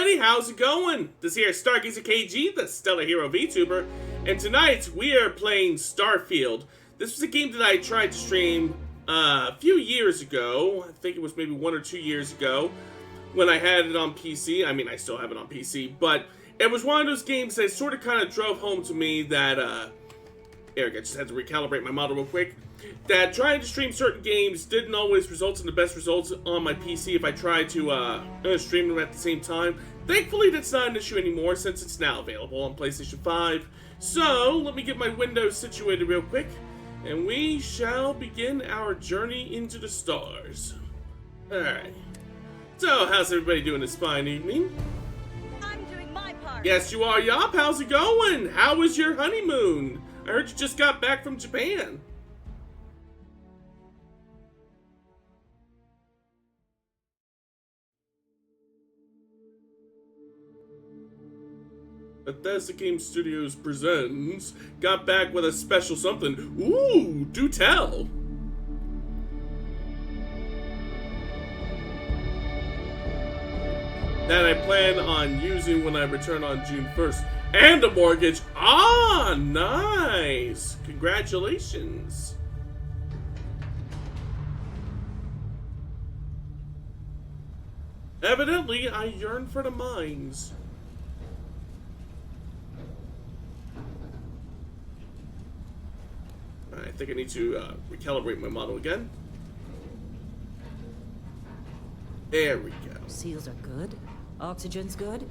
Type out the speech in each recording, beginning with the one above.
everybody, how's it going? This here is Stargazer KG, the Stellar Hero VTuber, and tonight we are playing Starfield. This was a game that I tried to stream a few years ago. I think it was maybe 1 or 2 years ago when I had it on PC. I mean, I still have it on PC, but it was one of those games that sort of kind of drove home to me that, Eric, I just had to recalibrate my model real quick. That trying to stream certain games didn't always result in the best results on my PC if I tried to stream them at the same time. Thankfully, that's not an issue anymore since it's now available on PlayStation 5. So, let me get my Windows situated real quick, and we shall begin our journey into the stars. Alright. So, how's everybody doing this fine evening? I'm doing my part. Yes, you are, Yop. How's it going? How was your honeymoon? I heard you just got back from Japan. Bethesda Game Studios presents, got back with a special something. Ooh, do tell. That I plan on using when I return on June 1st. And a mortgage. Ah, nice. Congratulations. Evidently, I yearn for the mines. I think I need to recalibrate my model again. There we go. Seals are good. Oxygen's good.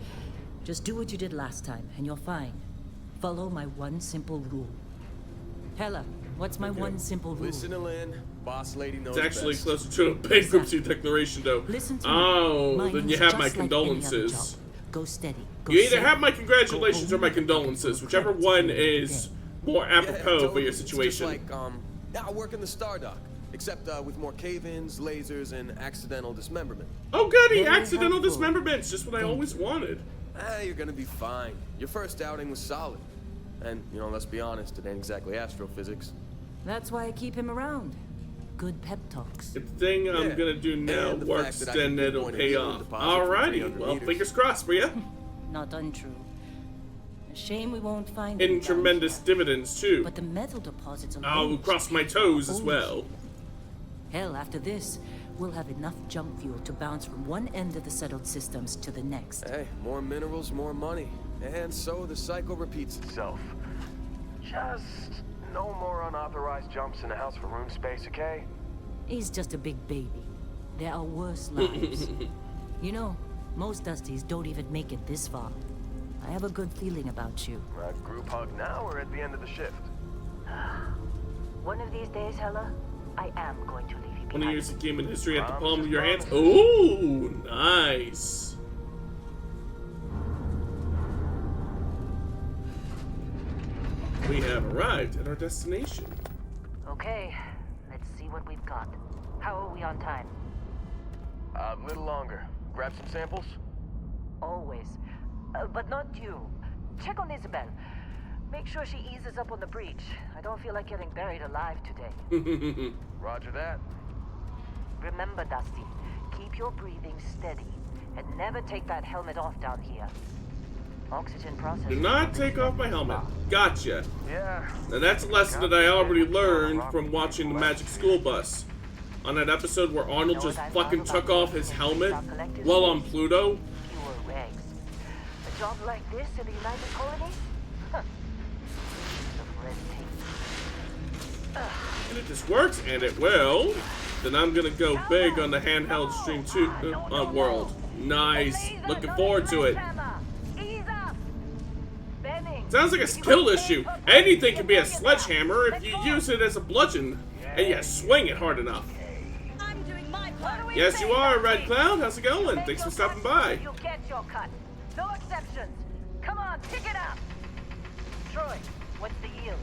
Just do what you did last time, and you're fine. Follow my one simple rule. Hella, what's my one simple rule? Listen to Lynn. Boss lady knows It's actually best. closer to a bankruptcy declaration, though. Listen to oh, me. then you have my condolences. Go steady. Go You either steady. have my congratulations or my condolences, whichever one is more apropos for your It's situation. just like, I work in the Star Dock, except with more cave-ins, lasers, and accidental dismemberment. Oh goody, Very accidental helpful. dismemberments, just what I always wanted. You're gonna be fine. Your first outing was solid. And, you know, let's be honest, it ain't exactly astrophysics. That's why I keep him around. Good pep talks. If the thing I'm Yeah. gonna do now And the works, fact that I then can it'll pinpoint a pay helium off. deposit from Alrighty, 300 well, meters. fingers crossed for you. Not untrue. A shame we won't find And him down tremendous here. dividends, too. But the metal deposits alone. I'll cross my toes as well. Hell, after this, we'll have enough jump fuel to bounce from one end of the settled systems to the next. Hey, more minerals, more money. And so the cycle repeats itself. Just no more unauthorized jumps in the house for room space, okay? He's just a big baby. There are worse lives. You know, most Dusties don't even make it this far. I have a good feeling about you. A group hug now or at the end of the shift? One of these days, Hella, I am going to leave you 20 behind. years of game in history at the palm of your hands. Ooh, nice. We have arrived at our destination. Okay, let's see what we've got. How are we on time? A little longer. Grab some samples? Always. But not you. Check on Isabel. Make sure she eases up on the breach. I don't feel like getting buried alive today. Roger that. Remember, Dusty, keep your breathing steady and never take that helmet off down here. Oxygen process. Do not take off my helmet. Gotcha. Yeah. Now that's a lesson that I already learned from watching the Magic School Bus. On that episode where Arnold just fucking took off his helmet while on Pluto. Fewer rags. A job like this in the United Colonies? Huh. Of red tape. And if this works, and it will, then I'm gonna go big on the handheld stream 2 world. Nice. Looking forward to it. Sounds like a skill issue. Anything can be a sledgehammer if you use it as a bludgeon and you swing it hard enough. I'm doing my part. Yes, you are, Red Cloud. How's it going? Thanks for stopping by. You get your cut. No exceptions. Come on, pick it up. Troy, what's the yield?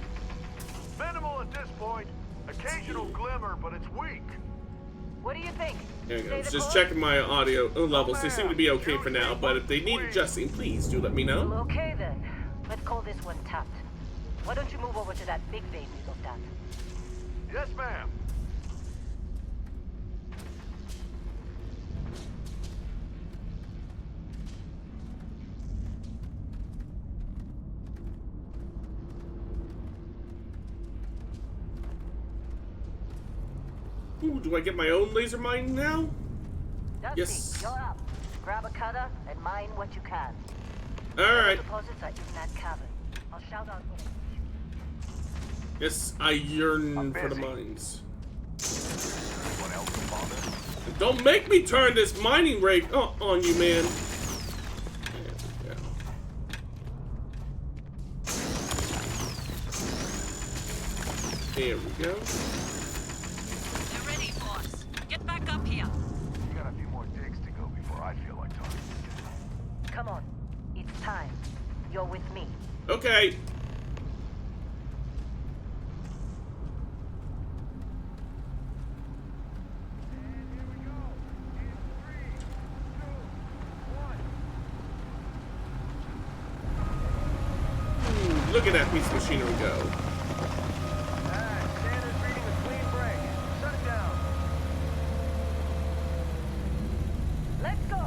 Minimal at this point. Occasional glimmer, but it's weak. What do you think? There you go. Stay I was the just course? checking my audio levels. They seem to be okay for now, but if they need adjusting, please do let me know. Well, okay then. Let's call this one tapped. Why don't you move over to that big vein we looked at? Yes, ma'am. Ooh, do I get my own laser mine now? Dusty, Yes. you're up. Grab a cutter and mine what you can. Alright. Deposits are in that cavern. I'll shout out when I Yes, I yearn I'm for the busy. mines. Anyone else to bother? Don't make me turn this mining rate on you, man. There we go. There we go. They're ready, boss. Get back up here. You got a few more digs to go before I feel like talking. Come on. It's time. You're with me. Okay. Ooh, look at that piece of machinery go. Standard's reading a clean break. Shut it down. Let's go.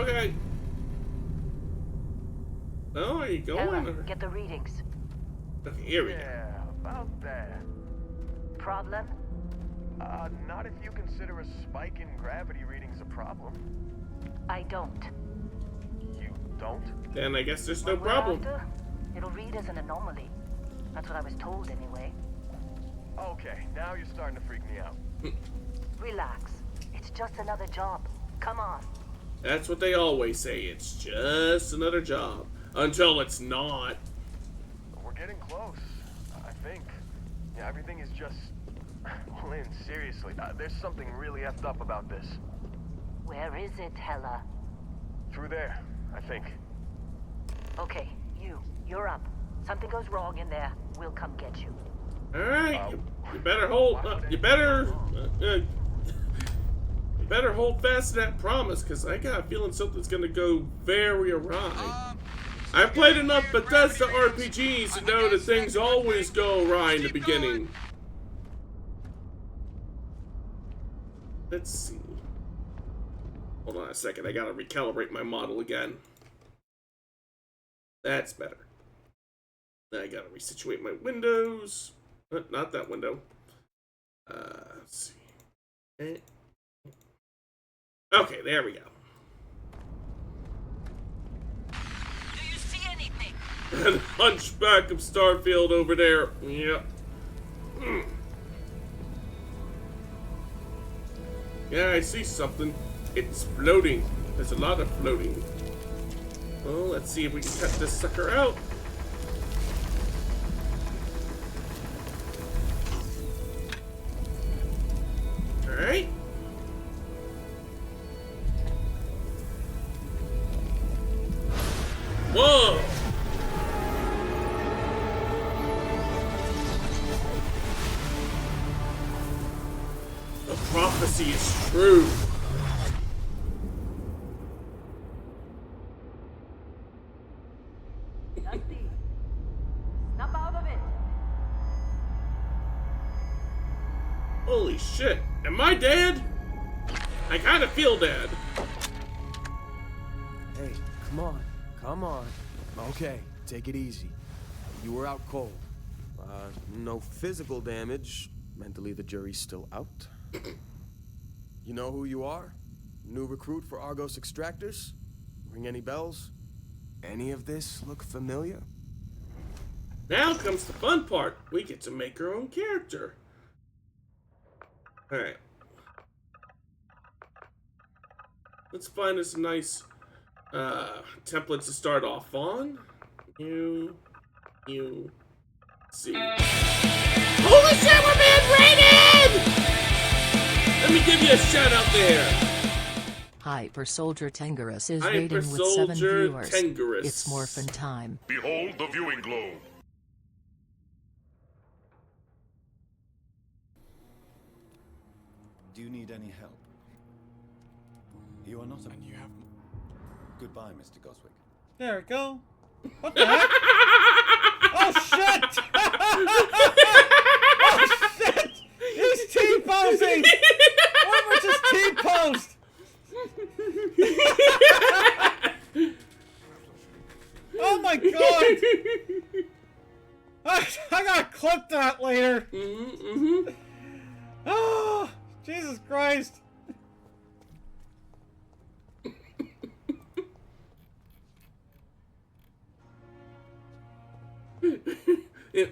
Okay. Oh, are you Ella, going? get the readings. Okay, here we go. Yeah, about that. Problem? Not if you consider a spike in gravity readings a problem. I don't. You don't? Then I guess there's no What we're problem. after, it'll read as an anomaly. That's what I was told anyway. Okay, now you're starting to freak me out. Relax. It's just another job. Come on. That's what they always say. It's just another job. Until it's not. We're getting close, I think. Yeah, everything is just... Lynn, seriously, there's something really effed up about this. Where is it, Hella? Through there, I think. Okay, you're up. Something goes wrong in there, we'll come get you. All right, you better hold. You better hold fast to that promise, cause I got a feeling something's gonna go very awry. I've played enough Bethesda RPGs to know that things always go awry in the beginning. Let's see. Hold on a second. I gotta recalibrate my model again. That's better. I gotta resituate my windows. Not that window. Let's see. Okay, there we go. Do you see anything? And Hunchback of Starfield over there. Yep. Yeah, I see something. It's floating. There's a lot of floating. Well, let's see if we can cut this sucker out. Alright. Whoa! The prophecy is true. Dusty, snap out of it. Holy shit. Am I dead? I kind of feel dead. Hey, come on. Come on. Okay, take it easy. You were out cold. No physical damage. Mentally, the jury's still out. You know who you are? New recruit for Argos Extractors? Ring any bells? Any of this look familiar? Now comes the fun part. We get to make our own character. Alright. Let's find us a nice template to start off on. You see. Holy shit, we're being raided! Let me give you a shout out there. Hyper Soldier Tengarus is Hyper rating with 7 Soldier viewers. Tengarus. It's morphin' time. Behold the viewing globe. Do you need any help? You are not a... And you have... Goodbye, Mr. Goswick. There we go. What the heck? Oh shit! Oh shit! He's T-posing! What was just T-posed? Oh my god! I gotta clip that later. Oh, Jesus Christ.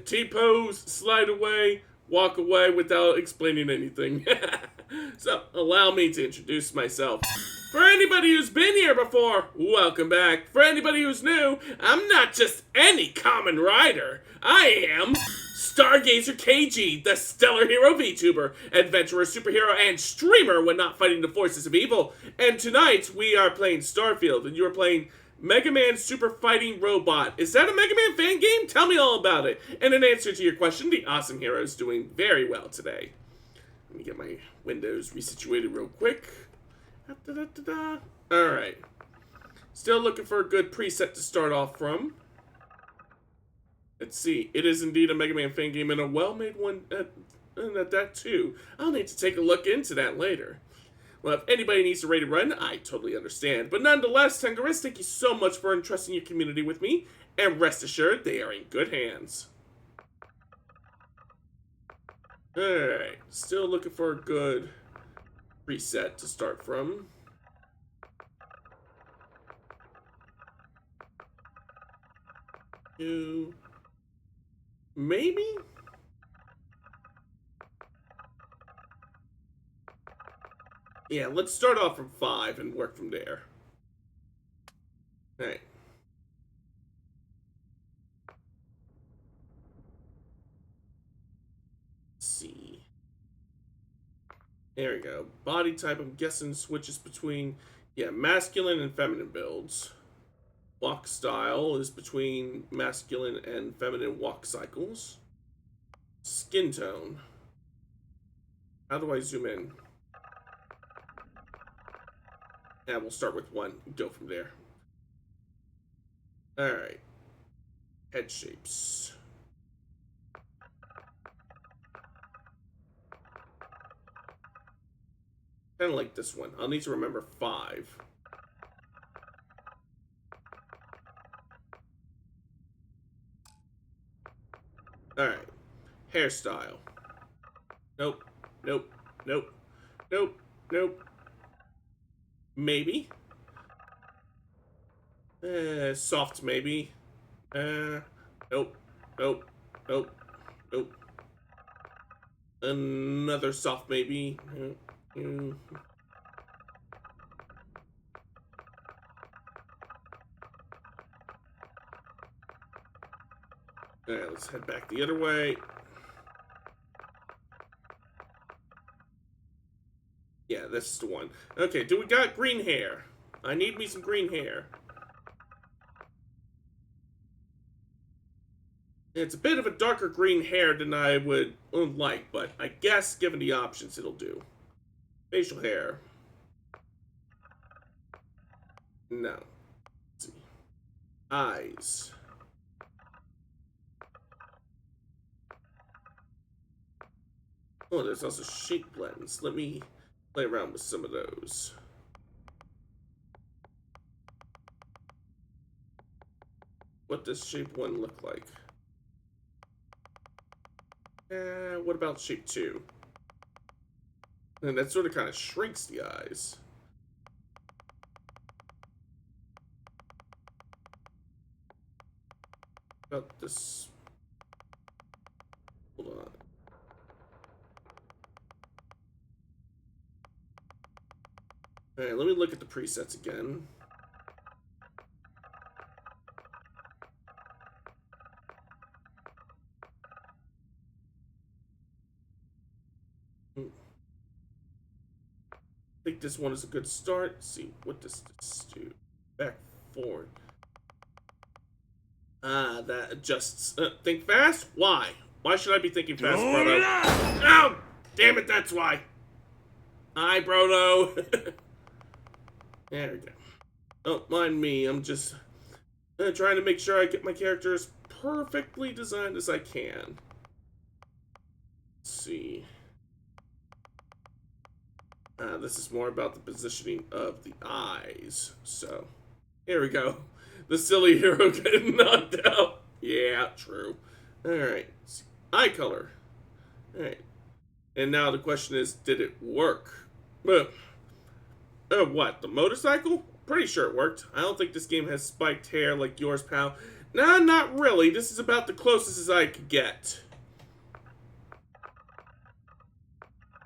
T-pose, slide away, walk away without explaining anything. So, allow me to introduce myself. For anybody who's been here before, welcome back. For anybody who's new, I'm not just any common rider. I am Stargazer KG, the stellar hero VTuber, adventurer, superhero, and streamer when not fighting the forces of evil. And tonight, we are playing Starfield, and you are playing Mega Man Super Fighting Robot. Is that a Mega Man fan game? Tell me all about it. And in answer to your question, the awesome hero is doing very well today. Let me get my windows resituated real quick. Alright. Still looking for a good preset to start off from. Let's see. It is indeed a Mega Man fan game, and a well-made one at that too. I'll need to take a look into that later. Well, if anybody needs a rated run, I totally understand. But nonetheless, Tangerous, thank you so much for entrusting your community with me, and rest assured, they are in good hands. Alright, still looking for a good preset to start from. Maybe? Yeah, let's start off from 5 and work from there. Alright. See. There we go. Body type, I'm guessing, switches between, yeah, masculine and feminine builds. Walk style is between masculine and feminine walk cycles. Skin tone. How do I zoom in? Yeah, we'll start with 1 and go from there. Alright. Head shapes. Kind of like this one. I'll need to remember 5. Alright. Hairstyle. Nope. Nope. Nope. Nope. Nope. Maybe. Soft maybe. Nope. Nope. Nope. Nope. Another soft maybe. Alright, let's head back the other way. Yeah, this is the one. Okay, do we got green hair? I need me some green hair. It's a bit of a darker green hair than I would like, but I guess given the options, it'll do. Facial hair. No. Let's see. Eyes. Oh, there's also shape blends. Let me play around with some of those. What does shape 1 look like? What about shape 2? And that sort of kind of shrinks the eyes. About this. Hold on. Alright, let me look at the presets again. I think this one is a good start. Let's see, what does this do? Back forward. Ah, that adjusts. Think fast? Why? Why should I be thinking fast, Brodo? Oh! Damn it, that's why! Hi, Brodo! There we go. Don't mind me, I'm just trying to make sure I get my character as perfectly designed as I can. Let's see. This is more about the positioning of the eyes. So, here we go. The silly hero getting knocked out. Yeah, true. Alright. Eye color. Alright. And now the question is, did it work? What, the motorcycle? Pretty sure it worked. I don't think this game has spiked hair like yours, pal. Nah, not really. This is about the closest as I could get.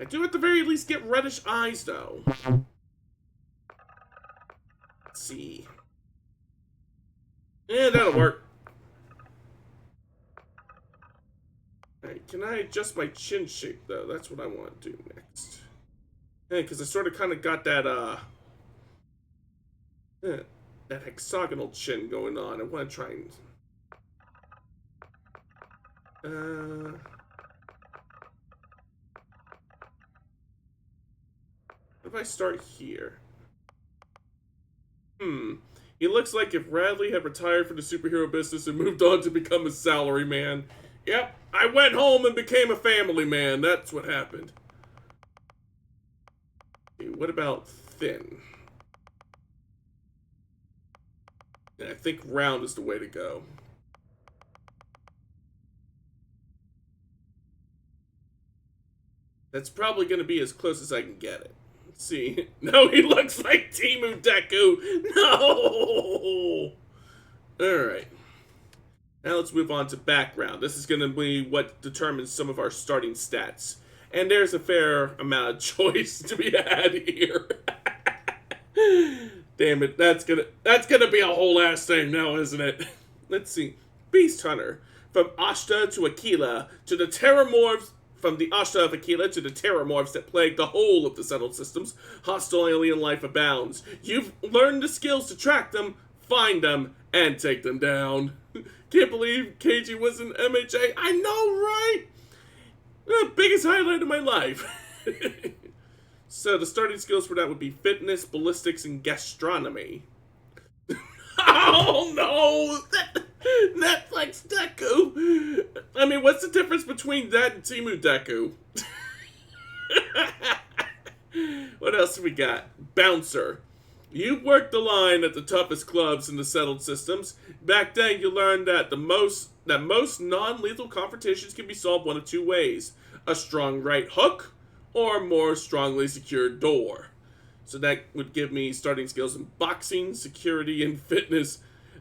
I do at the very least get reddish eyes, though. Let's see. Yeah, that'll work. Alright, can I adjust my chin shape, though? That's what I want to do next. Yeah, because I sort of kind of got that, that hexagonal chin going on. I want to try and... What if I start here? He looks like if Radley had retired from the superhero business and moved on to become a salary man. Yep, I went home and became a family man. That's what happened. Okay, what about thin? Yeah, I think round is the way to go. That's probably going to be as close as I can get it. Let's see. No, he looks like Timu Deku. No! Alright. Now let's move on to background. This is going to be what determines some of our starting stats. And there's a fair amount of choice to be had here. Damn it, that's gonna be a whole ass thing now, isn't it? Let's see. Beast Hunter. From Ashta to Aquila to the Terramorphs. From the Ashta of Aquila to the Terramorphs that plague the whole of the settled systems, hostile alien life abounds. You've learned the skills to track them, find them, and take them down. Can't believe KG was an MHA. I know, right? The biggest highlight of my life. So the starting skills for that would be fitness, ballistics, and gastronomy. Oh no! Netflix Deku! I mean, what's the difference between that and Timu Deku? What else we got? Bouncer. You've worked the line at the toughest clubs in the settled systems. Back then, you learned that most non-lethal confrontations can be solved one of two ways. A strong right hook, or a more strongly secured door. So that would give me starting skills in boxing, security, and fitness.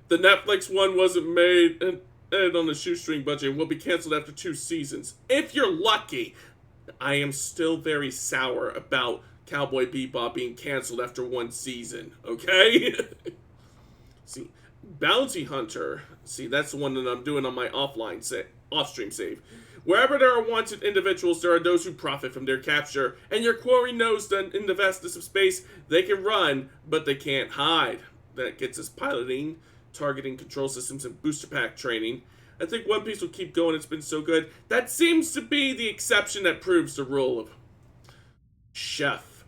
The Netflix one wasn't made and on a shoestring budget and will be canceled after 2 seasons. If you're lucky. I am still very sour about Cowboy Bebop being canceled after 1 season, okay? See, Bounty Hunter. See, that's the one that I'm doing on my off-stream save. Wherever there are wanted individuals, there are those who profit from their capture, and your quarry knows that in the vastness of space, they can run, but they can't hide. That gets us piloting, targeting control systems, and booster pack training. I think One Piece will keep going, it's been so good. That seems to be the exception that proves the rule of Chef.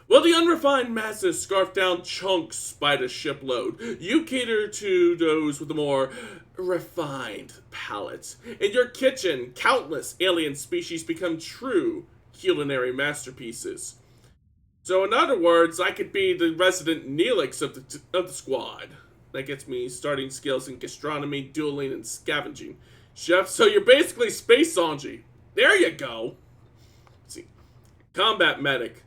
Will the unrefined masses scarf down chunks by the shipload? You cater to those with the more refined palates. In your kitchen, countless alien species become true culinary masterpieces. So in other words, I could be the resident Neelix of the squad. That gets me starting skills in gastronomy, dueling, and scavenging. Chef, so you're basically Space Sanji. There you go. Let's see. Combat medic.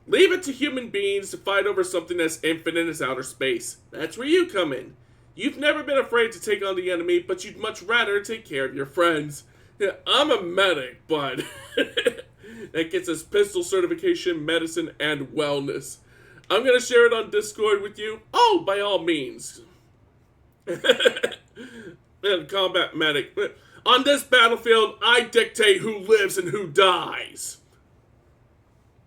Leave it to human beings to fight over something as infinite as outer space. That's where you come in. You've never been afraid to take on the enemy, but you'd much rather take care of your friends. Yeah, I'm a medic, but that gets us pistol certification, medicine, and wellness. I'm going to share it on Discord with you. Oh, by all means. And combat medic. On this battlefield, I dictate who lives and who dies.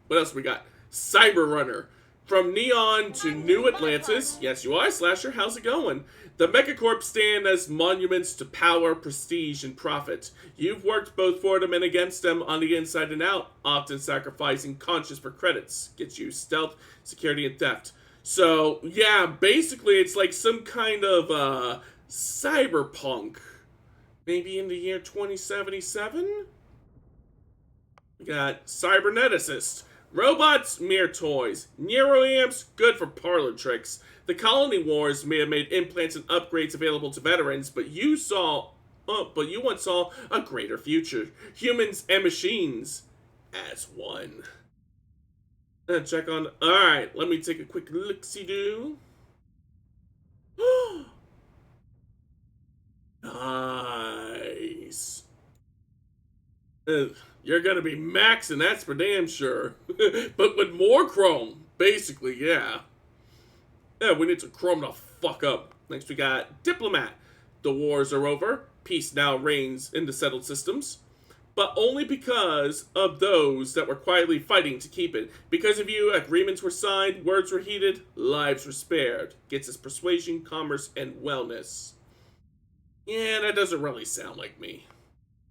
What else we got? Cyber Runner. From Neon to New Atlantis. Yes, you are, Slasher. How's it going? The Megacorps stand as monuments to power, prestige, and profit. You've worked both for them and against them on the inside and out, often sacrificing conscience for credits. Gets you stealth, security, and theft. So, yeah, basically it's like some kind of, cyberpunk. Maybe in the year 2077? We got Cyberneticist. Robots, mere toys. Neuroamps, good for parlor tricks. The colony wars may have made implants and upgrades available to veterans, but you once saw a greater future. Humans and machines. as one. Check on. Alright, let me take a quick look-see-do. Nice. You're gonna be maxing, that's for damn sure. But with more chrome, basically, yeah. Yeah, we need to chrome the fuck up. Next we got Diplomat. The wars are over. Peace now reigns in the settled systems. But only because of those that were quietly fighting to keep it. Because of you, agreements were signed, words were heeded, lives were spared. Gets us persuasion, commerce, and wellness. Yeah, that doesn't really sound like me.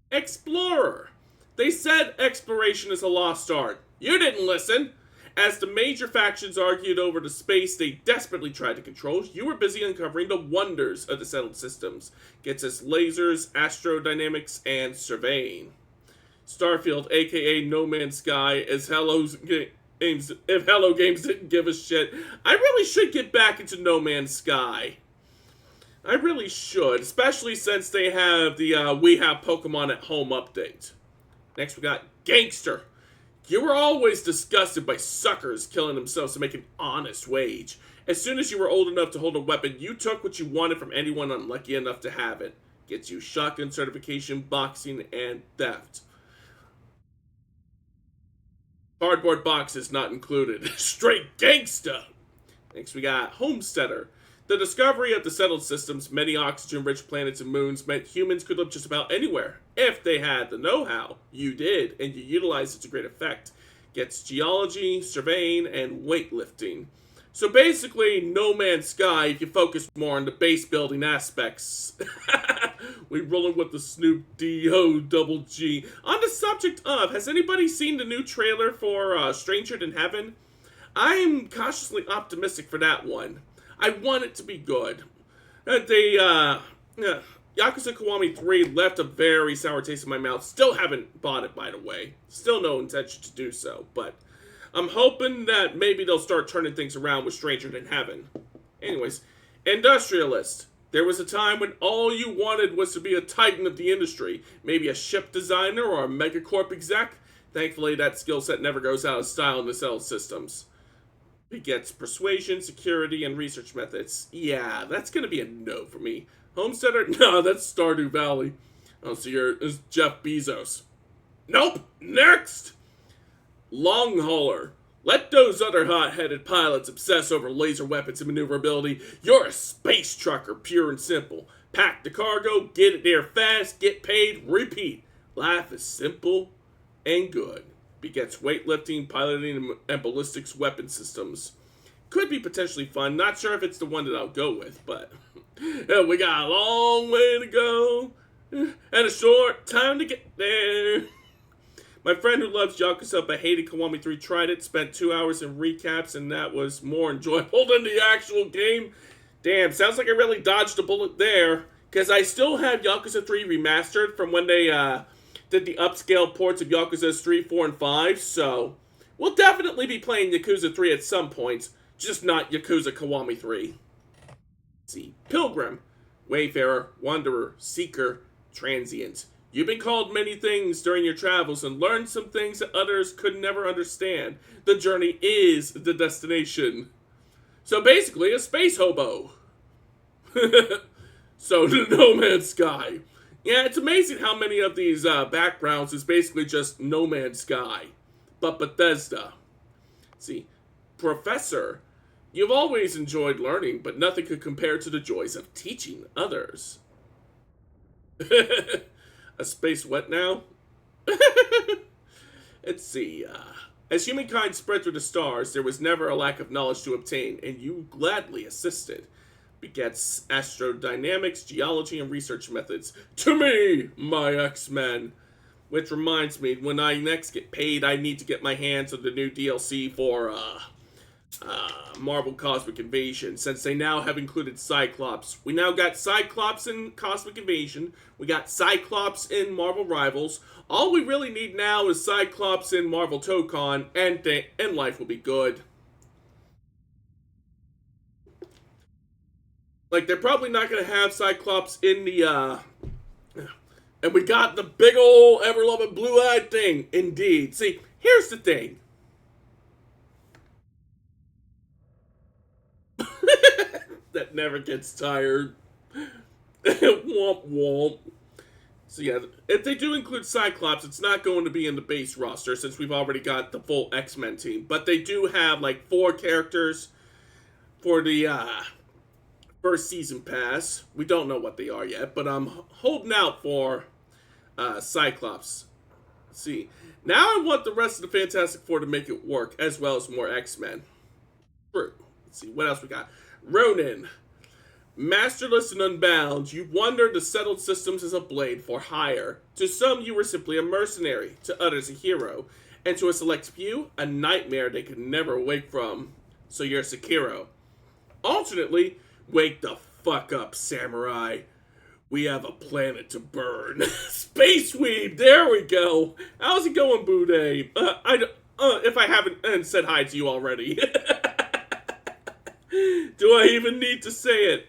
Explorer. They said exploration is a lost art. You didn't listen. As the major factions argued over the space they desperately tried to control, you were busy uncovering the wonders of the settled systems. Gets us lasers, astrodynamics, and surveying. Starfield, aka No Man's Sky, as Games. If Hello Games didn't give a shit, I really should get back into No Man's Sky. I really should, especially since they have the We Have Pokemon at Home update. Next we got Gangster. You were always disgusted by suckers killing themselves to make an honest wage. As soon as you were old enough to hold a weapon, you took what you wanted from anyone unlucky enough to have it. Gets you shotgun certification, boxing, and theft. Cardboard boxes not included. Straight gangsta! Next we got Homesteader. The discovery of the settled systems, many oxygen-rich planets and moons, meant humans could live just about anywhere. If they had the know-how, you did, and you utilized it to great effect. Gets geology, surveying, and weightlifting. So basically, No Man's Sky if you focus more on the base building aspects. We rolling with the Snoop D-O double G. On the subject of, has anybody seen the new trailer for Stranger Than Heaven? I am cautiously optimistic for that one. I want it to be good. Yakuza Kiwami 3 left a very sour taste in my mouth. Still haven't bought it, by the way. Still no intention to do so, but I'm hoping that maybe they'll start turning things around with Stranger Than Heaven. Anyways, Industrialist. There was a time when all you wanted was to be a titan of the industry. Maybe a ship designer or a megacorp exec. Thankfully, that skill set never goes out of style in the cell systems. It gets persuasion, security, and research methods. Yeah, that's gonna be a no for me. Homesteader? No, that's Stardew Valley. Oh, so it's Jeff Bezos. Nope! Next! Long Hauler. Let those other hot-headed pilots obsess over laser weapons and maneuverability. You're a space trucker, pure and simple. Pack the cargo, get it there fast, get paid, repeat. Life is simple and good. Begets weightlifting, piloting, and ballistics weapon systems. Could be potentially fun. Not sure if it's the one that I'll go with, but we got a long way to go and a short time to get there. My friend who loves Yakuza but hated Kiwami 3 tried it, spent 2 hours in recaps, and that was more enjoyable than the actual game. Damn, sounds like I really dodged a bullet there, because I still have Yakuza 3 remastered from when they did the upscale ports of Yakuza 3, 4, and 5, so we'll definitely be playing Yakuza 3 at some point, just not Yakuza Kiwami 3. Let's see, Pilgrim, Wayfarer, Wanderer, Seeker, Transient. You've been called many things during your travels and learned some things that others could never understand. The journey is the destination. So basically, a space hobo. So, No Man's Sky. Yeah, it's amazing how many of these backgrounds is basically just No Man's Sky. But Bethesda. See, Professor, you've always enjoyed learning, but nothing could compare to the joys of teaching others. A space what now? Let's see. As humankind spread through the stars, there was never a lack of knowledge to obtain, and you gladly assisted. Begets astrodynamics, geology, and research methods. To me, my X-Men! Which reminds me, when I next get paid, I need to get my hands on the new DLC for, Marvel Cosmic Invasion, since they now have included Cyclops. We now got Cyclops in Cosmic Invasion, we got Cyclops in Marvel Rivals. All we really need now is Cyclops in Marvel Tokon, and life will be good. Like, they're probably not going to have Cyclops in the, And we got the big ol' ever-loving blue-eyed thing. Indeed. See, here's the thing. That never gets tired. Womp womp. So yeah, if they do include Cyclops, it's not going to be in the base roster since we've already got the full X-Men team. But they do have like 4 characters for the first season pass. We don't know what they are yet, but I'm holding out for Cyclops. Let's see. Now I want the rest of the Fantastic Four to make it work, as well as more X-Men. True. Let's see, what else we got? Ronin. Masterless and unbound, you wander the settled systems as a blade for hire. To some, you were simply a mercenary. To others, a hero. And to a select few, a nightmare they could never wake from. So you're Sekiro. Alternately, wake the fuck up, samurai. We have a planet to burn. Space Weeb, there we go. How's it going, Bude? If I haven't said hi to you already. Do I even need to say it?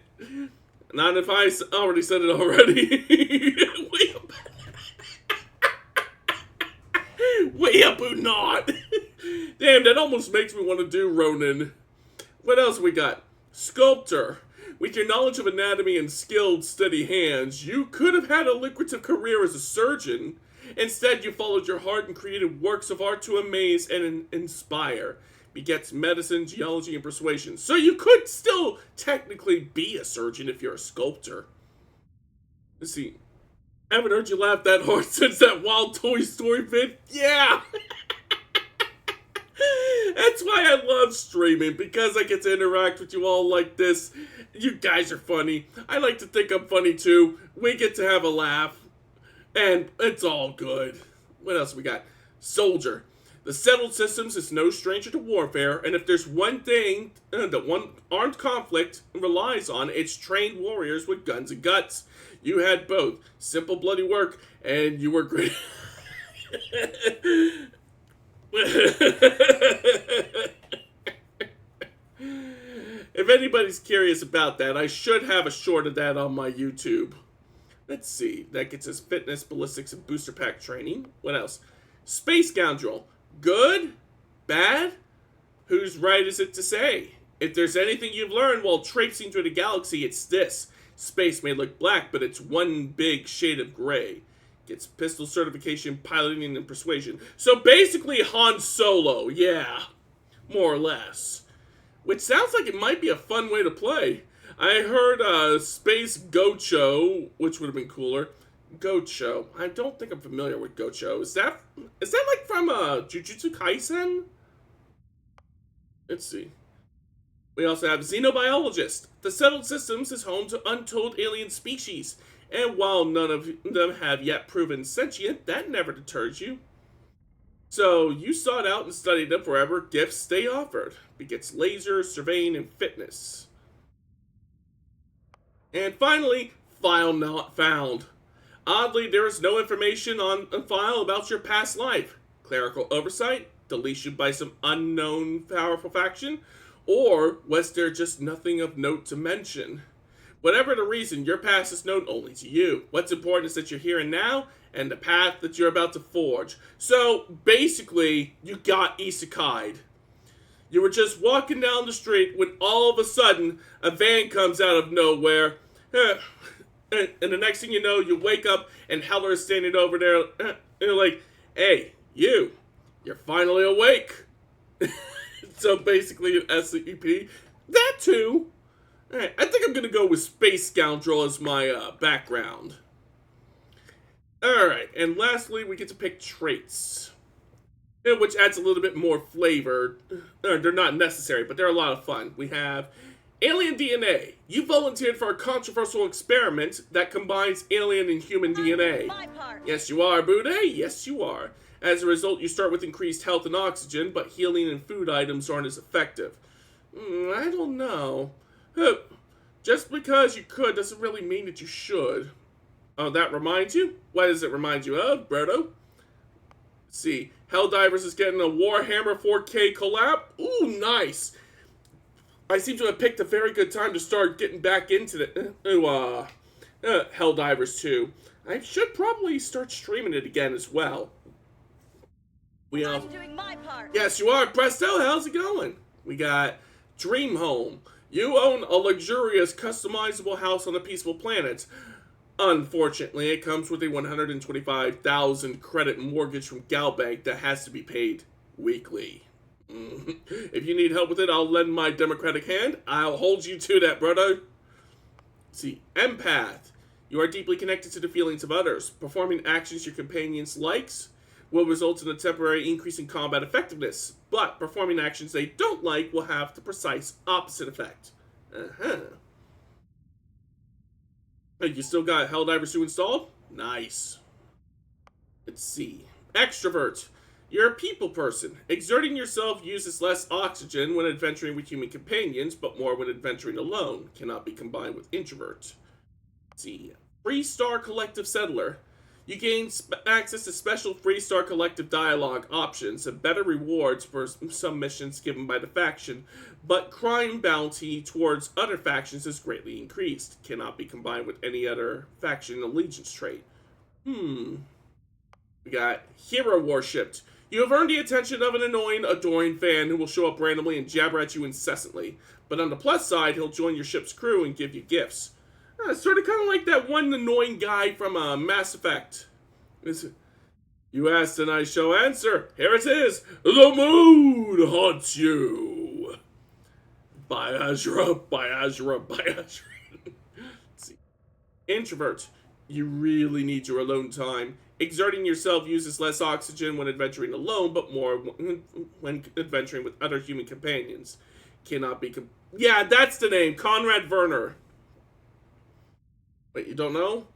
Not if I already said it already. Way up or not. Damn, that almost makes me want to do Ronin. What else we got? Sculptor. With your knowledge of anatomy and skilled, steady hands, you could have had a lucrative career as a surgeon. Instead, you followed your heart and created works of art to amaze and inspire. Begets medicine, geology, and persuasion. So you could still technically be a surgeon if you're a sculptor. Let's see. I haven't heard you laugh that hard since that wild Toy Story vid. Yeah! That's why I love streaming, because I get to interact with you all like this. You guys are funny. I like to think I'm funny too. We get to have a laugh. And it's all good. What else we got? Soldier. The settled systems is no stranger to warfare, and if there's one thing that one armed conflict relies on, it's trained warriors with guns and guts. You had both. Simple bloody work, and you were great. If anybody's curious about that, I should have a short of that on my YouTube. Let's see. That gets us fitness, ballistics, and booster pack training. What else? Space Scoundrel. Good? Bad? Whose right is it to say? If there's anything you've learned while traipsing through the galaxy, it's this. Space may look black, but it's one big shade of gray. Gets pistol certification, piloting, and persuasion. So basically Han Solo, yeah. More or less. Which sounds like it might be a fun way to play. I heard Space Gocho, which would have been cooler. Gocho. I don't think I'm familiar with Gocho. Is that like from Jujutsu Kaisen? Let's see. We also have Xenobiologist. The settled systems is home to untold alien species. And while none of them have yet proven sentient, that never deters you. So you sought out and studied them forever. Gifts they offered. Begets laser, surveying, and fitness. And finally, file not found. Oddly, there is no information on file about your past life. Clerical oversight, deletion by some unknown powerful faction, or was there just nothing of note to mention? Whatever the reason, your past is known only to you. What's important is that you're here and now, and the path that you're about to forge. So, basically, you got isekai'd. You were just walking down the street when all of a sudden, a van comes out of nowhere. And the next thing you know, you wake up and Heller is standing over there. And you're like, hey, you're finally awake. So basically an SCP. That too. Alright, I think I'm going to go with Space Scoundrel as my background. Alright, and lastly, we get to pick traits. Which adds a little bit more flavor. They're not necessary, but they're a lot of fun. We have alien DNA. You volunteered for a controversial experiment that combines alien and human DNA. My part. Yes, you are, Bude. Yes, you are. As a result, you start with increased health and oxygen, but healing and food items aren't as effective. I don't know. Just because you could doesn't really mean that you should. Oh, that reminds you? What does it remind you of, Berto? Let's see. Helldivers is getting a Warhammer 4K collab. Ooh, nice. I seem to have picked a very good time to start getting back into Helldivers 2. I should probably start streaming it again as well. I'm doing my part. Yes, you are. Presto, how's it going? We got Dream Home. You own a luxurious, customizable house on a peaceful planet. Unfortunately, it comes with a 125,000 credit mortgage from Galbank that has to be paid weekly. If you need help with it, I'll lend my democratic hand. I'll hold you to that, brother. See, Empath. You are deeply connected to the feelings of others. Performing actions your companions likes will result in a temporary increase in combat effectiveness, but performing actions they don't like will have the precise opposite effect. You still got Helldivers 2 installed? Nice. Let's see. Extrovert. You're a people person. Exerting yourself uses less oxygen when adventuring with human companions, but more when adventuring alone. Cannot be combined with introvert. Let's see. Freestar Collective Settler. You gain access to special Freestar Collective dialogue options and better rewards for some missions given by the faction, but crime bounty towards other factions is greatly increased. Cannot be combined with any other faction allegiance trait. We got Hero Worshipped. You have earned the attention of an annoying, adoring fan who will show up randomly and jabber at you incessantly. But on the plus side, he'll join your ship's crew and give you gifts. Sort of kind of like that one annoying guy from Mass Effect. You asked and I shall answer. Here it is. The moon haunts you. By Azra, by Azra, by Azra. See. Introvert. You really need your alone time. Exerting yourself uses less oxygen when adventuring alone, but more when adventuring with other human companions. Cannot be... Yeah, that's the name. Conrad Werner. Wait, you don't know?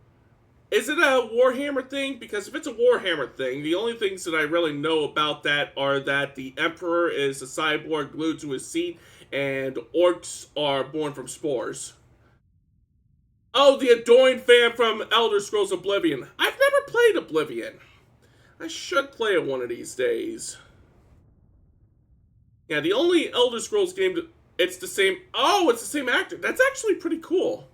Is it a Warhammer thing? Because if it's a Warhammer thing, the only things that I really know about that are that the Emperor is a cyborg glued to his seat, and orcs are born from spores. Oh, the adoring fan from Elder Scrolls Oblivion. I've never played Oblivion. I should play it one of these days. Yeah, the only Elder Scrolls game, it's the same... Oh, it's the same actor. That's actually pretty cool.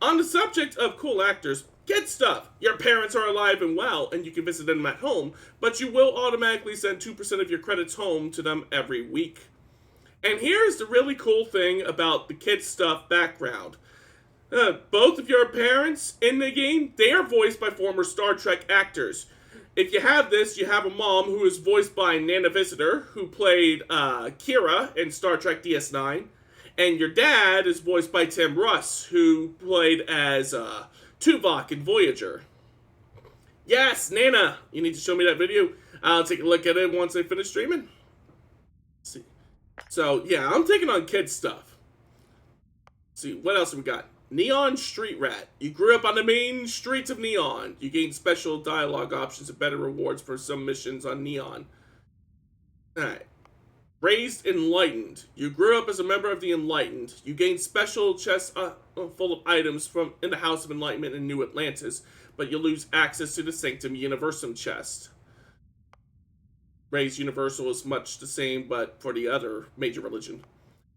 On the subject of cool actors, get stuff. Your parents are alive and well, and you can visit them at home, but you will automatically send 2% of your credits home to them every week. And here's the really cool thing about the kid stuff background. Both of your parents in the game, they are voiced by former Star Trek actors. If you have this, you have a mom who is voiced by Nana Visitor, who played Kira in Star Trek DS9. And your dad is voiced by Tim Russ, who played as Tuvok in Voyager. Yes, Nana, you need to show me that video. I'll take a look at it once I finish streaming. Let's see. So, yeah, I'm taking on kid stuff. Let's see, what else have we got? Neon Street Rat. You grew up on the main streets of Neon. You gain special dialogue options and better rewards for some missions on Neon. Alright. Raised Enlightened. You grew up as a member of the Enlightened. You gain special chests full of items from in the House of Enlightenment in New Atlantis, but you lose access to the Sanctum Universum chest. Raised Universal is much the same, but for the other major religion.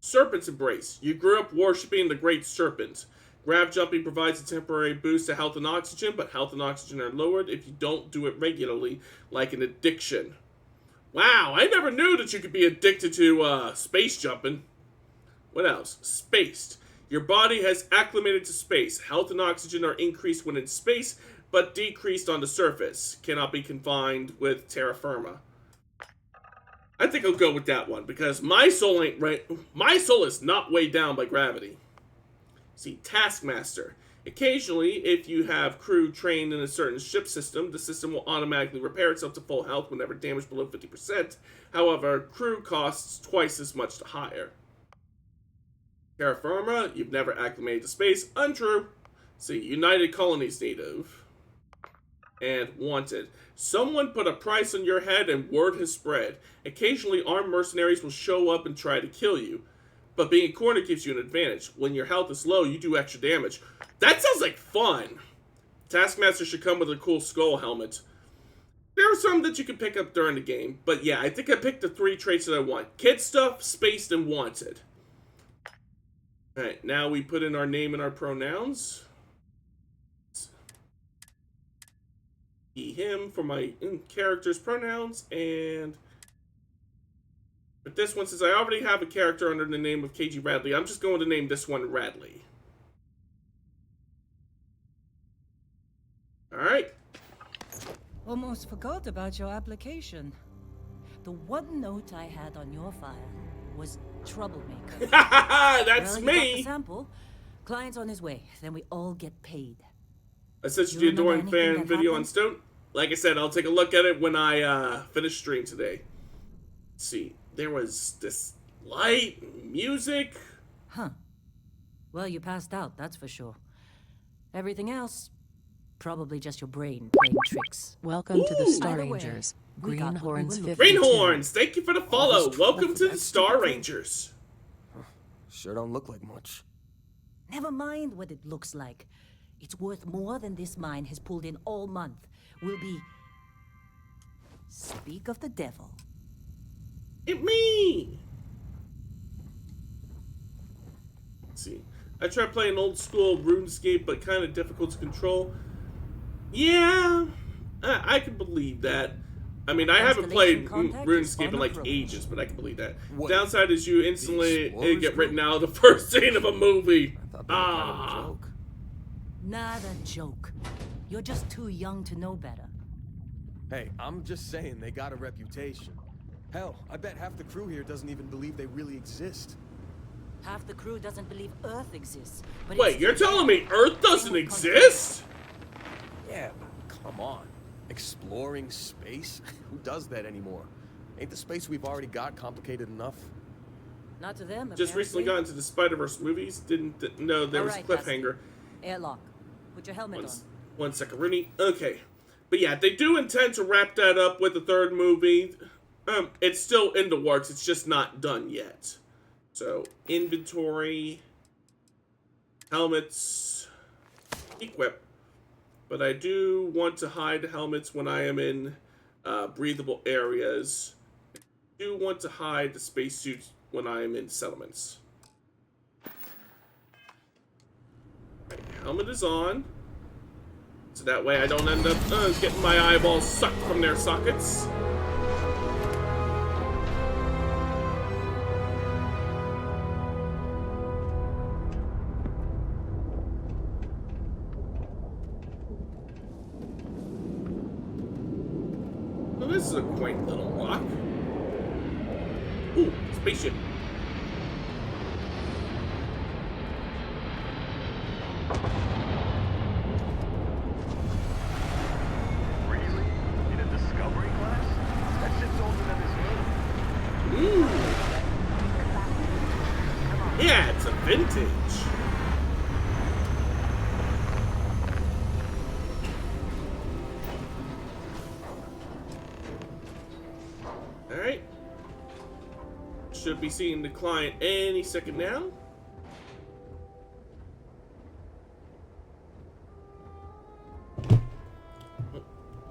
Serpent's Embrace. You grew up worshipping the Great Serpent. Grav jumping provides a temporary boost to health and oxygen, but health and oxygen are lowered if you don't do it regularly, like an addiction. Wow, I never knew that you could be addicted to space jumping. What else? Spaced. Your body has acclimated to space. Health and oxygen are increased when in space, but decreased on the surface. Cannot be confined with terra firma. I think I'll go with that one, because my soul ain't right. My soul is not weighed down by gravity. See, Taskmaster. Occasionally, if you have crew trained in a certain ship system, the system will automatically repair itself to full health whenever damaged below 50%. However, crew costs twice as much to hire. Terra firma, you've never acclimated to space. Untrue. See, United Colonies native. And Wanted. Someone put a price on your head and word has spread. Occasionally, armed mercenaries will show up and try to kill you. But being cornered gives you an advantage. When your health is low, you do extra damage. That sounds like fun. Taskmaster should come with a cool skull helmet. There are some that you can pick up during the game. But yeah, I think I picked the 3 traits that I want. Kid stuff, spaced, and wanted. Alright, now we put in our name and our pronouns. he, him for my character's pronouns, and but this one, since I already have a character under the name of KG Radley, I'm just going to name this one Radley. Alright. Almost forgot about your application. The one note I had on your file was troublemaker. That's well, you got me! the sample. Client's on his way. Then we all get paid. I sent you You the adoring remember anything fan that video on happened? Stone. Like I said, I'll take a look at it when I finish stream today. Let's see. There was this light, music. Huh. Well, you passed out, that's for sure. Everything else, probably just your brain playing tricks. Welcome to the Ooh. Star By the way, Rangers. we got what we Greenhorns were looking 52. Greenhorns, thank you for the follow. this Welcome trouble to for the that Star stupid thing. Rangers. Sure don't look like much. Never mind what it looks like. It's worth more than this mine has pulled in all month. Will be... Speak of the devil. It me. Let's see. I tried playing old school RuneScape, but kind of difficult to control. Yeah, I can believe that. I mean, I haven't played Constellation contact is RuneScape in on like approach. ages, but I can believe that. What? Downside is you instantly Explorers get written Group? out of the first scene of a movie. I thought they were kind of a joke. Not a joke. You're just too young to know better. Hey, I'm just saying they got a reputation. Hell, I bet half the crew here doesn't even believe they really exist. Half the crew doesn't believe Earth exists. But Wait, it's you're still telling there. me Earth doesn't Same with exist? Yeah, but come on. Exploring space? Who does that anymore? Ain't the space we've already got complicated enough? Not to them, Just recently got apparently. into the Spider-Verse movies. Didn't know there was a Alright, cliffhanger. Dusty. Airlock. Put your helmet One second, Rooney. Okay. But yeah, they do intend to wrap that up with the third movie. It's still in the works. It's just not done yet. So, inventory, helmets, equip. But I do want to hide helmets when I am in breathable areas. I do want to hide the spacesuits when I am in settlements. Right, helmet is on. So that way I don't end up getting my eyeballs sucked from their sockets. Well, this is a quaint little rock. Ooh, spaceship. Really? In a Discovery class? That shit's older than this moon. Yeah, it's a vintage. Alright. Should be seeing the client any second now.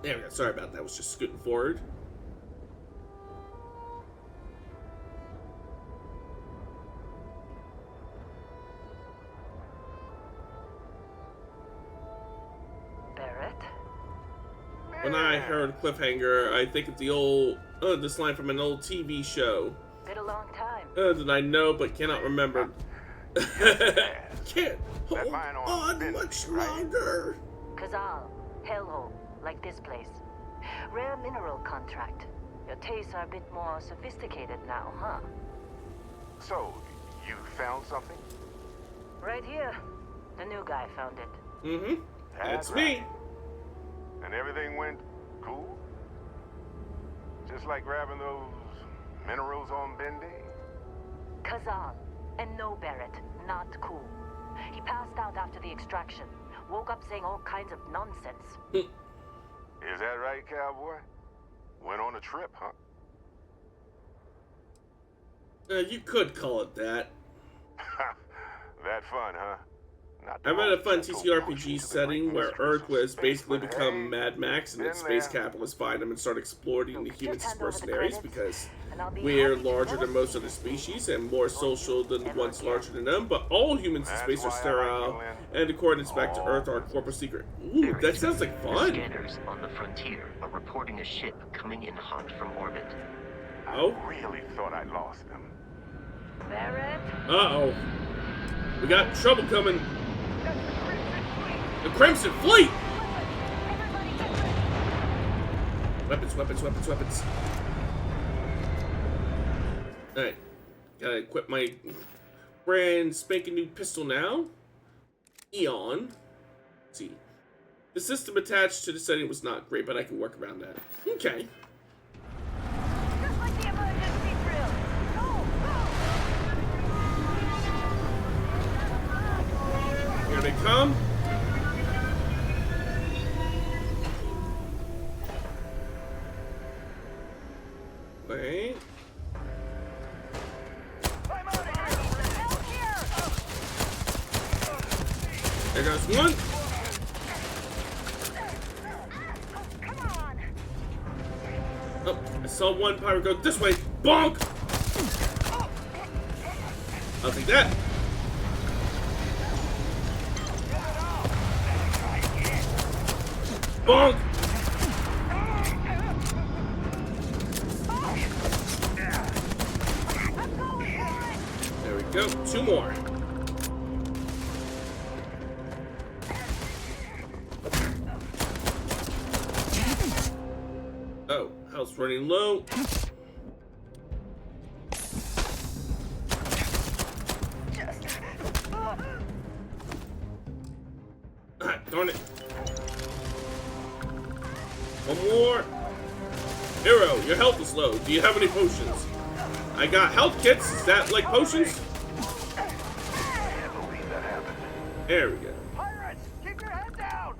There we go. Sorry about that. I was just scooting forward. Barrett? When I heard cliffhanger, I think of the old, this line from an old TV show. Been a long time. That I know but cannot remember. Can't hold mine on on Vinci, much right? longer. Kazal, hellhole, like this place. Rare mineral contract. Your tastes are a bit more sophisticated now, huh? So, you found something? Right here. The new guy found it. Mm-hmm. That's right. me. And everything went cool? Just like grabbing those minerals on Bendy? Kazal. And no Barrett. Not cool. He passed out after the extraction. Woke up saying all kinds of nonsense. Is that right, cowboy? Went on a trip, huh? You could call it that. That fun, huh? Not I the read a most fun gentle TTRPG approach to the setting great where mistress Earth of was space, basically but become hey, Mad Max and been its space there. capitalists find them and start exploiting the humans as Just hand over the mercenaries credits, because and I'll be we're happy to larger than most never other see you. species and more social than the Ever ones again. larger than them, but all humans in That's space are why I like you, sterile, Lynn. and the coordinates back to All Earth are business. corporate secret. Ooh, that sounds like The fun. scanners on the frontier are reporting a ship coming in hot from orbit. Oh? I really thought I lost them. Barrett? Uh-oh. We got trouble coming. The Crimson Fleet! Weapons, weapons, weapons, weapons. Alright. Gotta equip my brand spanking new pistol now. Eon. Let's see. The system attached to the setting was not great, but I can work around that. Okay. Just like the emergency drill. Go, go. Here they come. Wait. I'm out of here! Help here. There goes one. Come on. Oh, I saw one pirate go this way. Bonk! I'll take that. Bonk! There we go. Two more. Oh, health's running low. Ah, darn it. One more. Hero, your health is low. Do you have any potions? I got health kits. Is that like potions? Can't believe that happened. There we go. Pirates, keep your head down!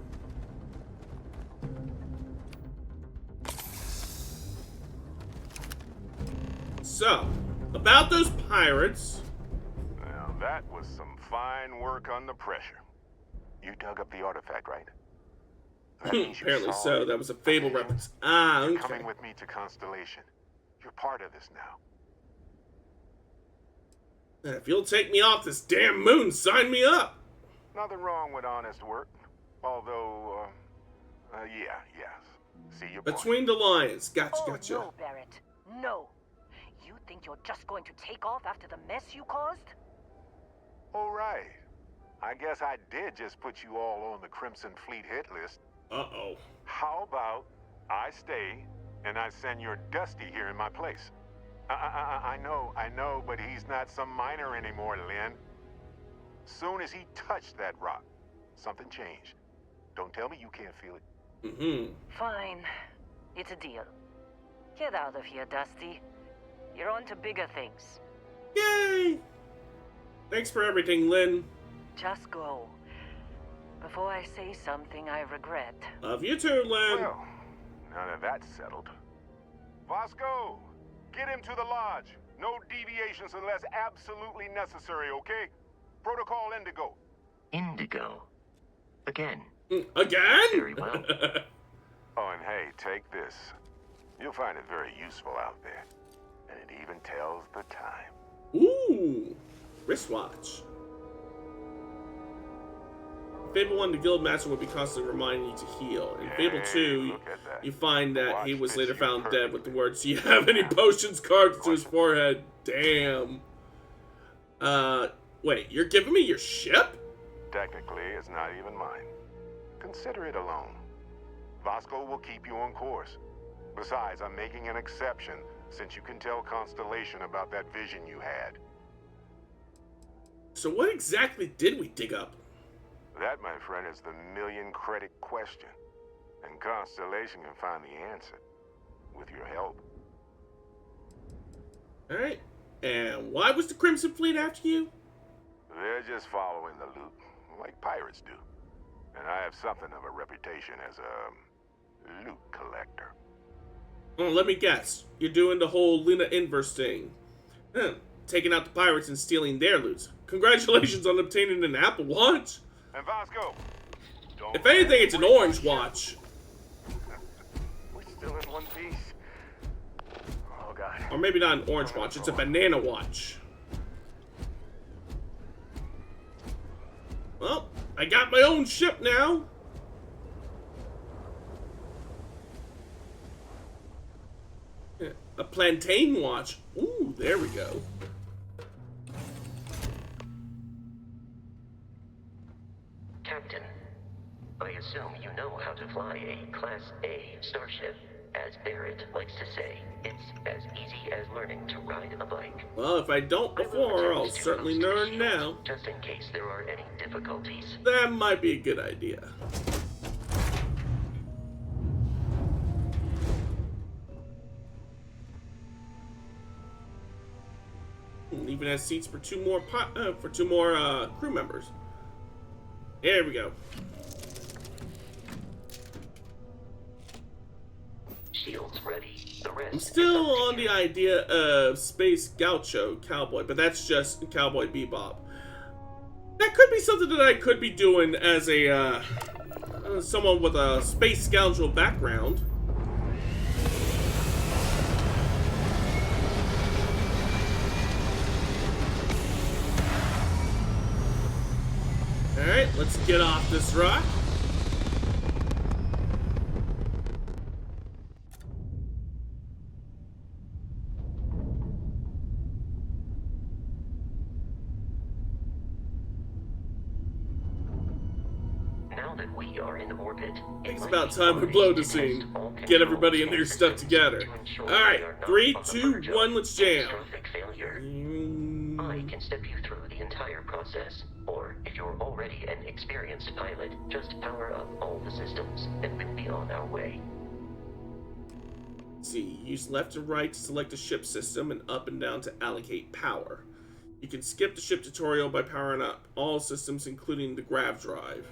So, about those pirates. Now, that was some fine work under pressure. You dug up the artifact, right? That means you Apparently saw so. it. That was a fable reference. Ah, You're okay. coming with me to Constellation. You're part of this now. If you'll take me off this damn moon, sign me up. Nothing wrong with honest work. Although, yes. See your point. Between the lines. Gotcha, Oh, gotcha. no, Barrett. No. You think you're just going to take off after the mess you caused? All right. I guess I did just put you all on the Crimson Fleet hit list. Uh-oh. How about I stay and I send your Dusty here in my place? I know, but he's not some miner anymore, Lynn. Soon as he touched that rock, something changed. Don't tell me you can't feel it. Mm-hmm. Fine. It's a deal. Get out of here, Dusty. You're on to bigger things. Yay! Thanks for everything, Lynn. Just go. Before I say something I regret. Love you too, Lynn. Well, now that that's settled. Vasco, get him to the lodge. No deviations unless absolutely necessary, okay? Protocol Indigo. Indigo. Again. Again? Very well. Oh, and hey, take this. You'll find it very useful out there. And it even tells the time. Ooh. Wristwatch. Fable 1, the Guildmaster would be constantly reminding you to heal. In Fable Hey, 2, look at that. you find that Watch he was fits later you found dead with the perfectly. words, "Do you have any potions?" carved to his forehead. Damn. Wait, you're giving me your ship? Technically, it's not even mine. Consider it a loan. Vasco will keep you on course. Besides, I'm making an exception since you can tell Constellation about that vision you had. So what exactly did we dig up? That, my friend, is the million-credit question. And Constellation can find the answer. With your help. Alright. And why was the Crimson Fleet after you? They're just following the loot, like pirates do. And I have something of a reputation as a loot collector. Oh, let me guess. You're doing the whole Luna Inverse thing. Taking out the pirates and stealing their loot. Congratulations on obtaining an Apple Watch. And Vasco, don't If anything, it's an orange watch. We're still in one piece. Oh, God. Or maybe not an orange watch, it's a banana watch. Well, I got my own ship now. A plantain watch. Ooh, there we go. Captain, I assume you know how to fly a Class A starship. As Barrett likes to say, it's as easy as learning to ride a bike. Well, if I don't before, I'll certainly learn now. Just in case there are any difficulties. That might be a good idea. It even has seats for two more crew members. There we go. Shields ready. The rest I'm still on the idea of Space Gaucho Cowboy, but that's just Cowboy Bebop. That could be something that I could be doing as a someone with a space scoundrel background. Alright, let's get off this rock. Now that we are in orbit, It's about time we blow the scene. Get everybody in their stuff together. Alright, 3, 2, 1, let's jam. I can step you through the entire process, or if you're already an experienced pilot, just power up all the systems, and we'll be on our way. Let's see, use left and right to select a ship system and up and down to allocate power. You can skip the ship tutorial by powering up all systems, including the grav drive.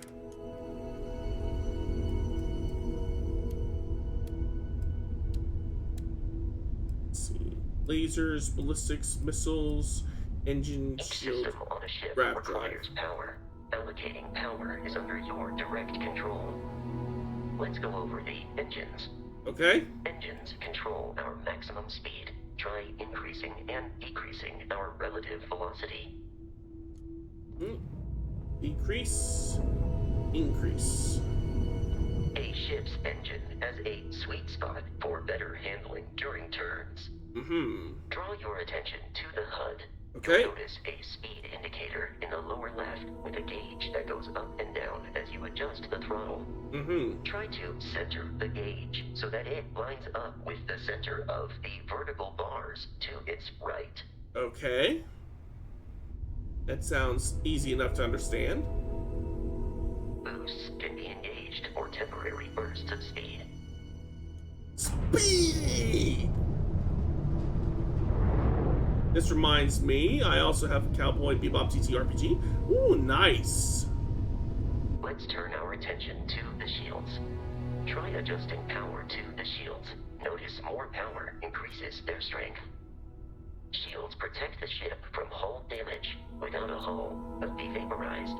Let's see, lasers, ballistics, missiles, engine, Each shield, system on a ship grav drive. requires power. Allocating power is under your direct control. Let's go over the engines. Okay. Engines control our maximum speed. Try increasing and decreasing our relative velocity. Decrease, increase. A ship's engine has a sweet spot for better handling during turns. Draw your attention to the HUD. Okay. You'll notice a speed indicator in the lower left with a gauge that goes up and down as you adjust the throttle. Try to center the gauge so that it lines up with the center of the vertical bars to its right. Okay. That sounds easy enough to understand. Boosts can be engaged for temporary bursts of speed. Speed! This reminds me, I also have a Cowboy Bebop TTRPG. Ooh, nice. Let's turn our attention to the shields. Try adjusting power to the shields. Notice more power increases their strength. Shields protect the ship from hull damage. Without a hull, but be vaporized.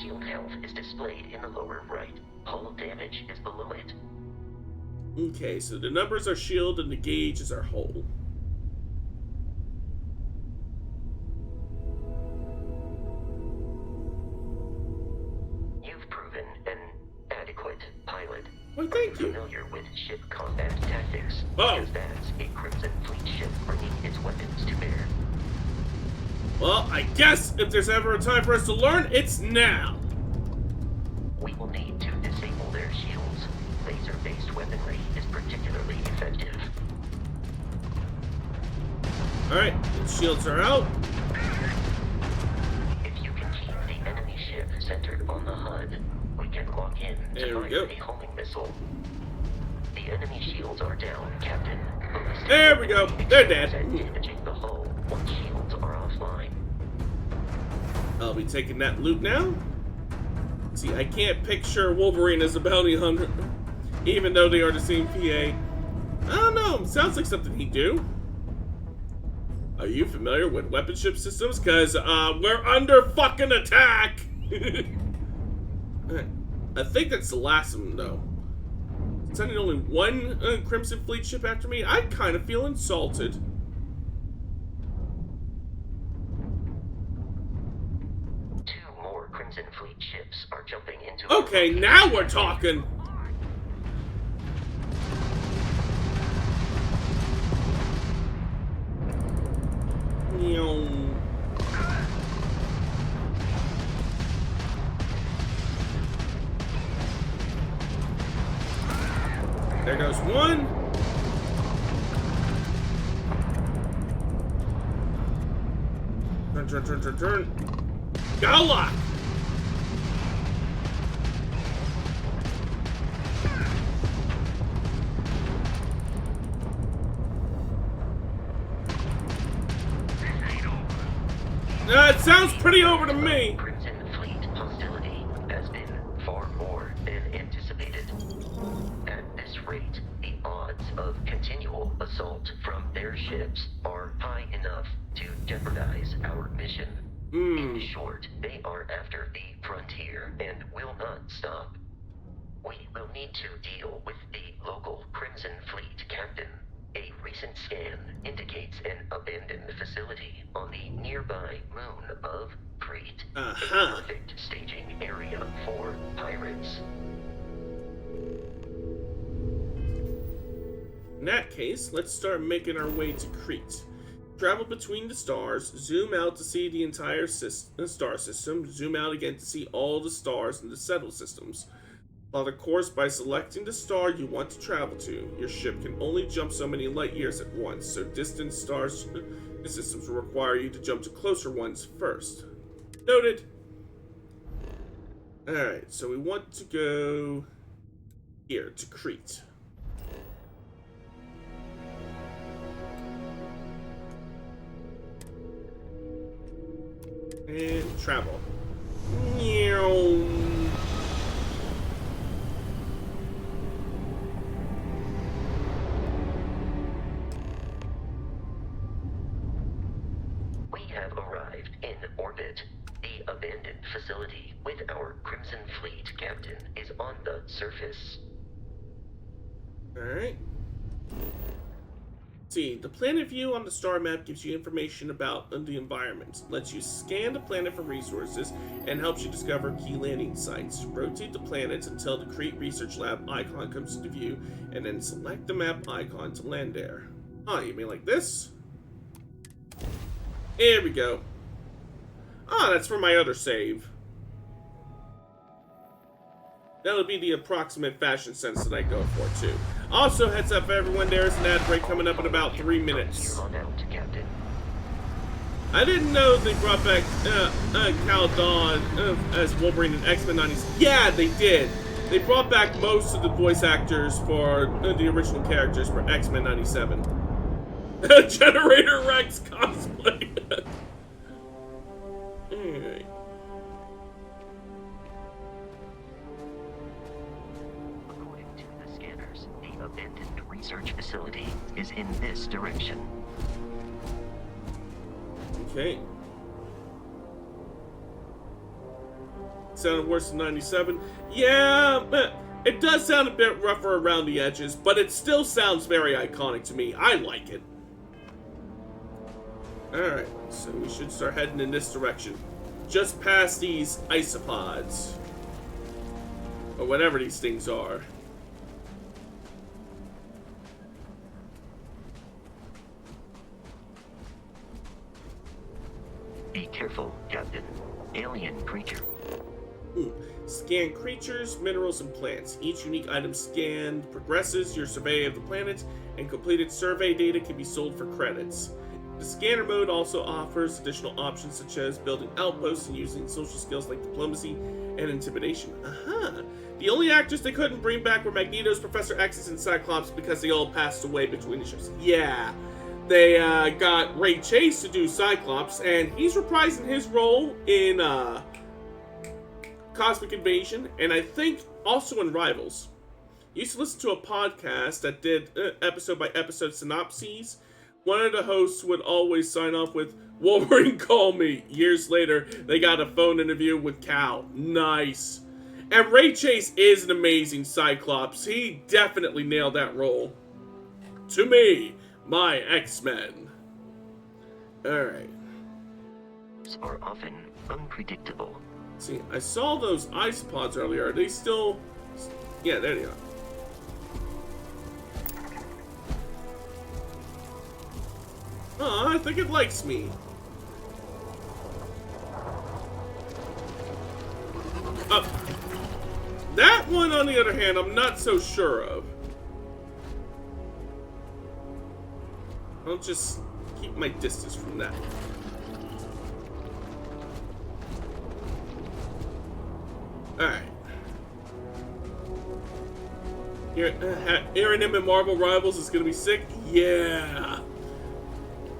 Shield health is displayed in the lower right. Hull damage is below it. Okay, so the numbers are shield and the gauge is our hull. You've proven an adequate pilot. Why, thank you. Familiar with ship combat tactics. Oh. Because that's a Crimson Fleet ship bringing its weapons to bear. Well, I guess if there's ever a time for us to learn, it's now. We will need to disable their shields. Laser-based weaponry is particularly effective. Alright, the shields are out. If you can keep the enemy ship centered on the HUD, we can lock in There to we fire go. a homing missile. The enemy shields are down, Captain. Ballistic There we go. weaponry They're dead. and damaging the hull once shields are offline. I'll be taking that loot now. See, I can't picture Wolverine as a bounty hunter, even though they are the same PA. I don't know, sounds like something he'd do. Are you familiar with weapon ship systems? Cause, we're under fucking attack! I think that's the last of them, though. Sending only one Crimson Fleet ship after me? I kind of feel insulted. Two more Crimson Fleet ships are jumping into... Okay, now we're talking! There goes one. Turn. Go lock! It sounds pretty over to me. Crimson Fleet hostility has been far more than anticipated. At this rate, the odds of continual assault from their ships are high enough to jeopardize our mission. In short, they are after the frontier and will not stop. We will need to deal with the local Crimson Fleet captain. A recent scan indicates an abandoned facility on the nearby moon of Crete. A perfect staging area for pirates. In that case, let's start making our way to Crete. Travel between the stars, zoom out to see the entire star system, zoom out again to see all the stars in the settled systems. Plot a course by selecting the star you want to travel to. Your ship can only jump so many light years at once, so distant stars systems will require you to jump to closer ones first. Noted. Alright, so we want to go here, to Crete. And travel. We have arrived in orbit. The abandoned facility with our Crimson Fleet captain is on the surface. Alright. See, the planet view on the star map gives you information about the environment, lets you scan the planet for resources, and helps you discover key landing sites. Rotate the planet until the Crete Research Lab icon comes into view, and then select the map icon to land there. Oh, you mean like this? Here we go. Ah, that's for my other save. That'll be the approximate fashion sense that I go for, too. Also, heads up everyone, there's an ad break coming up in about 3 minutes. I didn't know they brought back Cal Dawn as Wolverine in X-Men 90s. Yeah, they did. They brought back most of the voice actors for the original characters for X-Men 97. Generator Rex cosplay. Alright. According to the scanners, the abandoned research facility is in this direction. Okay. Sounded worse than 97. Yeah, it does sound a bit rougher around the edges, but it still sounds very iconic to me. I like it. Alright, so we should start heading in this direction. Just past these isopods. Or whatever these things are. Be careful, Captain. Alien creature. Scan creatures, minerals, and plants. Each unique item scanned progresses your survey of the planet, and completed survey data can be sold for credits. The scanner mode also offers additional options such as building outposts and using social skills like diplomacy and intimidation. The only actors they couldn't bring back were Magneto's, Professor X's, and Cyclops because they all passed away between the shows. Yeah, they got Ray Chase to do Cyclops, and he's reprising his role in Cosmic Invasion, and I think also in Rivals. Used to listen to a podcast that did episode by episode synopses. One of the hosts would always sign off with, "Wolverine, call me." Years later, they got a phone interview with Cal. Nice. And Ray Chase is an amazing Cyclops. He definitely nailed that role. To me, my X-Men. Alright. Are often unpredictable. See, I saw those ice pods earlier. Are they still... Yeah, there they are. Oh, I think it likes me. That one, on the other hand, I'm not so sure of. I'll just keep my distance from that. Alright. Aaron M and Marvel Rivals is gonna be sick? Yeah.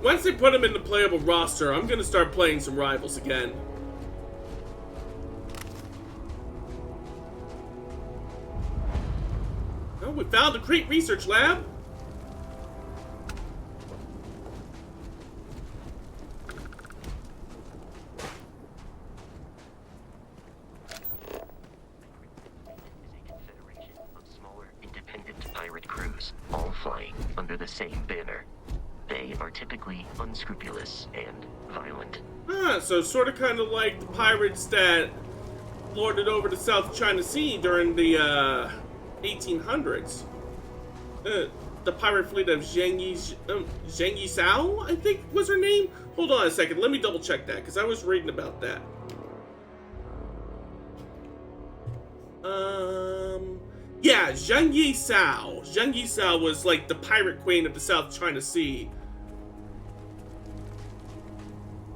Once they put him in the playable roster, I'm gonna start playing some Rivals again. Oh, we found the Crete Research Lab. The same banner. They are typically unscrupulous and violent. Ah, so sort of kind of like the pirates that lorded over the South China Sea during the 1800s. The pirate fleet of Zheng Yisao, I think was her name? Hold on a second, let me double check that, because I was reading about that. Yeah, Zheng Yisao. Zheng Yisao was like the pirate queen of the South China Sea.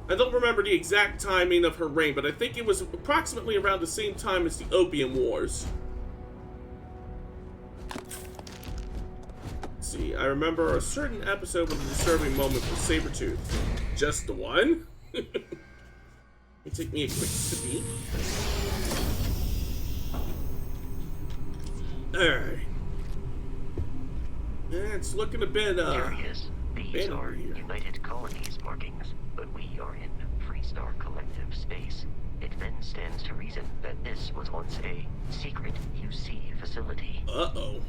I don't remember the exact timing of her reign, but I think it was approximately around the same time as the Opium Wars. Let's see, I remember a certain episode with a disturbing moment with Sabretooth. Just the one? It took me a quick sippy. Alright. Yeah, it's looking a bit, Curious. These are United Colonies markings, but we are in Freestar Collective space. It then stands to reason that this was once a secret UC facility. Uh-oh.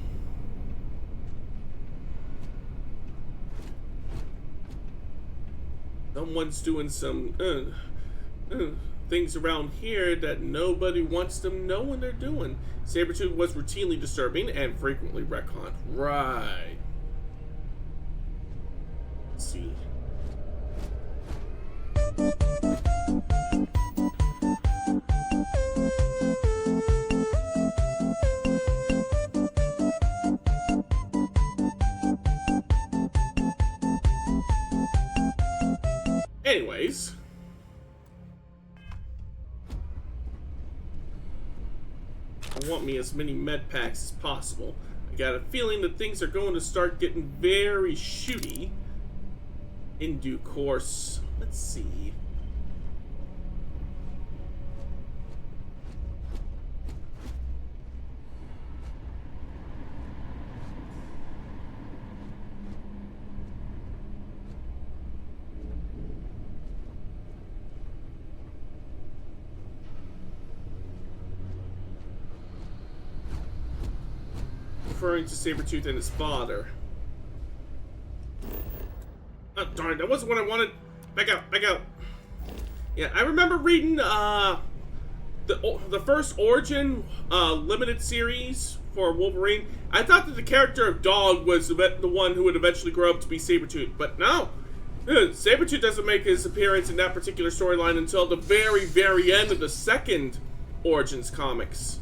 Someone's doing some, things around here that nobody wants them knowing they're doing. Sabretooth was routinely disturbing and frequently retconned. Right. Let's see. Anyways. I want me as many med packs as possible. I got a feeling that things are going to start getting very shooty in due course. Let's see. Referring to Sabretooth and his father. Oh, darn, that wasn't what I wanted. Back out, back out. Yeah, I remember reading the first Origin limited series for Wolverine. I thought that the character of Dog was the one who would eventually grow up to be Sabretooth, but no. Sabretooth doesn't make his appearance in that particular storyline until the very, very end of the second Origins comics.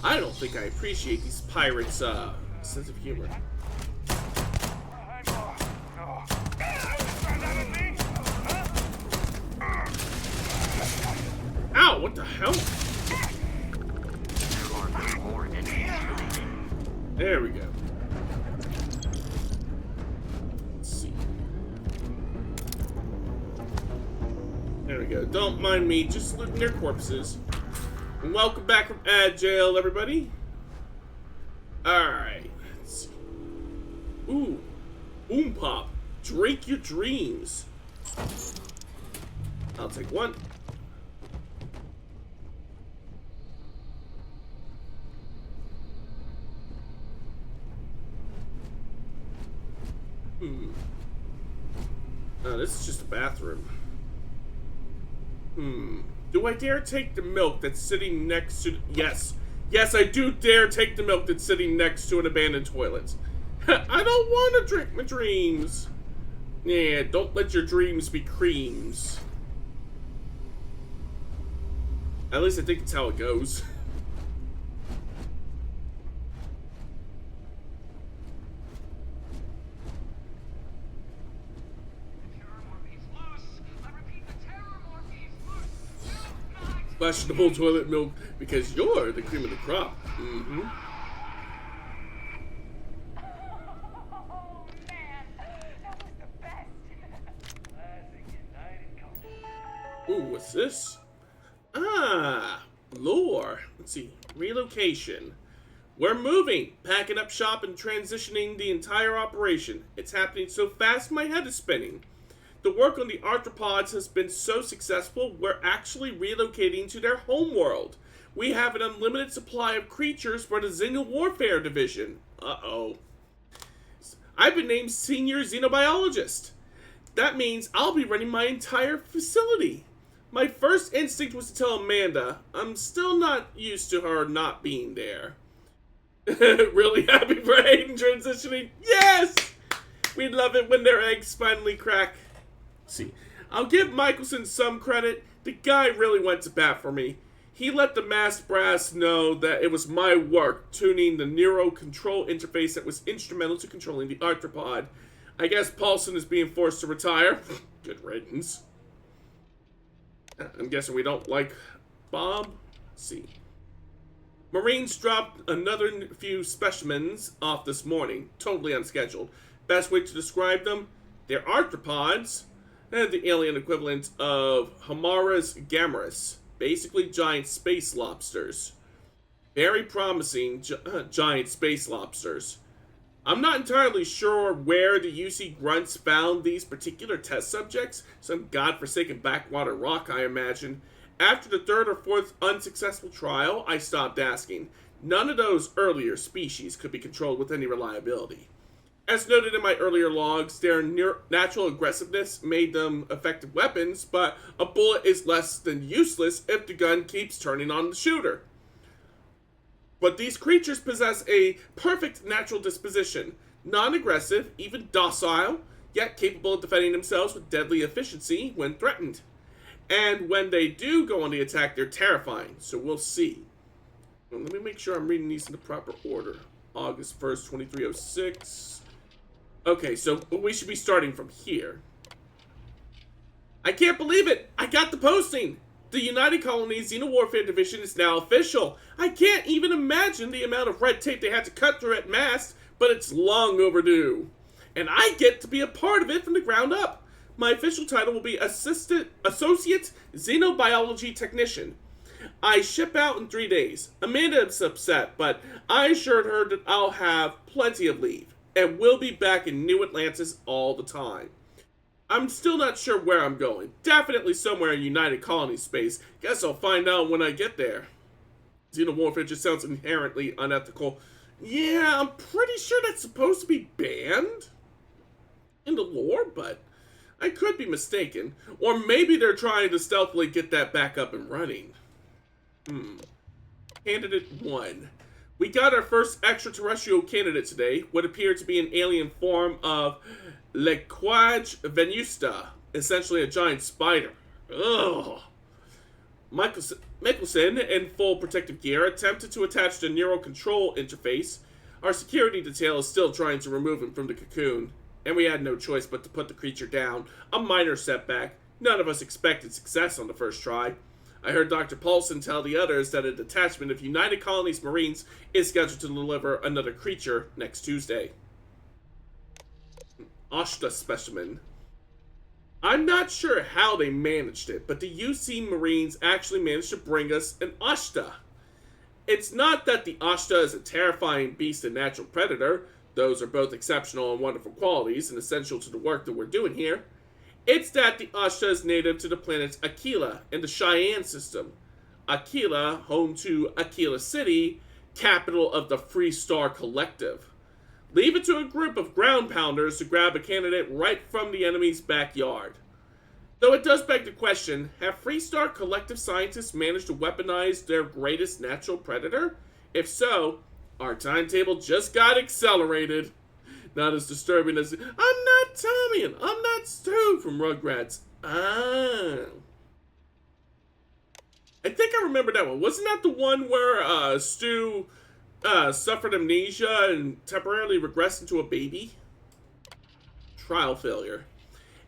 I don't think I appreciate these pirates' sense of humor. Ow, what the hell? There we go. Let's see. There we go. Don't mind me, just looting their corpses. Welcome back from jail, everybody. Alright. Let's see. Ooh. Boom Pop. Drink your dreams. I'll take one. This is just a bathroom. Do I dare take the milk that's sitting next to... Yes. Yes, I do dare take the milk that's sitting next to an abandoned toilet. I don't want to drink my dreams. Yeah, don't let your dreams be creams. At least I think it's how it goes. Fashionable toilet milk because you're the cream of the crop. Oh man, that was the best. Ooh, what's this? Ah, lore. Let's see. Relocation. We're moving, packing up shop and transitioning the entire operation. It's happening so fast my head is spinning. The work on the arthropods has been so successful, we're actually relocating to their homeworld. We have an unlimited supply of creatures for the Xeno Warfare Division. Uh-oh. I've been named Senior Xenobiologist. That means I'll be running my entire facility. My first instinct was to tell Amanda. I'm still not used to her not being there. Really happy for Hayden transitioning? Yes! We love it when their eggs finally crack. See, I'll give Michelson some credit. The guy really went to bat for me. He let the masked brass know that it was my work tuning the neuro control interface that was instrumental to controlling the arthropod. I guess Paulson is being forced to retire. Good riddance. I'm guessing we don't like Bob. Let's see. Marines dropped another few specimens off this morning, totally unscheduled. Best way to describe them? They're arthropods. And the alien equivalent of Hamara's Gamorus, basically giant space lobsters. Very promising giant space lobsters. I'm not entirely sure where the UC grunts found these particular test subjects, some godforsaken backwater rock, I imagine. After the third or fourth unsuccessful trial, I stopped asking. None of those earlier species could be controlled with any reliability. As noted in my earlier logs, their natural aggressiveness made them effective weapons, but a bullet is less than useless if the gun keeps turning on the shooter. But these creatures possess a perfect natural disposition, non-aggressive, even docile, yet capable of defending themselves with deadly efficiency when threatened. And when they do go on the attack, they're terrifying, so we'll see. Well, let me make sure I'm reading these in the proper order. August 1st, 2306... Okay, so we should be starting from here. I can't believe it! I got the posting! The United Colonies Xeno Warfare Division is now official. I can't even imagine the amount of red tape they had to cut through at MAST, but it's long overdue. And I get to be a part of it from the ground up. My official title will be Associate Xenobiology Technician. I ship out in 3 days. Amanda is upset, but I assured her that I'll have plenty of leave. And we'll be back in New Atlantis all the time. I'm still not sure where I'm going. Definitely somewhere in United Colony space. Guess I'll find out when I get there. Xenomorph just sounds inherently unethical. Yeah, I'm pretty sure that's supposed to be banned in the lore, but I could be mistaken. Or maybe they're trying to stealthily get that back up and running. Candidate 1. We got our first extraterrestrial candidate today, what appeared to be an alien form of Lequage venusta, essentially a giant spider. Ugh. Michelson, in full protective gear, attempted to attach the neural control interface. Our security detail is still trying to remove him from the cocoon, and we had no choice but to put the creature down. A minor setback. None of us expected success on the first try. I heard Dr. Paulson tell the others that a detachment of United Colonies Marines is scheduled to deliver another creature next Tuesday. Ashta specimen. I'm not sure how they managed it, but the UC Marines actually managed to bring us an Ashta. It's not that the Ashta is a terrifying beast and natural predator. Those are both exceptional and wonderful qualities and essential to the work that we're doing here. It's that the Ashta is native to the planet Aquila in the Cheyenne system. Aquila, home to Aquila City, capital of the Free Star Collective. Leave it to a group of ground pounders to grab a candidate right from the enemy's backyard. Though it does beg the question, have Free Star Collective scientists managed to weaponize their greatest natural predator? If so, our timetable just got accelerated. Not as disturbing as, I'm not Tommy and I'm not Stu from Rugrats. Ah. I think I remember that one. Wasn't that the one where Stu suffered amnesia and temporarily regressed into a baby? Trial failure.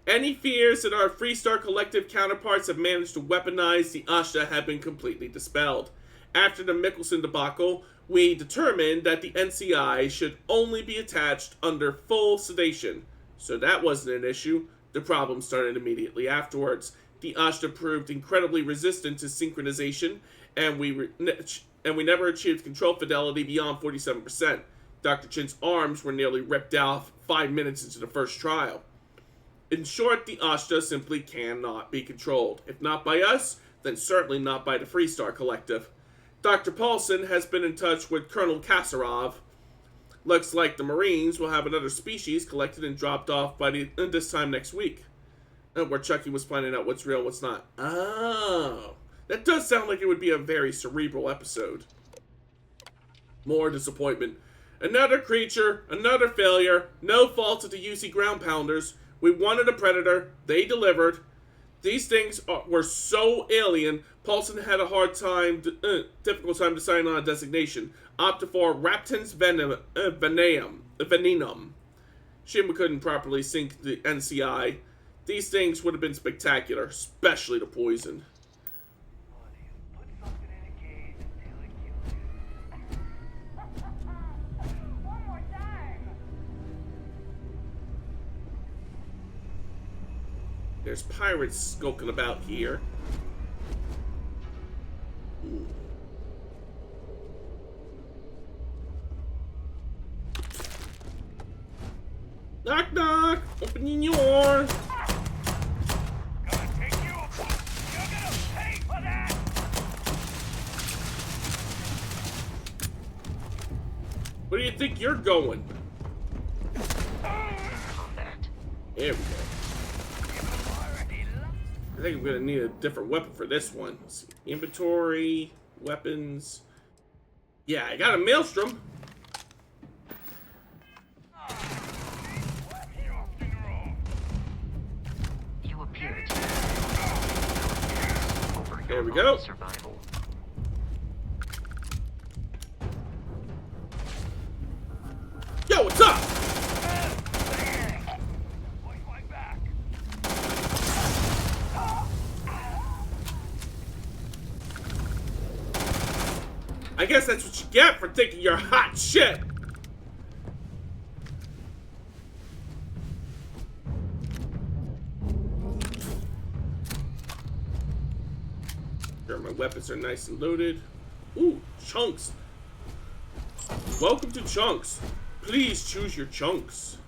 Any fears that our Free Star Collective counterparts have managed to weaponize the Ashta have been completely dispelled. After the Mickelson debacle, we determined that the NCI should only be attached under full sedation. So that wasn't an issue. The problem started immediately afterwards. The Ashta proved incredibly resistant to synchronization, and we never achieved control fidelity beyond 47%. Dr. Chin's arms were nearly ripped off 5 minutes into the first trial. In short, the Ashta simply cannot be controlled. If not by us, then certainly not by the Free Star Collective. Dr. Paulson has been in touch with Colonel Kasarov. Looks like the Marines will have another species collected and dropped off by this time next week. Where Chucky was finding out what's real and what's not. Oh, that does sound like it would be a very cerebral episode. More disappointment. Another creature, another failure, no fault of the UC ground pounders. We wanted a predator, they delivered. These things were so alien, Paulson had a difficult time deciding on a designation. Opted for Raptins venenum. Shame we couldn't properly sync the NCI. These things would have been spectacular, especially the poison. One more time. There's pirates skulking about here. Ooh. Knock knock! Open your door! Gonna take you. You're gonna pay for that. Where do you think you're going? Combat. There we go. I think I'm gonna need a different weapon for this one. Let's see. Inventory, weapons. Yeah, I got a maelstrom. You appear to over There we your go. own survival. Yo, what's up? I guess that's what you get for thinking you're hot shit. Sure, my weapons are nice and loaded. Ooh, chunks. Welcome to Chunks. Please choose your chunks.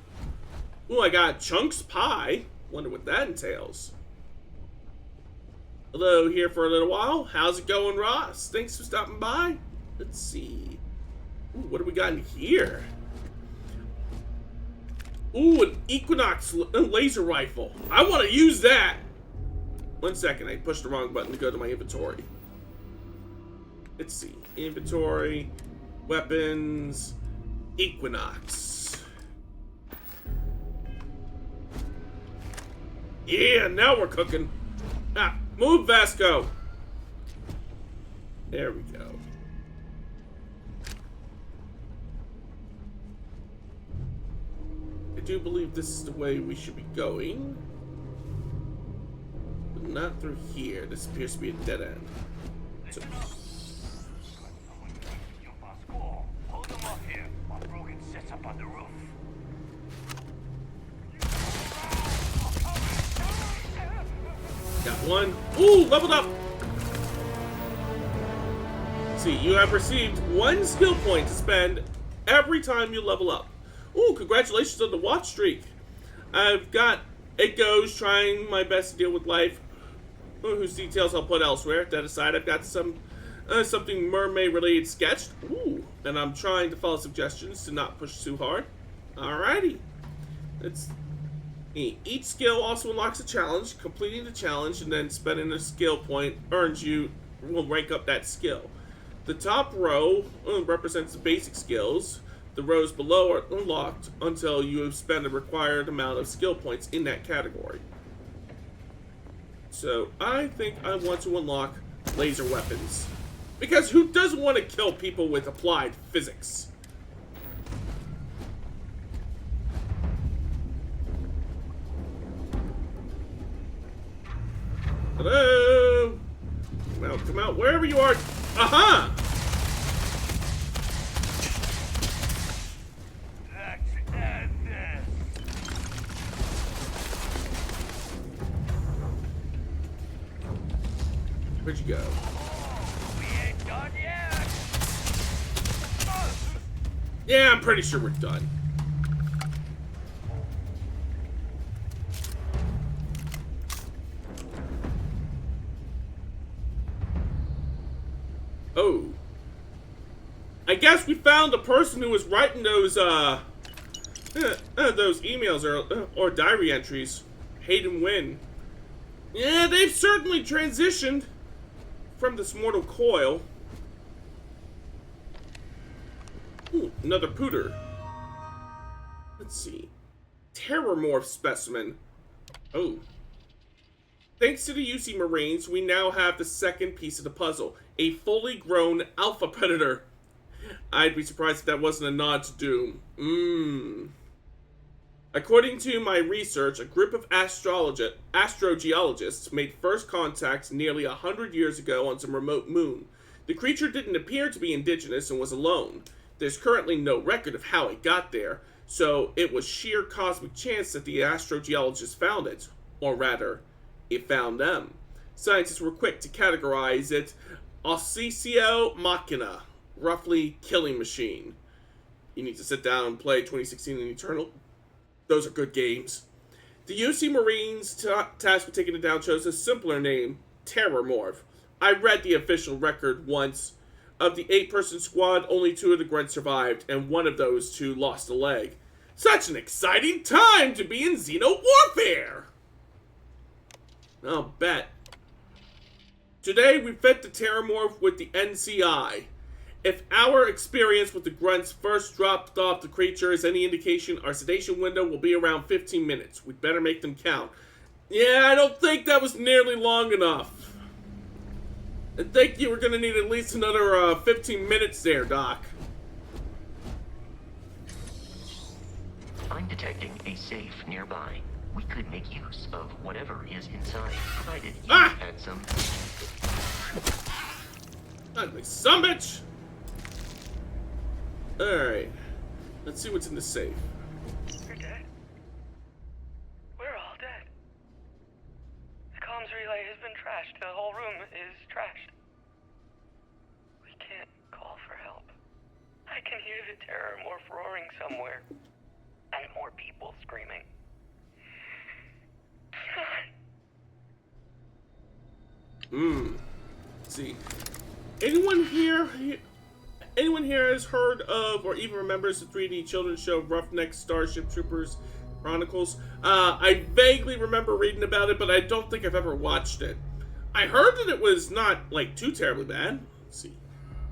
Ooh, I got chunks pie. Wonder what that entails. Hello, here for a little while. How's it going, Ross? Thanks for stopping by. Let's see. Ooh, what do we got in here? Ooh, an Equinox laser rifle. I want to use that. 1 second, I pushed the wrong button to go to my inventory. Let's see. Inventory, weapons, Equinox. Yeah, now we're cooking. Ah, move, Vasco. There we go. I do believe this is the way we should be going. But not through here. This appears to be a dead end. So, Hold them up here while Brogan sets up on the roof. Got one. Ooh, leveled up. See, you have received 1 skill point to spend every time you level up. Ooh, congratulations on the watch streak. I've got it goes, trying my best to deal with life, whose details I'll put elsewhere. That aside, I've got something mermaid related sketched. Ooh, and I'm trying to follow suggestions to not push too hard. Alrighty. Each skill also unlocks a challenge. Completing the challenge and then spending a skill point will rank up that skill. The top row represents the basic skills. The rows below are unlocked until you have spent a required amount of skill points in that category. So I think I want to unlock laser weapons. Because who doesn't want to kill people with applied physics? Hello? Come out, wherever you are. Aha! Let's end this. Where'd you go? We ain't done yet. Yeah, I'm pretty sure we're done. Oh. I guess we found the person who was writing those emails or diary entries. Hayden Wynn. Yeah, they've certainly transitioned from this mortal coil. Ooh, another pooter. Let's see. Terrormorph specimen. Oh. Thanks to the UC Marines, we now have the second piece of the puzzle. A fully grown alpha predator. I'd be surprised if that wasn't a nod to Doom. According to my research, a group of astrogeologists made first contact nearly 100 years ago on some remote moon. The creature didn't appear to be indigenous and was alone. There's currently no record of how it got there, so it was sheer cosmic chance that the astrogeologists found it. Or rather, it found them. Scientists were quick to categorize it Oscisio Machina, roughly killing machine. You need to sit down and play 2016 and Eternal. Those are good games. The UC Marines tasked with taking it down chose a simpler name, Terrormorph. I read the official record once. Of the 8-person squad, only 2 of the grunts survived, and one of those 2 lost a leg. Such an exciting time to be in Xeno warfare! I'll bet. Today we fit the Terrormorph with the NCI. If our experience with the grunts first dropped off the creature is any indication, our sedation window will be around 15 minutes. We'd better make them count. Yeah, I don't think that was nearly long enough. I think you were going to need at least another 15 minutes there, Doc. I'm detecting a safe nearby. We could make use of whatever is inside, provided you had some... Ugly sumbitch! Alright. Let's see what's in the safe. You're dead? We're all dead. The comms relay has been trashed. The whole room is trashed. We can't call for help. I can hear the Terrormorph roaring somewhere. And more people screaming. Let's see. Anyone here has heard of or even remembers the 3D children's show Roughneck Starship Troopers Chronicles? I vaguely remember reading about it, but I don't think I've ever watched it. I heard that it was not, like, too terribly bad. Let's see.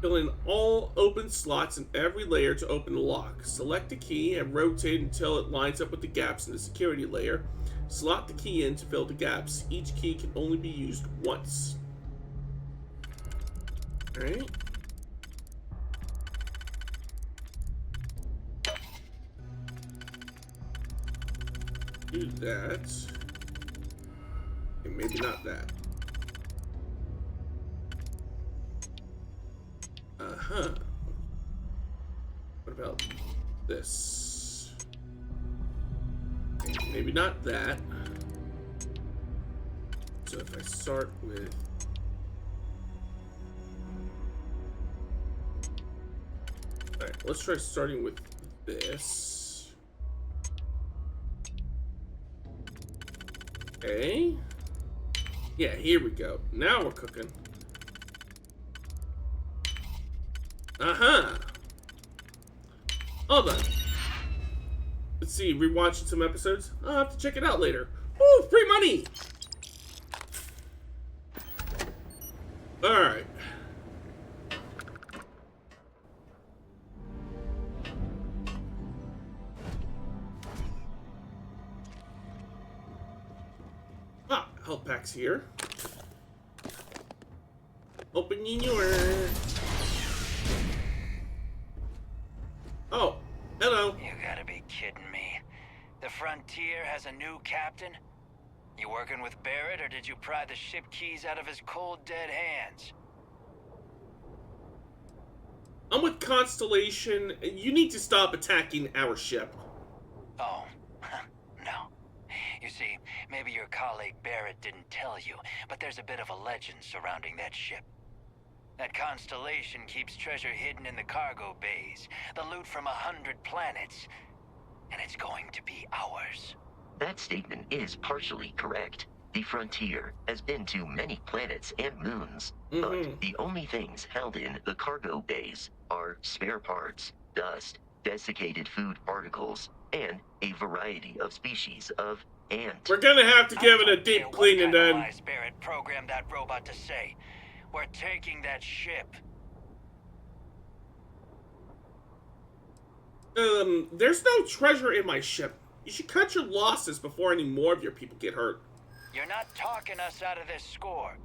Fill in all open slots in every layer to open the lock. Select a key and rotate until it lines up with the gaps in the security layer. Slot the key in to fill the gaps. Each key can only be used once. Alright. Do that. Okay, maybe not that. Uh-huh. What about this? Okay, maybe not that. So if I start with... Alright, let's try starting with this. Okay. Yeah, here we go. Now we're cooking. Uh-huh. Hold on. Let's see, rewatching some episodes? I'll have to check it out later. Ooh, free money! Alright. Ah, health packs here. Open your... Oh, hello. You gotta be kidding me. The Frontier has a new captain? You working with Barrett, or did you pry the ship keys out of his cold, dead hands? I'm with Constellation. You need to stop attacking our ship. Oh, no. You see, maybe your colleague Barrett didn't tell you, but there's a bit of a legend surrounding that ship. That Constellation keeps treasure hidden in the cargo bays, the loot from 100 planets, and it's going to be ours. That statement is partially correct. The Frontier has been to many planets and moons, but the only things held in the cargo bays are spare parts, dust, desiccated food particles, and a variety of species of ant. We're gonna have to give it a deep cleaning then. What kind of lies Barrett programmed that robot to say? We're taking that ship. There's no treasure in my ship. You should cut your losses before any more of your people get hurt. You're not talking us out of this score.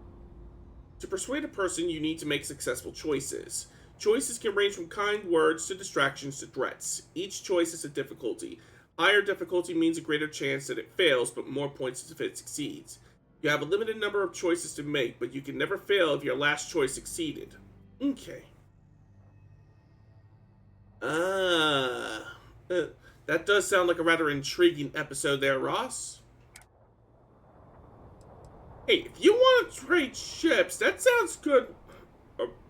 To persuade a person, you need to make successful choices. Choices can range from kind words to distractions to threats. Each choice is a difficulty. Higher difficulty means a greater chance that it fails, but more points if it succeeds. You have a limited number of choices to make, but you can never fail if your last choice succeeded. Okay. That does sound like a rather intriguing episode there, Ross. Hey, if you want to trade ships, that sounds good.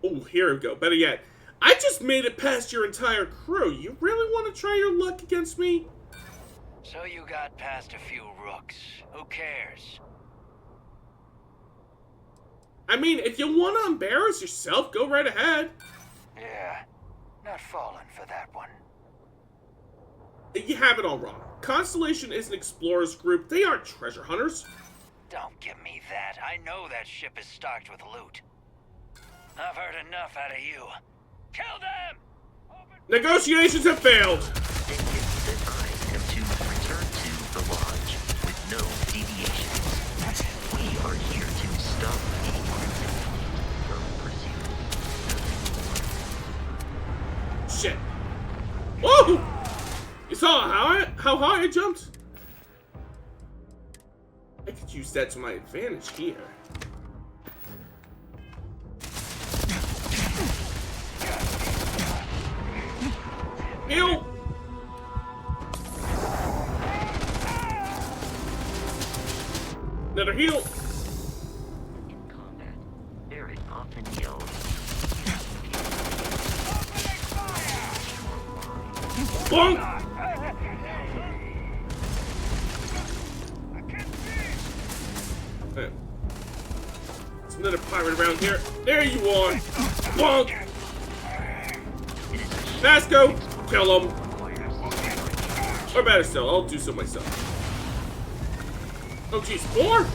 Oh, here we go. Better yet, I just made it past your entire crew. You really want to try your luck against me? So you got past a few rooks. Who cares? I mean, if you want to embarrass yourself, go right ahead. Yeah, not falling for that one. You have it all wrong. Constellation is an explorers group. They aren't treasure hunters. Don't give me that. I know that ship is stocked with loot. I've heard enough out of you. Kill them! Negotiations have failed. Then that I am to return to the lodge with no deviations. We are here to stop the from pursuit. Shit. Whoa! You saw how high I jumped? I could use that to my advantage here. Heal! Another heal! In combat, Barrett often yells. Bonk! Right. There's another pirate around here. There you are! Bonk! Vasco! Kill him! Or better still, I'll do so myself. Oh geez, more?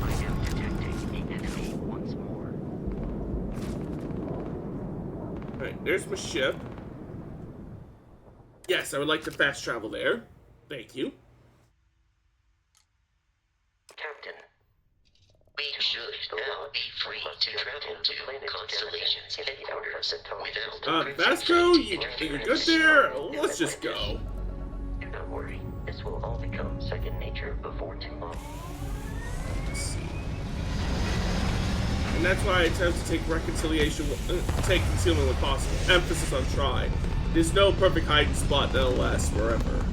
I am detecting the enemy once more. Alright, there's my ship. Yes, I would like to fast travel there. Thank you. Captain, we should now be free to travel to Constellation's headquarters without... Vasco, you're good there? Let's just go. Do not worry, this will all become second nature before too long. And that's why I attempt to take reconciliation, take concealment when possible. Emphasis on try. There's no perfect hiding spot that'll last forever.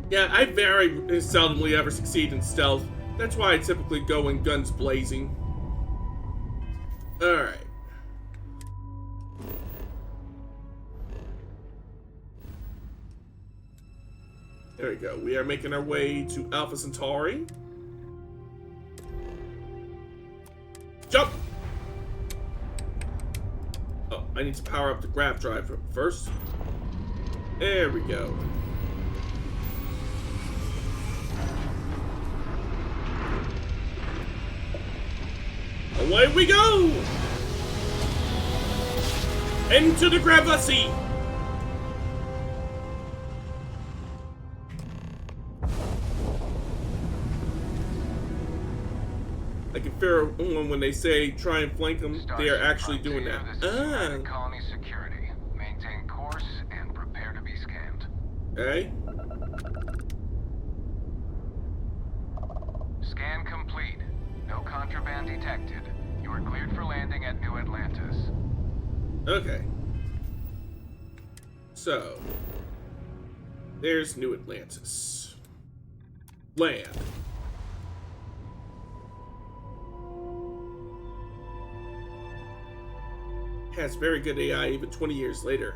Yeah, I very seldomly ever succeed in stealth. That's why I typically go in guns blazing. Alright. There we go. We are making our way to Alpha Centauri. Jump! Oh, I need to power up the grav drive first. There we go. Away we go! Into the gravity! I can fear when they say try and flank them, they are actually doing that. Colony security. Maintain course and prepare to be scanned. Okay. Scan complete. No contraband detected. You are cleared for landing at New Atlantis. Okay. So, there's New Atlantis. Land. Has very good AI even 20 years later.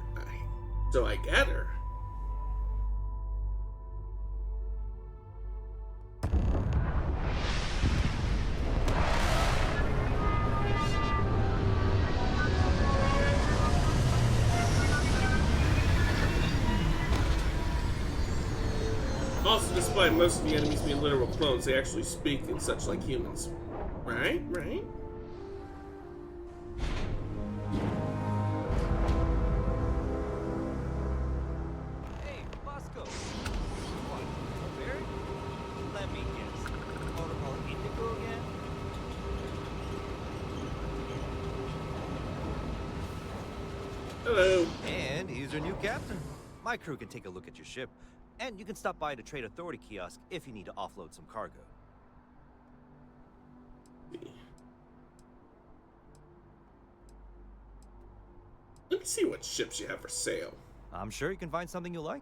So I gather. Also, despite most of the enemies being literal clones, they actually speak and such like humans. Right? Right? Hey, Bosco. What? Barry? Let me guess. Protocol Indigo again? Hello. And he's your new captain. My crew can take a look at your ship. And you can stop by the Trade Authority kiosk if you need to offload some cargo. Let me see what ships you have for sale. I'm sure you can find something you like.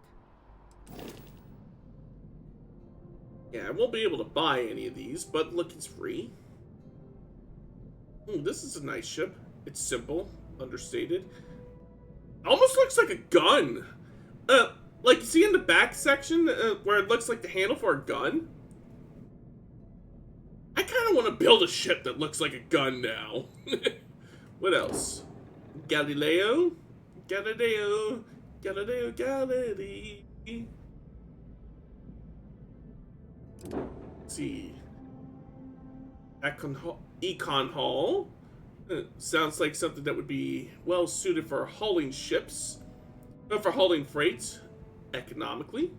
Yeah, I won't be able to buy any of these, but look, it's free. This is a nice ship. It's simple, understated. Almost looks like a gun. Like, you see in the back section where it looks like the handle for a gun? I kind of want to build a ship that looks like a gun now. What else? Galileo? Galileo. Galileo Galilei. Let's see. Econ Hall. Sounds like something that would be well suited for hauling ships. For hauling freight. Economically.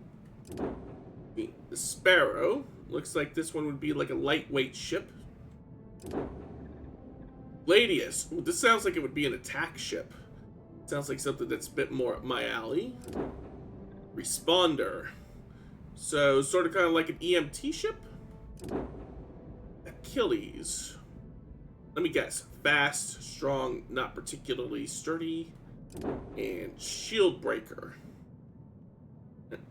The Sparrow. Looks like this one would be like a lightweight ship. Gladius. Ooh, this sounds like it would be an attack ship. Sounds like something that's a bit more up my alley. Responder. So, sort of kind of like an EMT ship? Achilles. Let me guess. Fast, strong, not particularly sturdy. And Shield Breaker.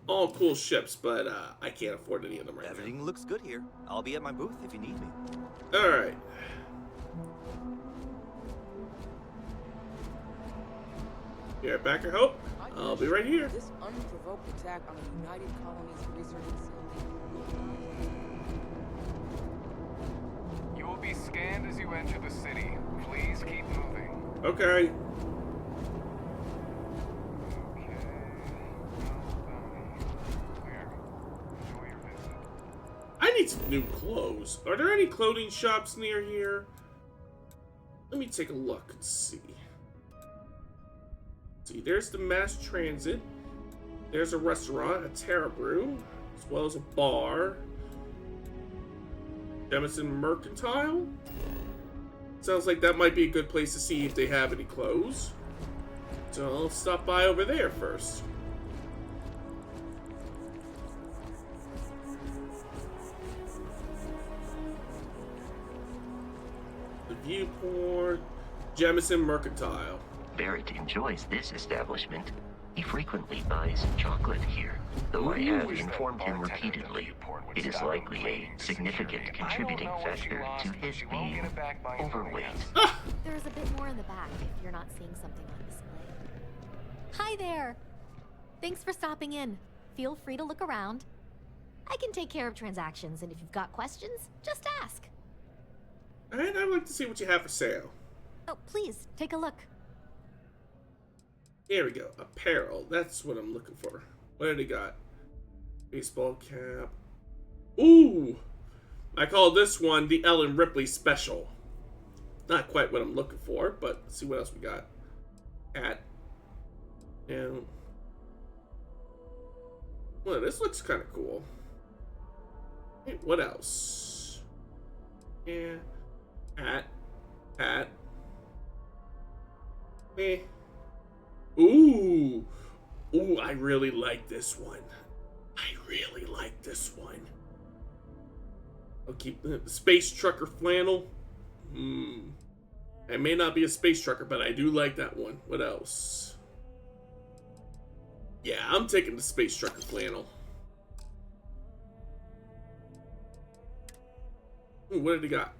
All cool ships, but I can't afford any of them right now. Everything looks good here. I'll be at my booth if you need me. Alright. Here, Backer Hope. I'll be right here. This unprovoked attack on a United Colonies research facility. You will be scanned as you enter the city. Please keep moving. Okay. I need some new clothes. Are there any clothing shops near here? Let me take a look and see. See, there's the mass transit. There's a restaurant, a Terra Brew, as well as a bar. Jemison Mercantile. Sounds like that might be a good place to see if they have any clothes. So I'll stop by over there first. The Viewport, Jemison Mercantile. Barrett enjoys this establishment. He frequently buys chocolate here, though I have informed him repeatedly it is likely a significant contributing factor to his being overweight. There's a bit more in the back if you're not seeing something on display. Hi there! Thanks for stopping in. Feel free to look around. I can take care of transactions, and if you've got questions, just ask. Alright, I'd like to see what you have for sale. Oh, please, take a look. Here we go. Apparel. That's what I'm looking for. What do they got? Baseball cap. Ooh! I call this one the Ellen Ripley Special. Not quite what I'm looking for, but let's see what else we got. Hat. And... well, this looks kind of cool. Hey, what else? Yeah. Hat. Hat. Eh. Ooh. Ooh, I really like this one. I really like this one. I'll keep the space trucker flannel. I may not be a space trucker, but I do like that one. What else? Yeah, I'm taking the space trucker flannel. Ooh, what did he got?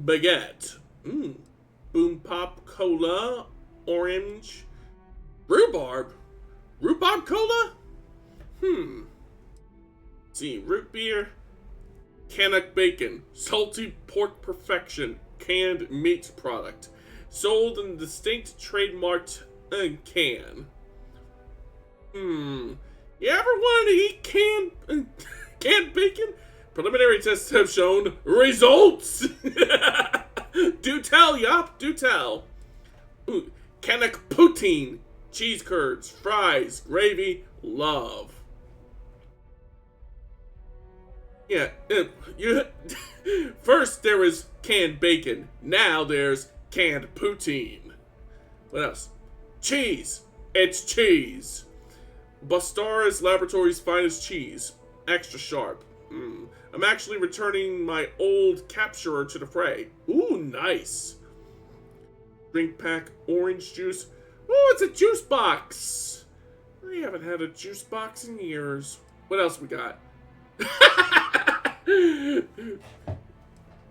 Baguette. Boom Pop Cola. Orange. Rhubarb? Rhubarb cola? See, root beer. Canuck bacon. Salty pork perfection. Canned meat product. Sold in distinct trademarked can. You ever wanted to eat canned bacon? Preliminary tests have shown results. Do tell, yup, do tell. Ooh, Canuck poutine. Cheese curds, fries, gravy, love. Yeah, first there was canned bacon. Now there's canned poutine. What else? Cheese. It's cheese. Bastara's Laboratory's finest cheese. Extra sharp. I'm actually returning my old capturer to the fray. Ooh, nice. Drink pack, orange juice. Oh, it's a juice box. I haven't had a juice box in years. What else we got?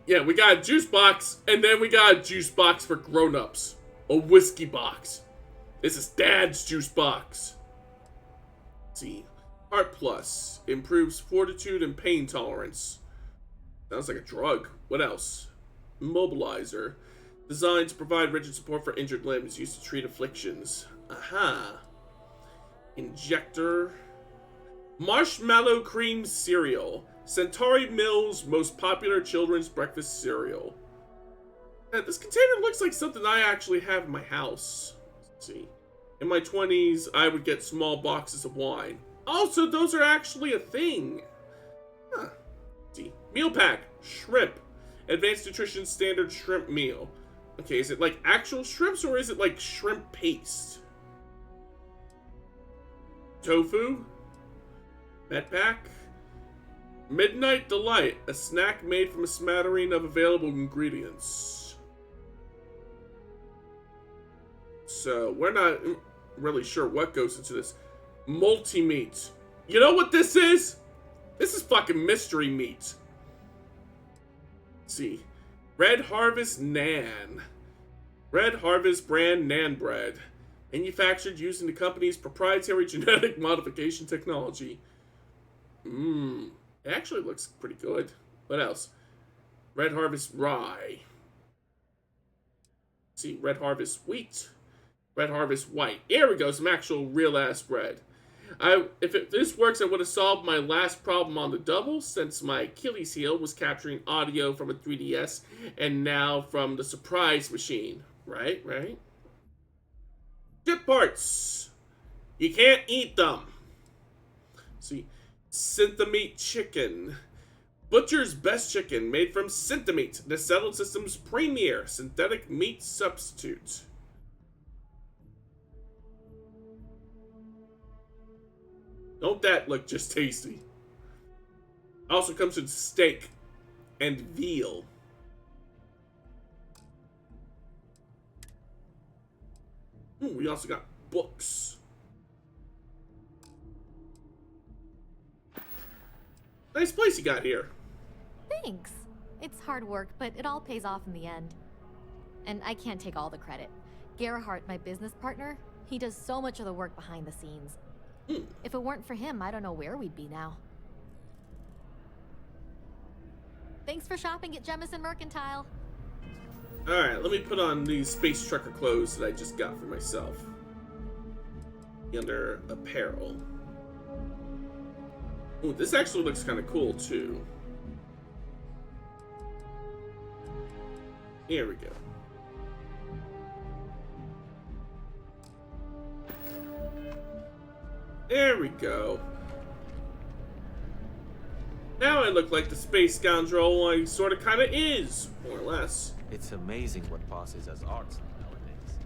Yeah, we got a juice box, and then we got a juice box for grown-ups. A whiskey box. This is Dad's juice box. Let's see. Heart Plus. Improves fortitude and pain tolerance. Sounds like a drug. What else? Mobilizer. Designed to provide rigid support for injured limbs, used to treat afflictions. Aha. Injector. Marshmallow cream cereal. Centauri Mills' most popular children's breakfast cereal. Yeah, this container looks like something I actually have in my house. Let's see. In my 20s, I would get small boxes of wine. Also, those are actually a thing. Huh. Let's see. Meal pack. Shrimp. Advanced Nutrition Standard Shrimp Meal. Okay, is it like actual shrimps or is it like shrimp paste? Tofu? Med pack? Midnight Delight, a snack made from a smattering of available ingredients. So, we're not really sure what goes into this. Multi-meat. You know what this is? This is fucking mystery meat. Let's see. Red Harvest Nan. Red Harvest brand Nan bread. Manufactured using the company's proprietary genetic modification technology. It actually looks pretty good. What else? Red Harvest Rye. Let's see, Red Harvest Wheat. Red Harvest White. Here we go, some actual real-ass bread. If this works, I would have solved my last problem on the double, since my Achilles heel was capturing audio from a 3DS, and now from the surprise machine. Right? Chip parts. You can't eat them. See, Synthameat chicken. Butcher's Best Chicken, made from Synthameat, the Settled System's premier synthetic meat substitute. Don't that look just tasty? Also comes with steak and veal. Ooh, we also got books. Nice place you got here. Thanks. It's hard work, but it all pays off in the end. And I can't take all the credit. Gerhardt, my business partner, he does so much of the work behind the scenes. If it weren't for him, I don't know where we'd be now. Thanks for shopping at Jemison Mercantile. Alright, let me put on these space trucker clothes that I just got for myself. Under apparel. Ooh, this actually looks kind of cool too. Here we go. There we go. Now I look like the space scoundrel I sort of kind of is, more or less. It's amazing what passes as art nowadays.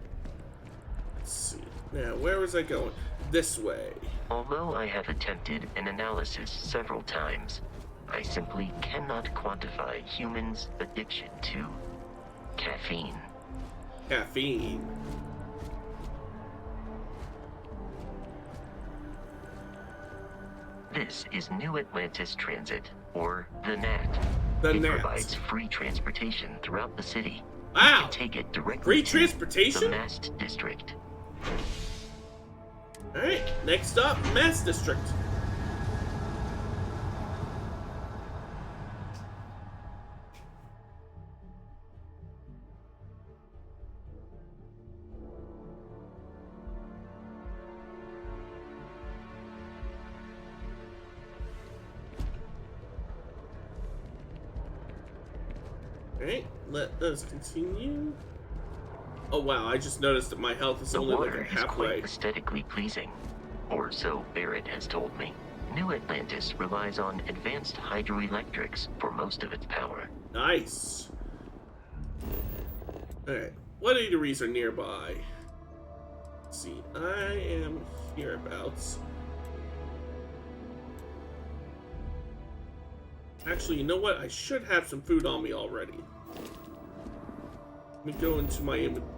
Let's see. Now, where was I going? This way. Although I have attempted an analysis several times, I simply cannot quantify humans' addiction to caffeine. Caffeine. This is New Atlantis Transit, or the NAT. The It NAT. provides free transportation throughout the city. Wow! You can take it directly Free to transportation? the Mast District. Alright, next up, Mass District. Alright, let us continue. Oh wow, I just noticed that my health is The only like water is halfway. quite aesthetically pleasing, or so Barrett has told me. New Atlantis relies on advanced hydroelectrics for most of its power. Nice. Alright, what eateries are nearby? Let's see, I am hereabouts. Actually, you know what? I should have some food on me already. Let me go into my inventory.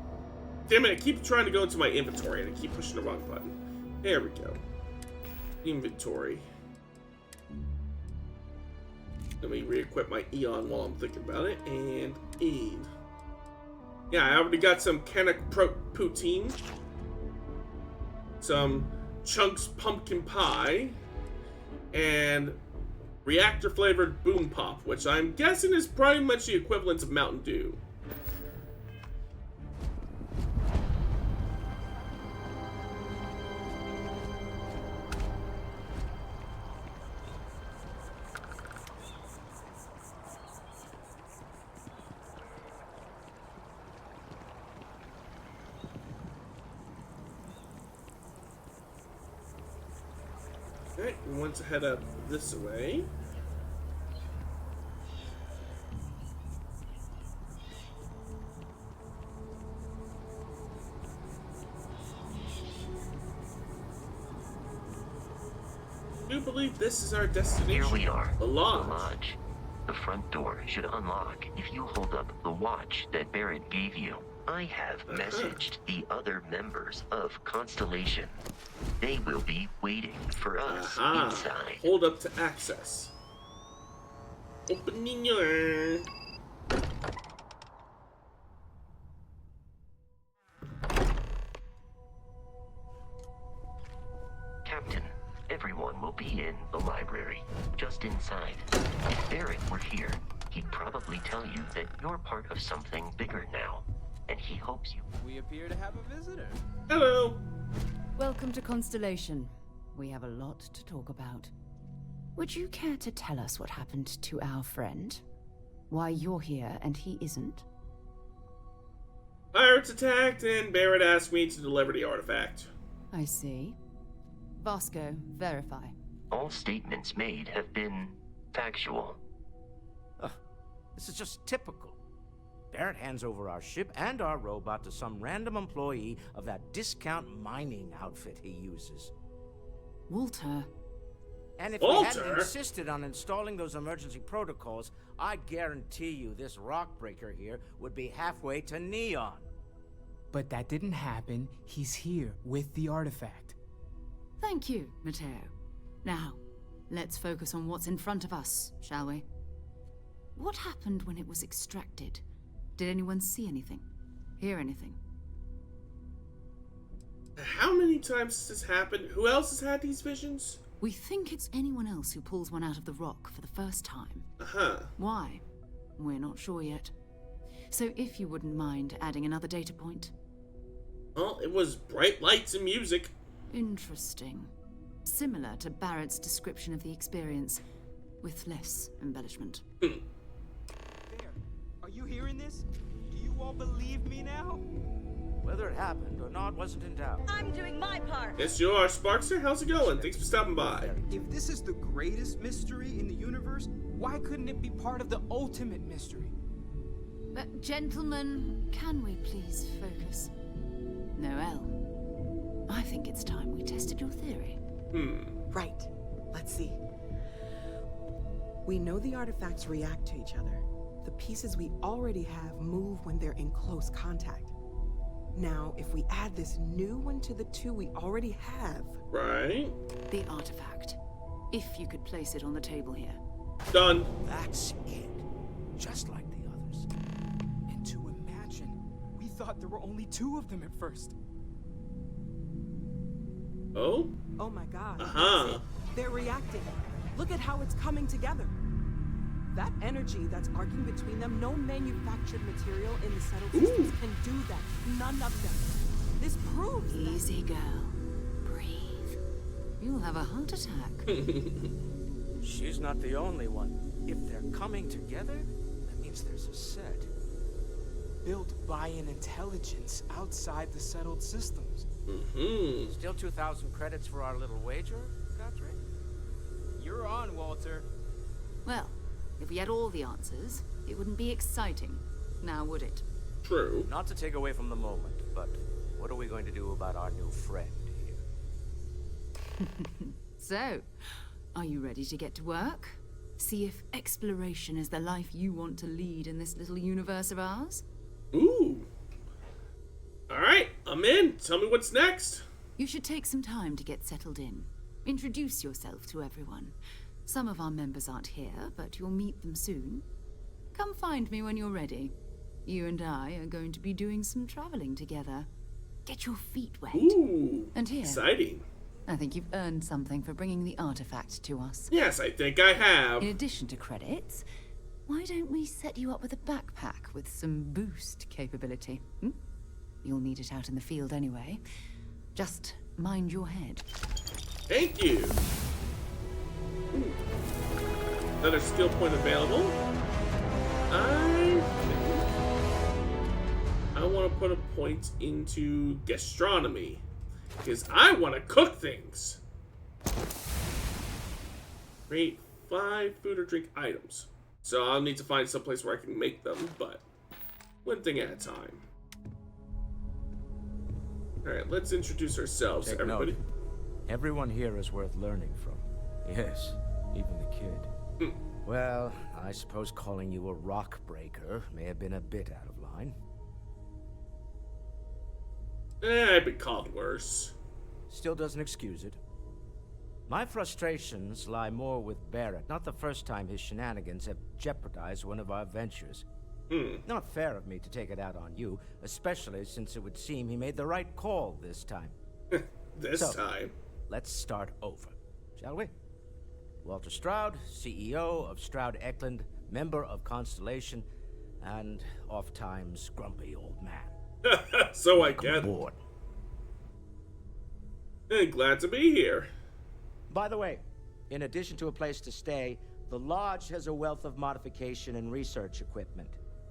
Damn it, I keep trying to go into my inventory and I keep pushing the wrong button. There we go. Inventory. Let me re-equip my Eon while I'm thinking about it. And aid. Yeah, I already got some Canuck poutine. Some Chunks pumpkin pie. And reactor flavored boom pop, which I'm guessing is pretty much the equivalent of Mountain Dew. Alright, we want to head up this way. I do believe this is our destination. Here we are. The lodge. The lodge. The front door should unlock if you hold up the watch that Barrett gave you. I have messaged the other members of Constellation. They will be waiting for us inside. Hold up to access. Opening your... Captain, everyone will be in the library, just inside. If Barrett were here, he'd probably tell you that you're part of something bigger now, and he hopes you... We appear to have a visitor. Hello. Welcome to Constellation. We have a lot to talk about. Would you care to tell us what happened to our friend? Why you're here and he isn't? Pirates attacked and Barrett asked me to deliver the artifact. I see. Vasco, verify. All statements made have been factual. This is just typical. Barrett hands over our ship and our robot to some random employee of that discount mining outfit he uses. Walter. And if we hadn't insisted on installing those emergency protocols, I guarantee you this rock breaker here would be halfway to Neon. But that didn't happen. He's here with the artifact. Thank you, Matteo. Now, let's focus on what's in front of us, shall we? What happened when it was extracted? Did anyone see anything? Hear anything? How many times has this happened? Who else has had these visions? We think it's anyone else who pulls one out of the rock for the first time. Uh-huh. Why? We're not sure yet. So if you wouldn't mind adding another data point. Well, it was bright lights and music. Interesting. Similar to Barrett's description of the experience, with less embellishment. There. Are you hearing this? Do you all believe me now? Whether it happened or not wasn't in doubt. I'm doing my part. Yes, you are, Sparkster. How's it going? Thanks for stopping by. If this is the greatest mystery in the universe, why couldn't it be part of the ultimate mystery? But gentlemen, can we please focus? Noel, I think it's time we tested your theory. Right. Let's see. We know the artifacts react to each other. The pieces we already have move when they're in close contact. Now, if we add this new one to the two we already have... Right. The artifact. If you could place it on the table here. Done. That's it. Just like the others. And to imagine, we thought there were only 2 of them at first. Oh? Oh my god. Uh-huh. They're reacting. Look at how it's coming together. That energy that's arcing between them, no manufactured material in the settled systems can do that. None of them. This proves Easy, girl. Breathe. You'll have a heart attack. She's not the only one. If they're coming together, that means there's a set. Built by an intelligence outside the settled systems. Still 2,000 credits for our little wager, Guthrie? You're on, Walter. Well, if we had all the answers, it wouldn't be exciting. Now, would it? True. Not to take away from the moment, but what are we going to do about our new friend here? So, are you ready to get to work? See if exploration is the life you want to lead in this little universe of ours? Ooh. Alright, I'm in. Tell me what's next. You should take some time to get settled in. Introduce yourself to everyone. Some of our members aren't here, but you'll meet them soon. Come find me when you're ready. You and I are going to be doing some traveling together. Get your feet wet. Ooh, and here, exciting. I think you've earned something for bringing the artifact to us. Yes, I think I have. In addition to credits, why don't we set you up with a backpack with some boost capability? You'll need it out in the field anyway. Just mind your head. Thank you. Ooh. Another skill point available. I want to put a point into gastronomy because I want to cook things. Create 5 food or drink items. So I'll need to find some place where I can make them, but one thing at a time. Alright, let's introduce ourselves to everybody. Note. Everyone here is worth learning from. Yes, even the kid. Well, I suppose calling you a rock breaker may have been a bit out of line. I've been called worse. Still doesn't excuse it. My frustrations lie more with Barrett. Not the first time his shenanigans have jeopardized one of our ventures. Not fair of me to take it out on you, especially since it would seem he made the right call this time. This time. Let's start over, shall we? Walter Stroud, CEO of Stroud Eklund, member of Constellation, and oft-times grumpy old man. So I get. And glad to be here. By the way, in addition to a place to stay, the Lodge has a wealth of modification and research equipment.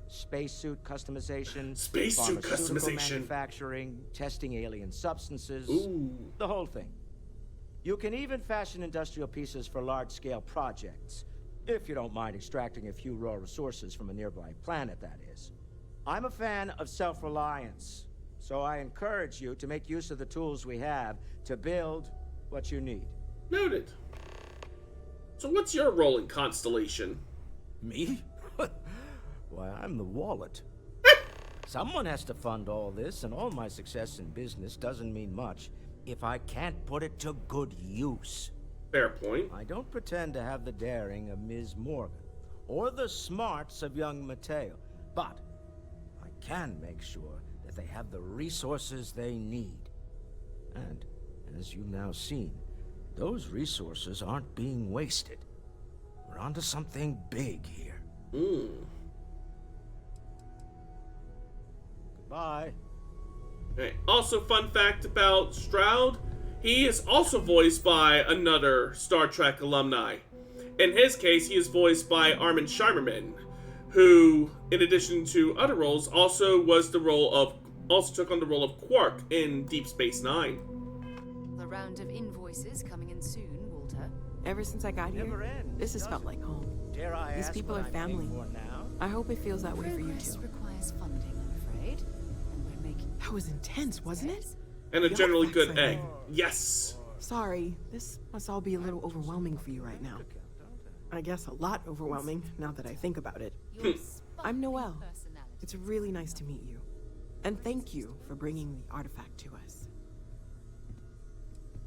Spacesuit customization, Spacesuit customization, manufacturing, testing alien substances, Ooh. the whole thing. You can even fashion industrial pieces for large-scale projects, if you don't mind extracting a few raw resources from a nearby planet, that is. I'm a fan of self-reliance, so I encourage you to make use of the tools we have to build what you need. Noted. So what's your role in Constellation? Me? Why, I'm the wallet. Someone has to fund all this, and all my success in business doesn't mean much if I can't put it to good use. Fair point. I don't pretend to have the daring of Ms. Morgan, or the smarts of young Mateo, but I can make sure that they have the resources they need. And, as you've now seen, those resources aren't being wasted. We're onto something big here. Goodbye. Okay. Also, fun fact about Stroud, he is also voiced by another Star Trek alumni. In his case, he is voiced by Armin Shimerman, who, in addition to other roles, also took on the role of Quark in Deep Space Nine. The round of invoices coming in soon, Walter. Ever since I got here, this has felt like home. These people are family. I hope it feels that way for you too. Requires funding, I'm afraid. And we're making... That was intense, wasn't it? And a generally good egg. Yes. Sorry, this must all be a little overwhelming for you right now. I guess a lot overwhelming, now that I think about it. I'm Noelle. It's really nice to meet you. And thank you for bringing the artifact to us.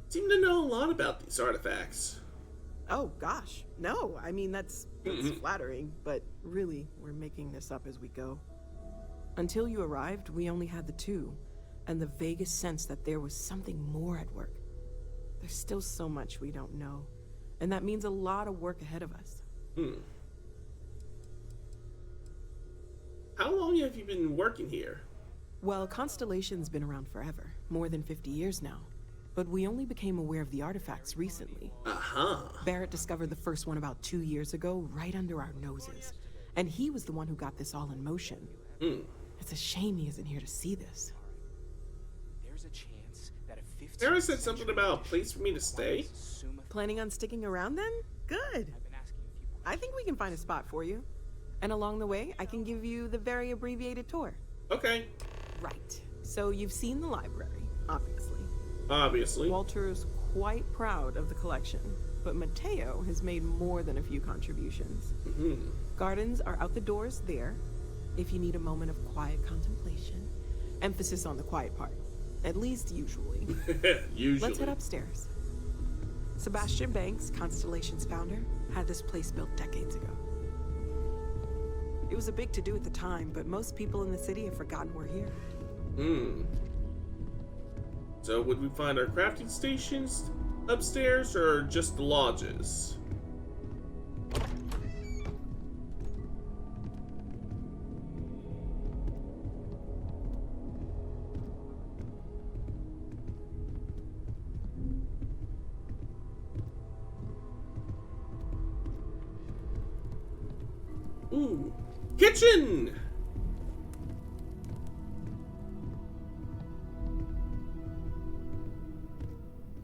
Seem to know a lot about these artifacts. Oh, gosh. No, I mean, that's flattering, but really, we're making this up as we go. Until you arrived, we only had the two, and the vaguest sense that there was something more at work. There's still so much we don't know, and that means a lot of work ahead of us. How long have you been working here? Well, Constellation's been around forever, more than 50 years now. But we only became aware of the artifacts recently. Barrett discovered the first one about 2 years ago, right under our noses. And he was the one who got this all in motion. It's a shame he isn't here to see this. There's a chance that a 15th Sarah said something about a place for me to stay. Planning on sticking around then? Good. I think we can find a spot for you. And along the way, I can give you the very abbreviated tour. Okay. Right. So you've seen the library, obviously. Obviously. Walter's quite proud of the collection, but Mateo has made more than a few contributions. Gardens are out the doors there, if you need a moment of quiet contemplation. Emphasis on the quiet part, at least usually. Usually. Let's head upstairs. Sebastian Banks, Constellation's founder, had this place built decades ago. It was a big to-do at the time, but most people in the city have forgotten we're here. So would we find our crafting stations upstairs or just the lodges? Ooh, kitchen!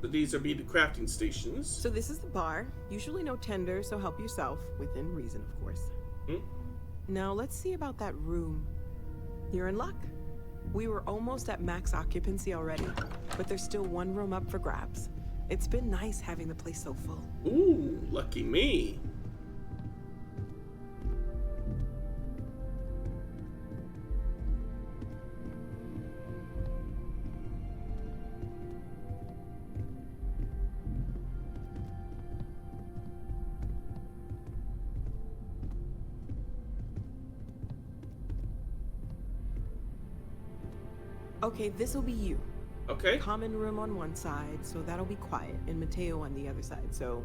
So these would be the crafting stations. So this is the bar. Usually no tender, so help yourself, within reason, of course. Now let's see about that room. You're in luck. We were almost at max occupancy already, but there's still one room up for grabs. It's been nice having the place so full. Ooh, lucky me. Okay, this'll be you. Okay. Common room on one side, so that'll be quiet, and Mateo on the other side, so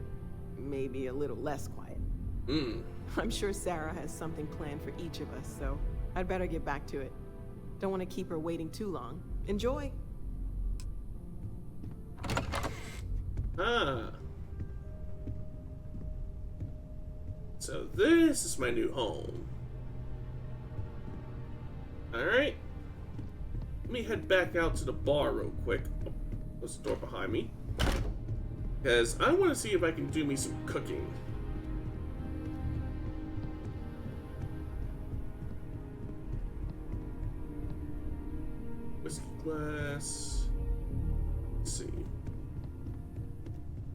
maybe a little less quiet. I'm sure Sarah has something planned for each of us, so I'd better get back to it. Don't want to keep her waiting too long. Enjoy! So this is my new home. Alright. Let me head back out to the bar real quick. Oh, there's the door behind me. Because I want to see if I can do me some cooking. Whiskey glass. Let's see.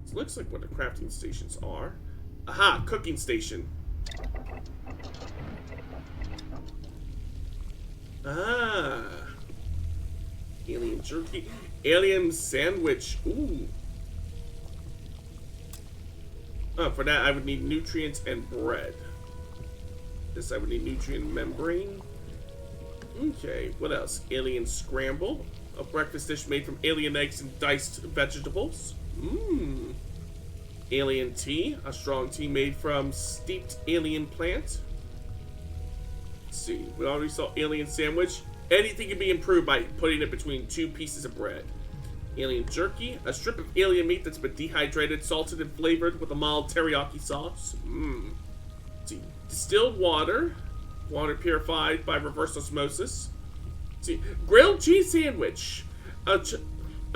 This looks like what the crafting stations are. Aha! Cooking station. Ah. Alien jerky. Alien sandwich. Ooh. Oh, for that I would need nutrients and bread. This I would need nutrient membrane. Okay, what else? Alien scramble. A breakfast dish made from alien eggs and diced vegetables. Mmm. Alien tea. A strong tea made from steeped alien plant. Let's see. We already saw alien sandwich. Anything can be improved by putting it between 2 pieces of bread. Alien jerky. A strip of alien meat that's been dehydrated, salted, and flavored with a mild teriyaki sauce. Mmm. See. Distilled water. Water purified by reverse osmosis. See. Grilled cheese sandwich. A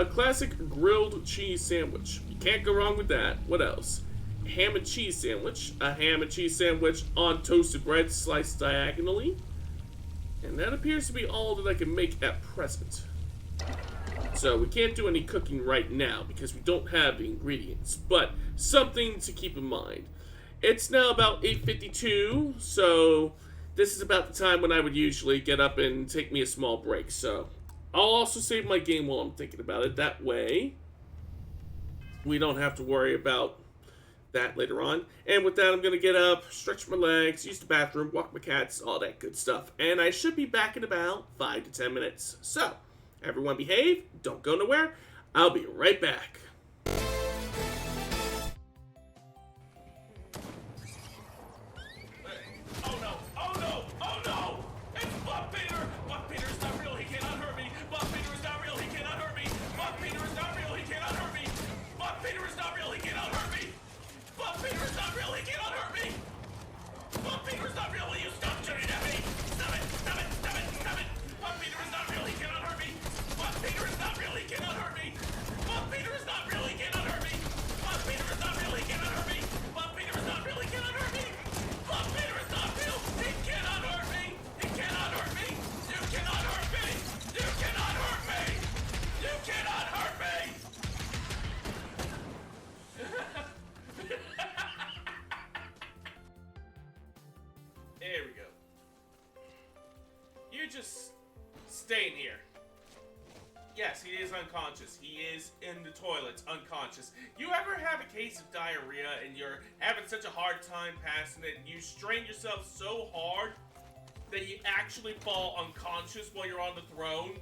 classic grilled cheese sandwich. You can't go wrong with that. What else? Ham and cheese sandwich. A ham and cheese sandwich on toasted bread sliced diagonally. And that appears to be all that I can make at present. So we can't do any cooking right now because we don't have the ingredients. But something to keep in mind. It's now about 8:52, so this is about the time when I would usually get up and take me a small break. So I'll also save my game while I'm thinking about it. That way, we don't have to worry about that later on. And with that, I'm going to get up, stretch my legs, use the bathroom, walk my cats, all that good stuff. And I should be back in about 5 to 10 minutes. So, everyone behave, don't go nowhere. I'll be right back. There we go. You just stay in here. Yes, he is unconscious. He is in the toilets, unconscious. You ever have a case of diarrhea and you're having such a hard time passing it, and you strain yourself so hard that you actually fall unconscious while you're on the throne?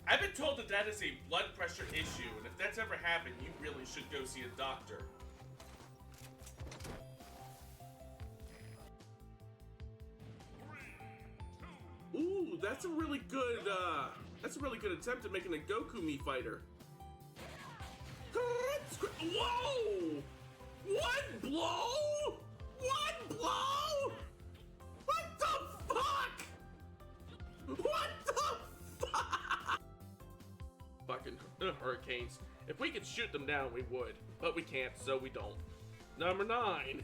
I've been told that that is a blood pressure issue, and if that's ever happened, you really should go see a doctor. Ooh, that's a really good attempt at making a Goku Mii fighter. Whoa! One blow? One blow? What the fuck? What the fuck? Fucking hurricanes. If we could shoot them down, we would. But we can't, so we don't. Number 9.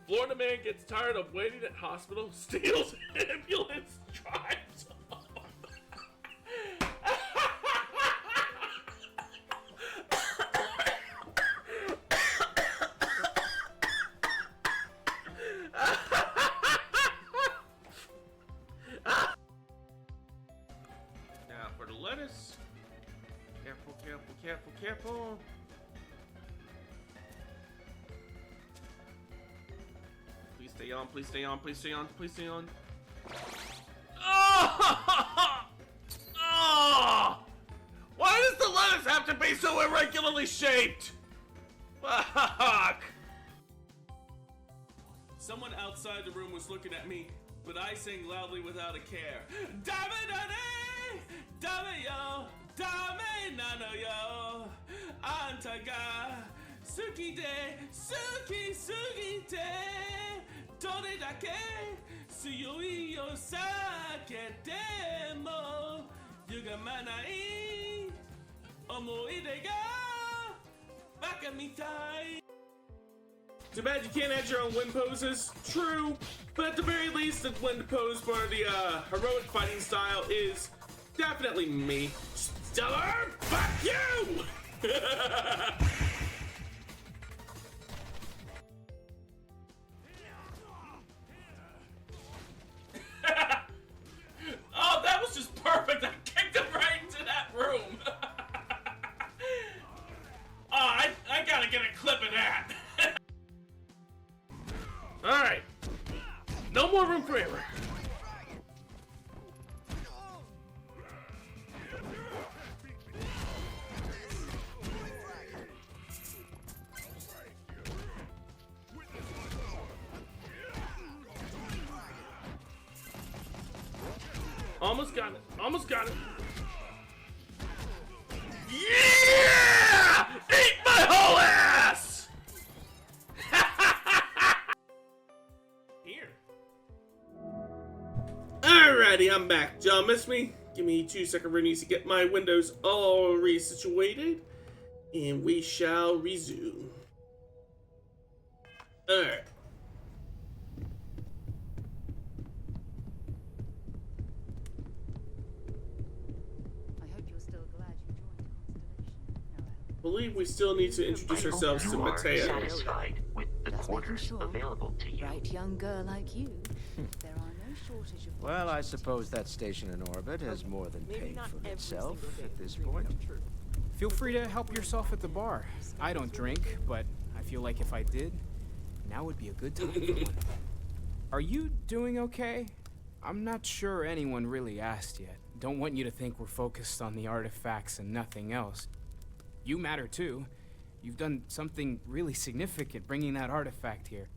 Florida man gets tired of waiting at hospital, steals ambulance, drives off. Now for the lettuce. Careful, careful, careful, careful. Please stay on, please stay on, please stay on, please stay on. Oh! Oh! Why does the lettuce have to be so irregularly shaped? Fuck! Someone outside the room was looking at me, but I sang loudly without a care. Dame nane, dame yo, dame nano yo, antaga, suki de, suki de. Dore dake suyoi yo saketemo yuga manai omoide ga baka mitai. Too bad you can't add your own wind poses. True, but at the very least, the wind pose for the heroic fighting style is definitely me. Stellar, fuck you! Almost got it. Almost got it. Yeah! Eat my whole ass! Here. Alrighty, I'm back. Y'all miss me? Give me 2 seconds, Rooney, to get my windows all resituated, and we shall resume. Alright. I believe we still need to introduce ourselves to Mateo. Satisfied with the quarters available to you. Bright young girl like you. There are no shortage of. Well, I suppose that station in orbit has more than paid for itself at this point. Feel free to help yourself at the bar. I don't drink, but I feel like if I did, now would be a good time for one. Are you doing okay? I'm not sure anyone really asked yet. Don't want you to think we're focused on the artifacts and nothing else. You matter too. You've done something really significant bringing that artifact here.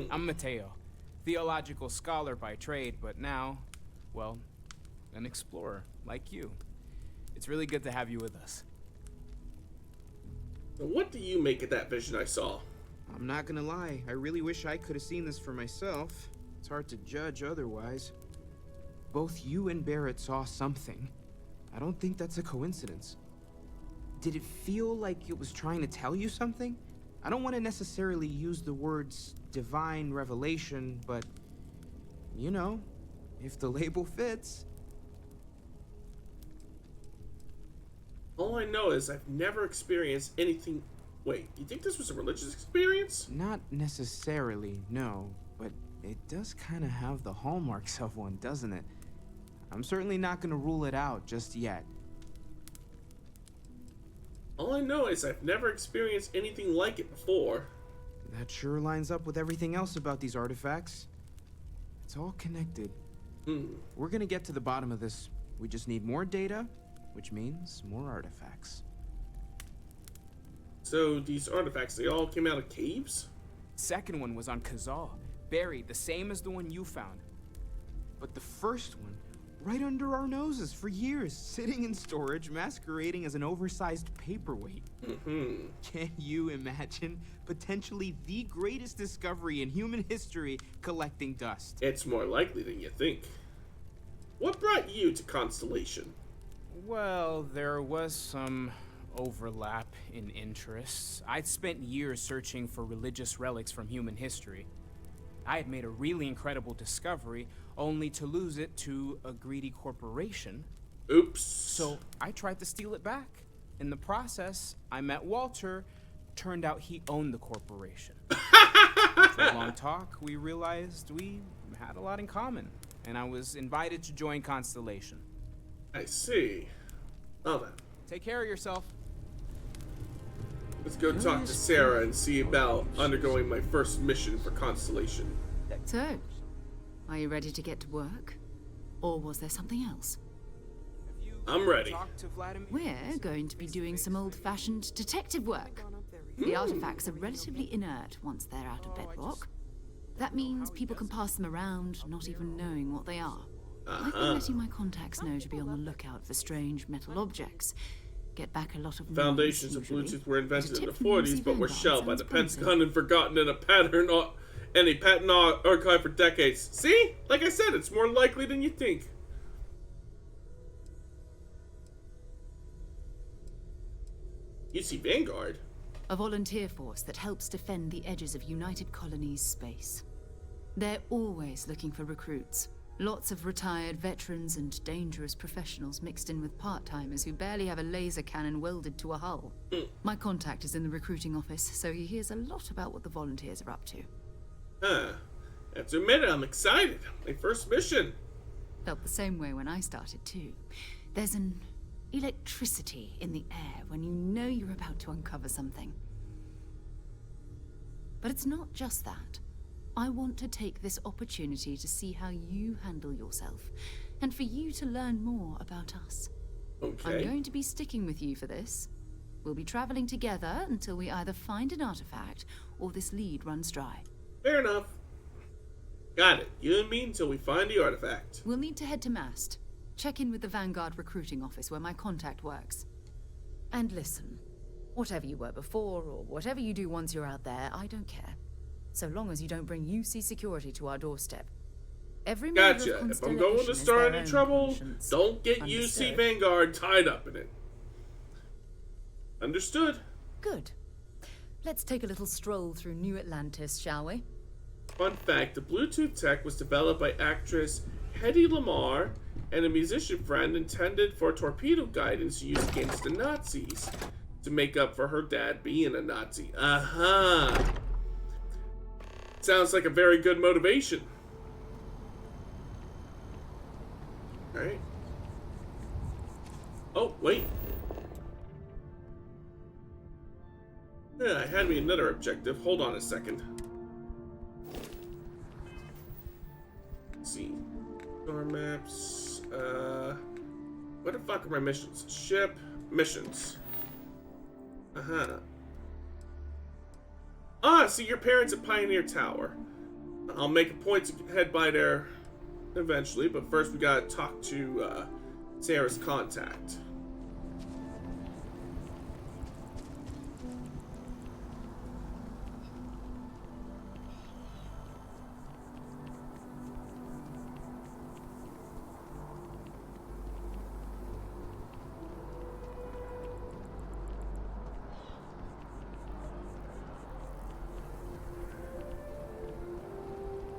I'm Mateo, theological scholar by trade, but now, well, an explorer like you. It's really good to have you with us. What do you make of that vision I saw? I'm not gonna lie, I really wish I could have seen this for myself. It's hard to judge otherwise. Both you and Barrett saw something. I don't think that's a coincidence. Did it feel like it was trying to tell you something? I don't want to necessarily use the words divine revelation, but, you know, if the label fits. All I know is I've never experienced anything... Wait, you think this was a religious experience? Not necessarily, no, but it does kind of have the hallmarks of one, doesn't it? I'm certainly not going to rule it out just yet. All I know is I've never experienced anything like it before. That sure lines up with everything else about these artifacts. It's all connected. We're gonna get to the bottom of this. We just need more data, which means more artifacts. So these artifacts, they all came out of caves? Second one was on Kazal, buried, the same as the one you found. But the first one, right under our noses for years, sitting in storage, masquerading as an oversized paperweight. Can you imagine potentially the greatest discovery in human history collecting dust? It's more likely than you think. What brought you to Constellation? Well, there was some overlap in interests. I'd spent years searching for religious relics from human history. I had made a really incredible discovery, only to lose it to a greedy corporation. Oops. So I tried to steal it back. In the process, I met Walter. Turned out he owned the corporation. After a long talk, we realized we had a lot in common, and I was invited to join Constellation. I see. Well then. Take care of yourself. Let's go talk to Sarah and see about undergoing my first mission for Constellation. So, are you ready to get to work? Or was there something else? I'm ready. We're going to be doing some old-fashioned detective work. The artifacts are relatively inert once they're out of bedrock. That means people can pass them around, not even knowing what they are. I've been letting my contacts know to be on the lookout for strange metal objects. Get back a lot of Foundations of Bluetooth were invented in the 40s, but were shelved by the Pentagon and forgotten in a pattern archive for decades. See? Like I said, it's more likely than you think. You see Vanguard? A volunteer force that helps defend the edges of United Colonies space. They're always looking for recruits. Lots of retired veterans and dangerous professionals mixed in with part-timers who barely have a laser cannon welded to a hull. My contact is in the recruiting office, so he hears a lot about what the volunteers are up to. Huh. I have to admit, I'm excited. My first mission. Felt the same way when I started too. There's an electricity in the air when you know you're about to uncover something. But it's not just that. I want to take this opportunity to see how you handle yourself, and for you to learn more about us. Okay. I'm going to be sticking with you for this. We'll be traveling together until we either find an artifact or this lead runs dry. Fair enough. Got it. You and me until we find the artifact. We'll need to head to Mast. check in with the Vanguard recruiting office where my contact works. And listen, whatever you were before, or whatever you do once you're out there, I don't care. So long as you don't bring UC security to our doorstep. Every Gotcha. If I'm going to start any trouble, don't get Understood. UC Vanguard tied up in it. Understood. Good. Let's take a little stroll through New Atlantis, shall we? Fun fact, the Bluetooth tech was developed by actress Hedy Lamarr and a musician friend intended for torpedo guidance used against the Nazis to make up for her dad being a Nazi. Sounds like a very good motivation. Alright. Oh, wait. Yeah, I had me another objective. Hold on a second. Let's see. Star maps. What the fuck are my missions? Ship missions. See your parents at Pioneer Tower. I'll make a point to head by there eventually, but first we gotta talk to Sarah's contact.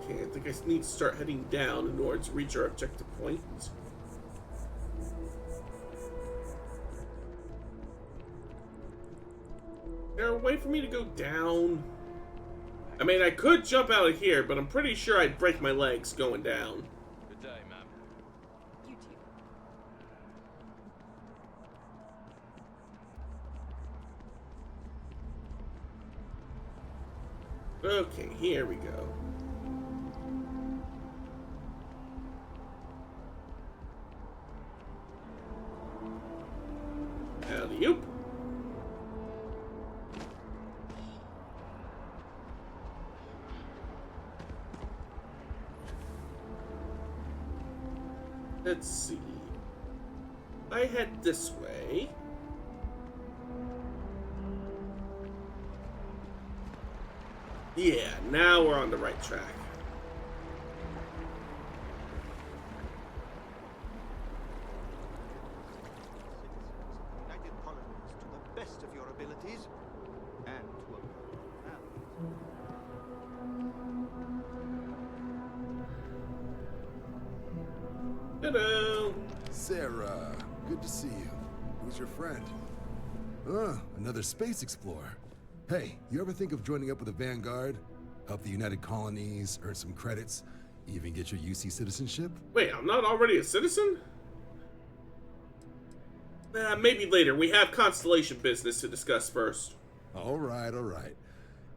Okay, I think I need to start heading down in order to reach our objective point. Is there a way for me to go down? I mean, I could jump out of here, but I'm pretty sure I'd break my legs going down. Good day, ma'am. You too. Okay, here we go. Alley-oop. Let's see. If I head this way. Yeah, now we're on the right track. United colonies to the best of your abilities, and to a Hello. Sarah, good to see you. Who's your friend? Another space explorer. Hey, you ever think of joining up with the Vanguard? Help the United Colonies, earn some credits, even get your UC citizenship? Wait, I'm not already a citizen? Maybe later. We have Constellation business to discuss first. All right, all right.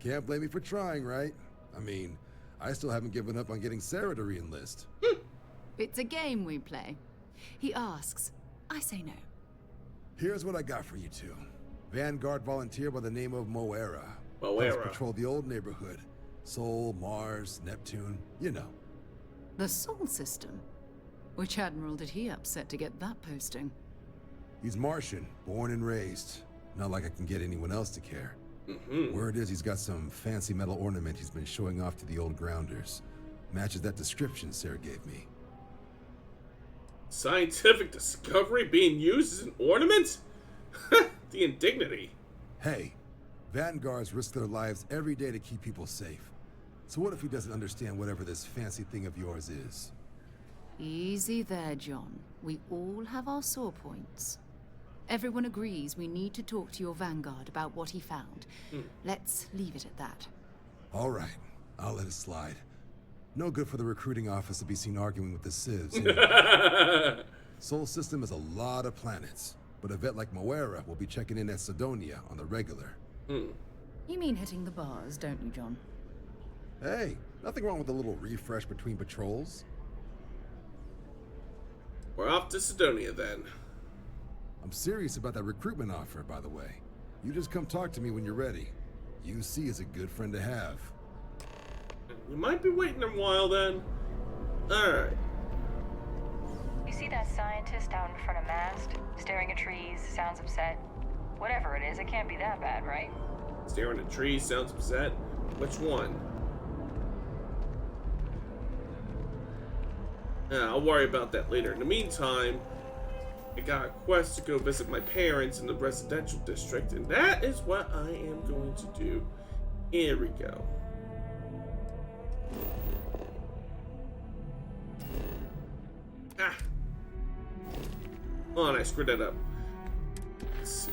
Can't blame me for trying, right? I mean, I still haven't given up on getting Sarah to re-enlist. It's a game we play. He asks, I say no. Here's what I got for you two. Vanguard volunteer by the name of Moera. Moera. Patrol the old neighborhood. Sol, Mars, Neptune, you know. The Sol system? Which admiral did he upset to get that posting? He's Martian, born and raised. Not like I can get anyone else to care. Word is he's got some fancy metal ornament he's been showing off to the old grounders. Matches that description Sarah gave me. Scientific discovery being used as an ornament? The indignity. Hey, Vanguards risk their lives every day to keep people safe. So what if he doesn't understand whatever this fancy thing of yours is? Easy there, John. We all have our sore points. Everyone agrees we need to talk to your Vanguard about what he found. Let's leave it at that. All right, I'll let it slide. No good for the recruiting office to be seen arguing with the civs. Anyway. Sol system is a lot of planets, but a vet like Moera will be checking in at Sidonia on the regular. You mean hitting the bars, don't you, John? Hey, nothing wrong with a little refresh between patrols. We're off to Sidonia then. I'm serious about that recruitment offer, by the way. You just come talk to me when you're ready. UC is a good friend to have. You might be waiting a while then. Alright. You see that scientist out in front of mast? Staring at trees, sounds upset. Whatever it is, it can't be that bad, right? Staring at trees, sounds upset. Which one? I'll worry about that later. In the meantime, I got a quest to go visit my parents in the residential district, and that is what I am going to do. Here we go. Ah! Oh, and I screwed that up. Let's see.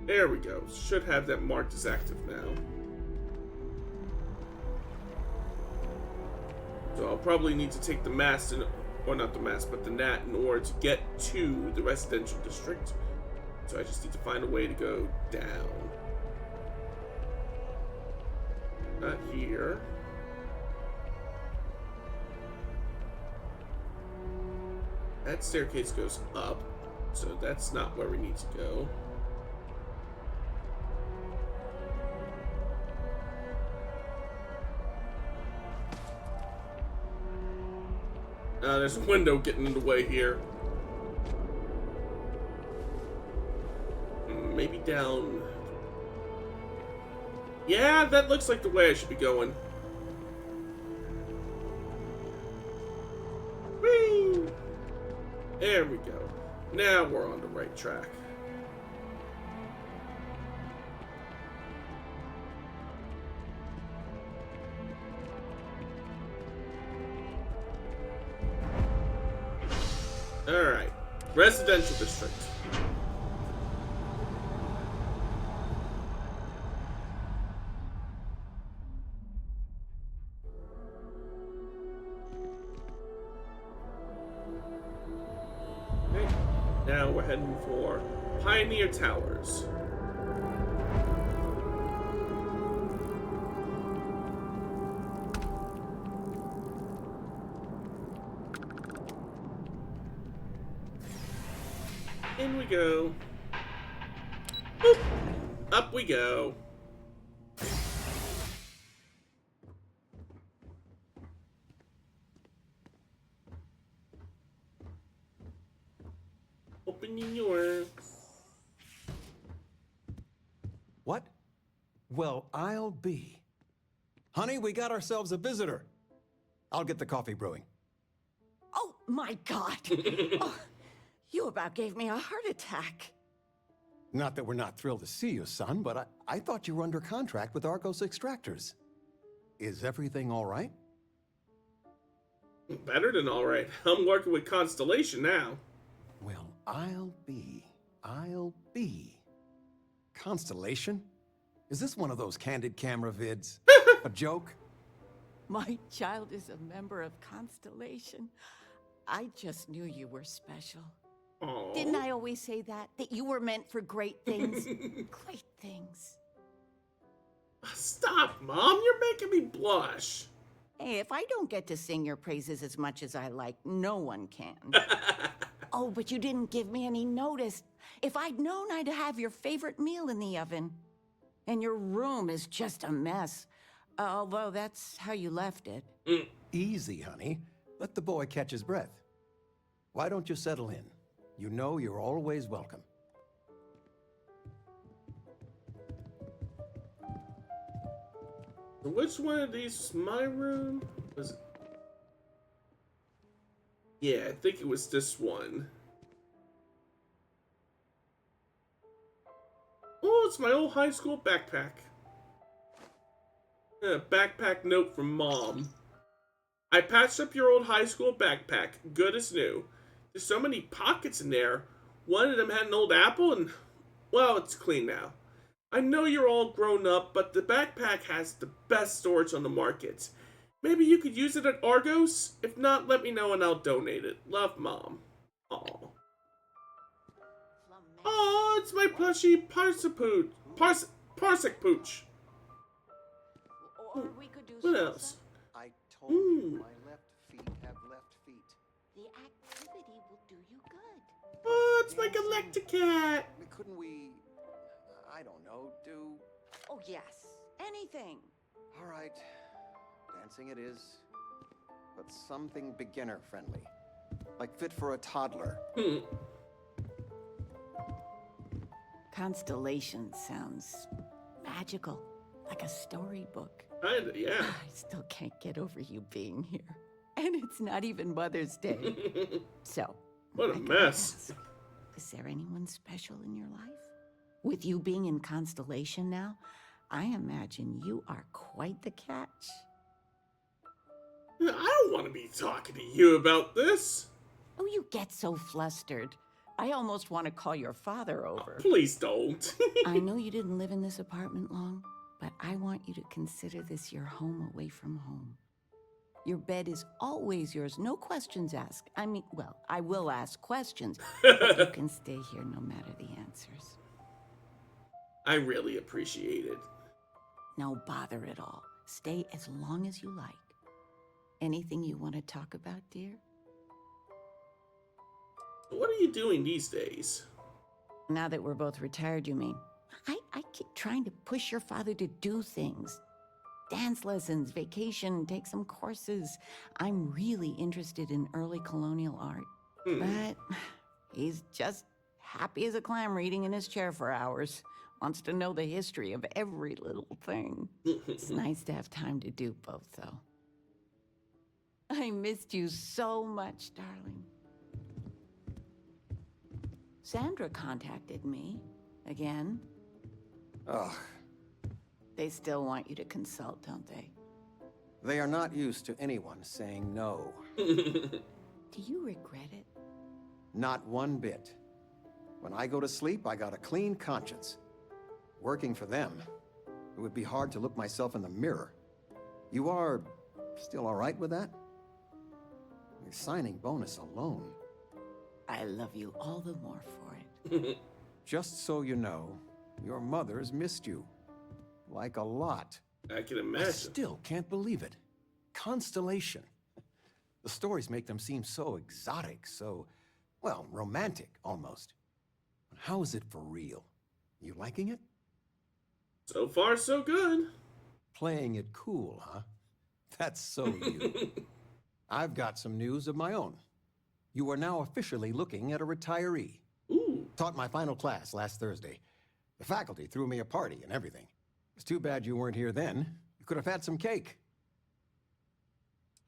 There we go. Should have that marked as active now. So I'll probably need to take the mast, or not the mast, but the gnat in order to get to the residential district. So I just need to find a way to go down. Not here. That staircase goes up, so that's not where we need to go. There's a window getting in the way here. Maybe down. Yeah, that looks like the way I should be going. Whee! There we go. Now we're on the right track. Alright. Residential district. Okay. Now we're heading for Pioneer Towers. In we go. Boop. Up we go. Opening your... What? Well, I'll be. Honey, we got ourselves a visitor. I'll get the coffee brewing. Oh, my God. Oh, you about gave me a heart attack. Not that we're not thrilled to see you, son, but I thought you were under contract with Argos Extractors. Is everything all right? Better than all right. I'm working with Constellation now. Well, I'll be. Constellation? Is this one of those candid camera vids? A joke? My child is a member of Constellation. I just knew you were special. Aww. Didn't I always say that? That you were meant for great things? Great things. Stop, Mom. You're making me blush. Hey, if I don't get to sing your praises as much as I like, no one can. Oh, but you didn't give me any notice. If I'd known, I'd have your favorite meal in the oven. And your room is just a mess. Although that's how you left it. Easy, honey. Let the boy catch his breath. Why don't you settle in? You know you're always welcome. Which one of these is my room? Was it? Yeah, I think it was this one. Oh, it's my old high school backpack. A backpack note from Mom. I patched up your old high school backpack. Good as new. There's so many pockets in there. One of them had an old apple and, well, it's clean now. I know you're all grown up, but the backpack has the best storage on the market. Maybe you could use it at Argos? If not, let me know and I'll donate it. Love, Mom. Aw. Aw, it's my plushy Parsec Pooch. Or we could do What else? I told you my left feet have left feet. The activity will do you good. Oh, it's my Galacticat. Couldn't we, I don't know, do... Oh, yes. Anything. All right. Dancing it is. but something beginner-friendly. Like fit for a toddler. Constellation sounds magical, like a storybook. Kinda, yeah. I still can't get over you being here. And it's not even Mother's Day. So, what a I gotta mess. ask, is there anyone special in your life? With you being in Constellation now, I imagine you are quite the catch. I don't want to be talking to you about this. Oh, you get so flustered. I almost want to call your father over. Oh, please don't. I know you didn't live in this apartment long, but I want you to consider this your home away from home. Your bed is always yours, no questions asked. I mean, well, I will ask questions, but you can stay here no matter the answers. I really appreciate it. No bother at all. Stay as long as you like. Anything you want to talk about, dear? What are you doing these days? Now that we're both retired, you mean? I keep trying to push your father to do things. Dance lessons, vacation, take some courses. I'm really interested in early colonial art. But he's just happy as a clam reading in his chair for hours. Wants to know the history of every little thing. It's nice to have time to do both, though. I missed you so much, darling. Sandra contacted me. Again. Ugh. They still want you to consult, don't they? They are not used to anyone saying no. Do you regret it? Not one bit. When I go to sleep, I got a clean conscience. Working for them, it would be hard to look myself in the mirror. You are still all right with that? Your signing bonus alone. I love you all the more for it. Just so you know, your mother's missed you. Like a lot. I can imagine. I still can't believe it. Constellation. The stories make them seem so exotic, so, well, romantic almost. How is it for real? You liking it? So far, so good. Playing it cool, huh? That's so you. I've got some news of my own. You are now officially looking at a retiree. Ooh. Taught my final class last Thursday. The faculty threw me a party and everything. It's too bad you weren't here then. You could have had some cake.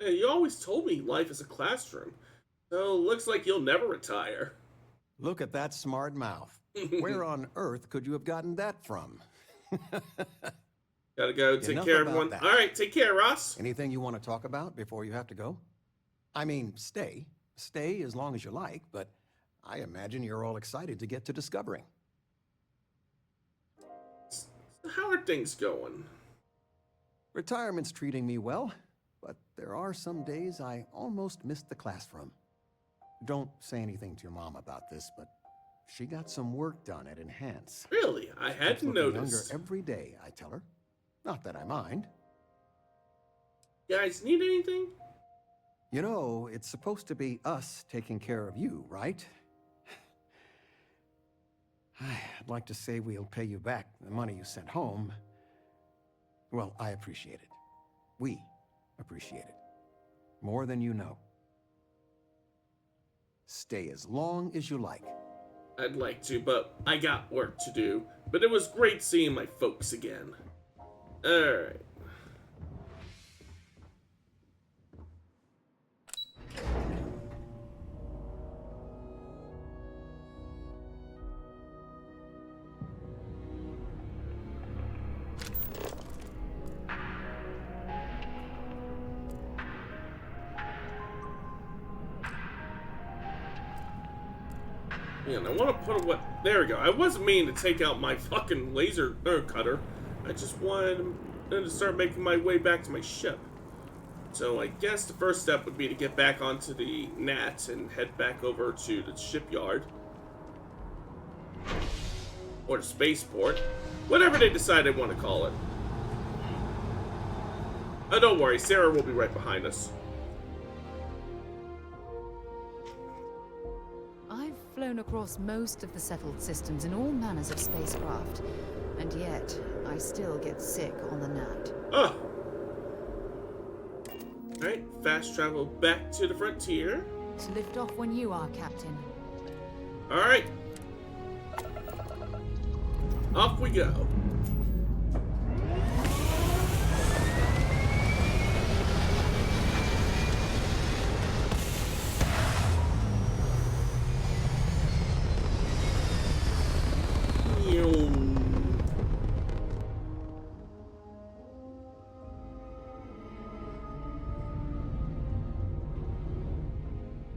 Hey, you always told me life is a classroom. So looks like you'll never retire. Look at that smart mouth. Where on earth could you have gotten that from? Gotta go take care of everyone. All right, take care, Ross. Anything you want to talk about before you have to go? I mean, stay. Stay as long as you like, but I imagine you're all excited to get to discovering. How are things going? Retirement's treating me well, but there are some days I almost missed the class from. Don't say anything to your mom about this, but she got some work done at Enhance. Really? I hadn't noticed. Younger every day, I tell her. Not that I mind. You guys need anything? You know, it's supposed to be us taking care of you, right? I'd like to say we'll pay you back the money you sent home. Well, I appreciate it. We appreciate it. More than you know. Stay as long as you like. I'd like to, but I got work to do. But it was great seeing my folks again. Alright. Yeah, and I want to put what? There we go. I wasn't meaning to take out my fucking laser cutter. I just wanted to start making my way back to my ship. So I guess the first step would be to get back onto the Gnat and head back over to the shipyard. Or the spaceport. Whatever they decide they want to call it. Oh, don't worry. Sarah will be right behind us. I've flown across most of the settled systems in all manners of spacecraft, and yet I still get sick on the Gnat. Oh. Alright, fast travel back to the frontier. To lift off when you are, Captain. Alright. Off we go.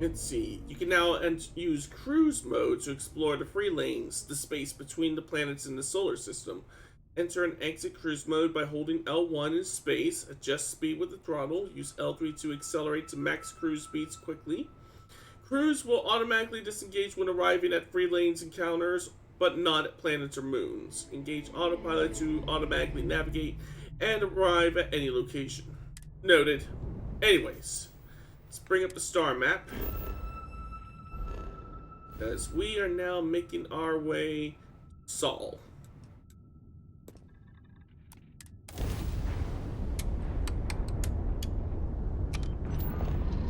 Let's see. You can now use cruise mode to explore the free lanes, the space between the planets in the solar system. Enter and exit cruise mode by holding L1 in space. Adjust speed with the throttle. Use L3 to accelerate to max cruise speeds quickly. Cruise will automatically disengage when arriving at free lanes encounters, but not at planets or moons. Engage autopilot to automatically navigate and arrive at any location. Noted. Anyways, let's bring up the star map, because we are now making our way to Sol.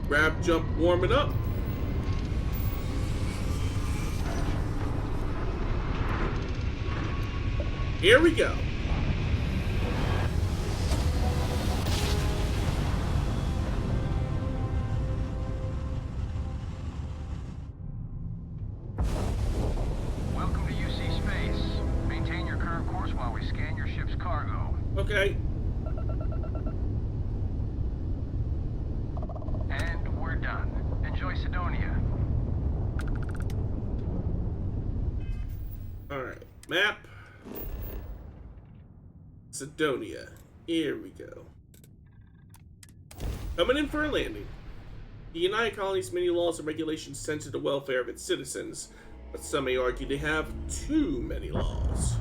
Grab, jump, warm it up. Here we go. Welcome to UC Space. Maintain your current course while we scan your ship's cargo. Okay. And we're done. Enjoy Sidonia. Alright, map. Sidonia. Here we go. Coming in for a landing. The United Colony's many laws and regulations center the welfare of its citizens, but some may argue they have too many laws.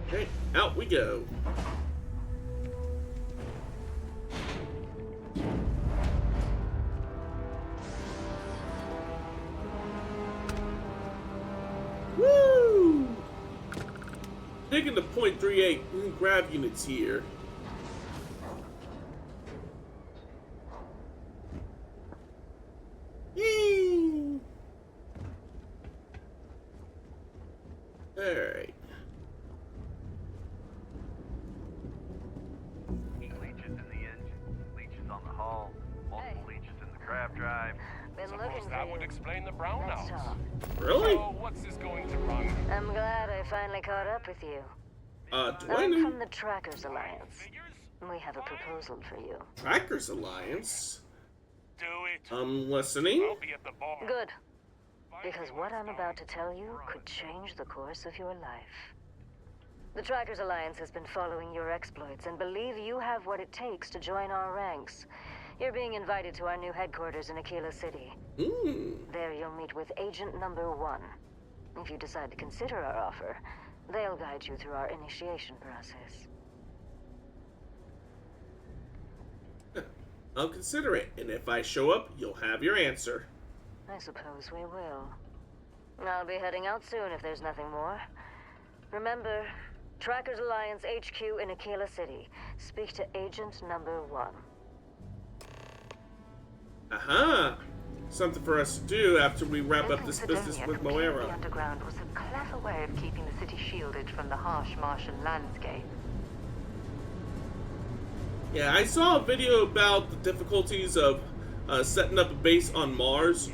Okay, out we go. Woo! Taking the .38 grav units here. Yee! Alright. Leeches in the engine, leeches on the hull, multiple leeches in the grav drive. Been Suppose looking for that you. would explain the brownouts. Let's talk. Really? So what's this going to run? I'm glad I finally caught up with you. Do I I'm know? from the Trackers Alliance. We have a proposal for you. Trackers Alliance? Do it. I'm listening. I'll be at the bar. Good. Because what I'm about to tell you could change the course of your life. The Trackers Alliance has been following your exploits and believe you have what it takes to join our ranks. You're being invited to our new headquarters in Aquila City. There you'll meet with Agent Number 1. If you decide to consider our offer, they'll guide you through our initiation process. I'll consider it, and if I show up, you'll have your answer. I suppose we will. I'll be heading out soon if there's nothing more. Remember, Trackers Alliance HQ in Aquila City. Speak to Agent Number 1. Aha! Something for us to do after we wrap up this Entering business Sidonia with from Moira. the underground was a clever way of keeping the city shielded from the harsh Martian landscape. Yeah, I saw a video about the difficulties of setting up a base on Mars.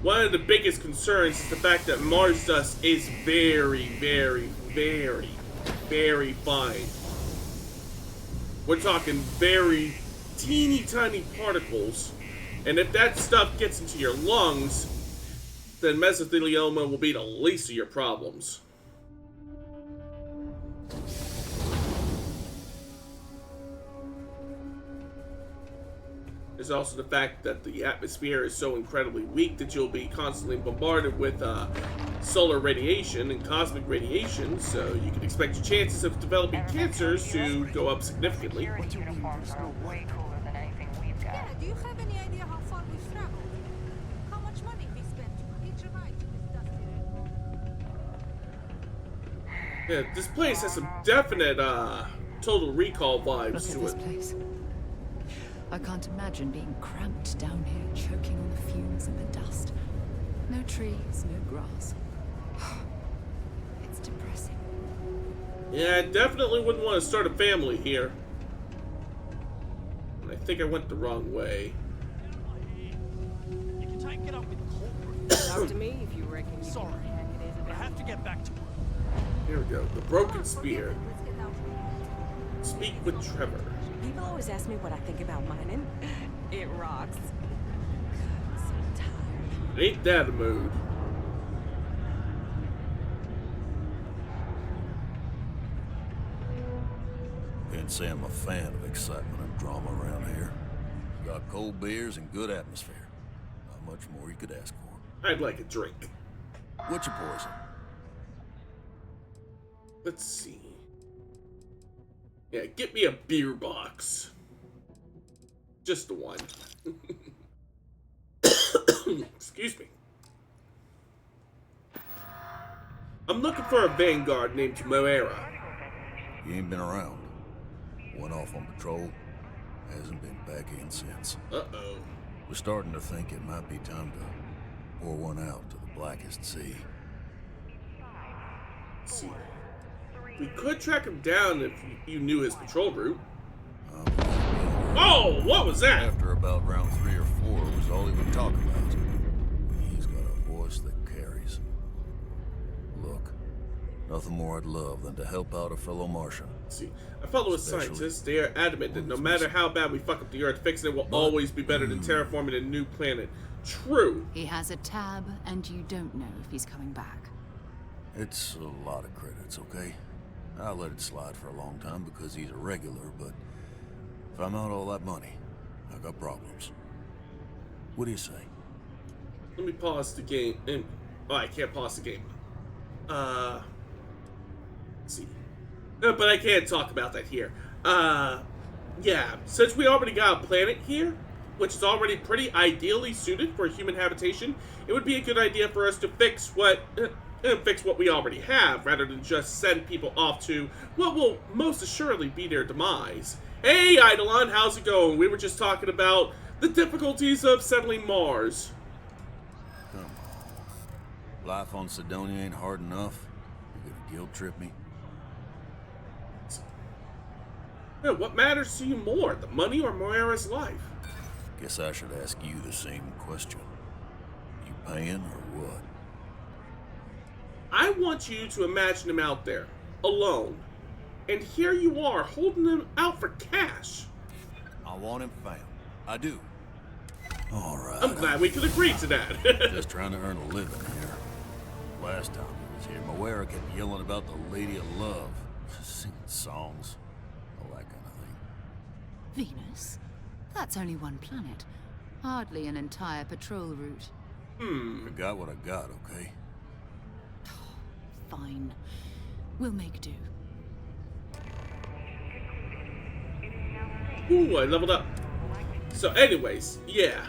One of the biggest concerns is the fact that Mars dust is very, very, very, very fine. We're talking very teeny tiny particles. And if that stuff gets into your lungs, then mesothelioma will be the least of your problems. There's also the fact that the atmosphere is so incredibly weak that you'll be constantly bombarded with solar radiation and cosmic radiation, so you can expect your chances of developing cancers to go up significantly. Security uniforms are way cooler than anything we've got. Do you have any idea how far we've traveled? How much money we spent to hitch a ride to this dusty road? Yeah, this place has some definite, Total Recall vibes Look at to this it. place. I can't imagine being cramped down here, choking on the fumes and the dust. No trees, no grass. It's depressing. Yeah, I definitely wouldn't want to start a family here. I think I went the wrong way. You can take it up with corporate. Talk to me if you reckon you Sorry, I have to get back to work. Here we go. The Broken Spear. Speak with Trevor. People always ask me what I think about mining. It rocks. I'm so tired. Ain't that a mood? Can't say I'm a fan of excitement and drama around here. Got cold beers and good atmosphere. Not much more you could ask for. I'd like a drink. What's your poison? Let's see. Yeah, get me a beer box. Just the one. Excuse me. I'm looking for a vanguard named Moira. You ain't been around. Went off on patrol. Hasn't been back in since. Uh-oh. We're starting to think it might be time to pour one out to the blackest sea. Let's see. We could track him down if you knew his patrol route. Oh, what was that? After about round 3 or 4 was all he would talk about. He's got a voice that carries. Look, nothing more I'd love than to help out a fellow Martian. See, I follow with scientists. They are adamant that no matter how bad we fuck up the Earth, fixing it will always be better than terraforming a new planet. True. He has a tab, and you don't know if he's coming back. It's a lot of credits, okay? I let it slide for a long time because he's a regular, but if I'm out all that money, I got problems. What do you say? Let me pause the game. Oh, I can't pause the game. Let's see. No, but I can't talk about that here. Yeah, since we already got a planet here, which is already pretty ideally suited for human habitation, it would be a good idea for us to fix what we already have, rather than just send people off to what will most assuredly be their demise. Hey, Eidolon, how's it going? We were just talking about the difficulties of settling Mars. Come on. Life on Sidonia ain't hard enough. You're gonna guilt trip me? Yeah, what matters to you more, the money or Moira's life? Guess I should ask you the same question. You paying or what? I want you to imagine him out there, alone. And here you are, holding him out for cash. I want him found. I do. Alright. I'm glad we could agree to that. Just trying to earn a living here. Last time he was here, Moira kept yelling about the Lady of Love. Singing songs. All that kind of thing. Venus? That's only one planet. Hardly an entire patrol route. I got what I got, okay? Fine. We'll make do. Ooh, I leveled up. So anyways, yeah.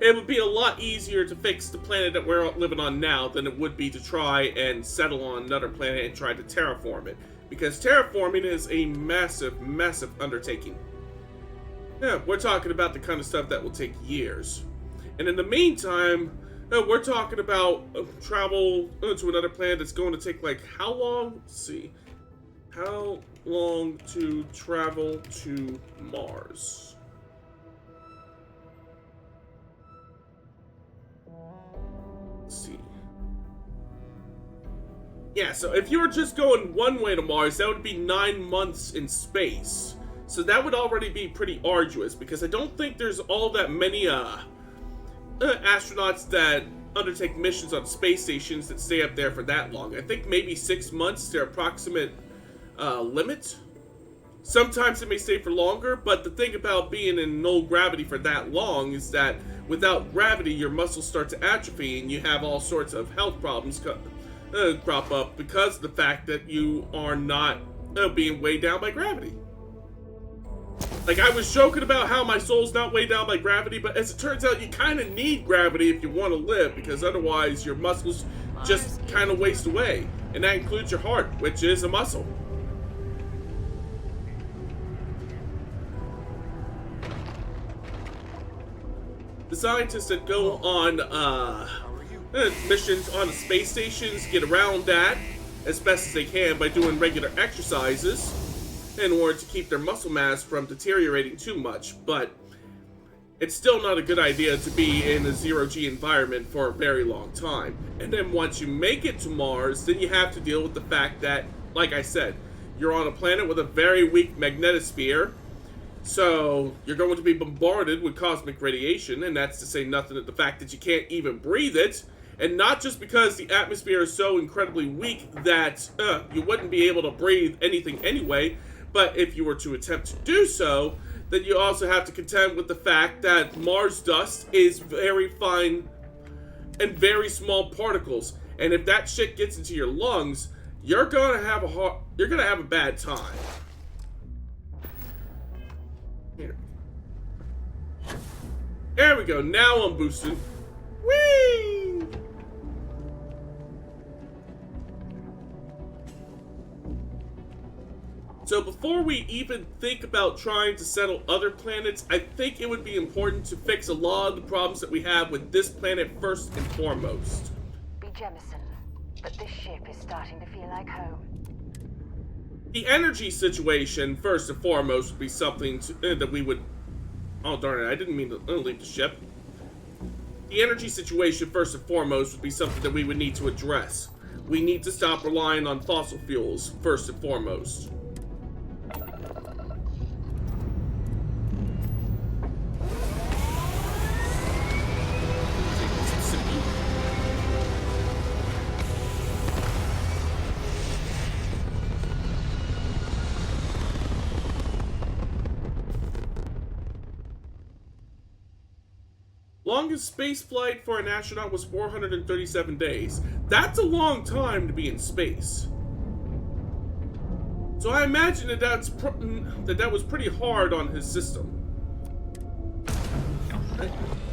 It would be a lot easier to fix the planet that we're living on now than it would be to try and settle on another planet and try to terraform it. Because terraforming is a massive, massive undertaking. Yeah, we're talking about the kind of stuff that will take years. And in the meantime, we're talking about travel to another planet that's going to take, like, how long? Let's see. How long to travel to Mars? Let's see. Yeah, so if you were just going one way to Mars, that would be 9 months in space. So that would already be pretty arduous, because I don't think there's all that many, astronauts that undertake missions on space stations that stay up there for that long. I think maybe 6 months, their approximate limit. Sometimes it may stay for longer, but the thing about being in null gravity for that long is that without gravity, your muscles start to atrophy and you have all sorts of health problems crop up because of the fact that you are not being weighed down by gravity. Like, I was joking about how my soul's not weighed down by gravity, but as it turns out, you kind of need gravity if you want to live, because otherwise your muscles just kind of waste away. And that includes your heart, which is a muscle. The scientists that go on missions on the space stations get around that as best as they can by doing regular exercises in order to keep their muscle mass from deteriorating too much, but it's still not a good idea to be in a zero-G environment for a very long time. And then once you make it to Mars, then you have to deal with the fact that, like I said, you're on a planet with a very weak magnetosphere, so you're going to be bombarded with cosmic radiation, and that's to say nothing of the fact that you can't even breathe it. And not just because the atmosphere is so incredibly weak that you wouldn't be able to breathe anything anyway, but if you were to attempt to do so, then you also have to contend with the fact that Mars dust is very fine and very small particles, and if that shit gets into your lungs, you're gonna have a bad time. Here. There we go. Now I'm boosted. Whee! So before we even think about trying to settle other planets, I think it would be important to fix a lot of the problems that we have with this planet first and foremost. Be Jemison, but this ship is starting to feel like home. The energy situation, first and foremost, would be something that we would... Oh, darn it, I didn't mean to leave the ship. The energy situation, first and foremost, would be something that we would need to address. We need to stop relying on fossil fuels, first and foremost. Longest space flight for an astronaut was 437 days. That's a long time to be in space. So I imagine that that was pretty hard on his system.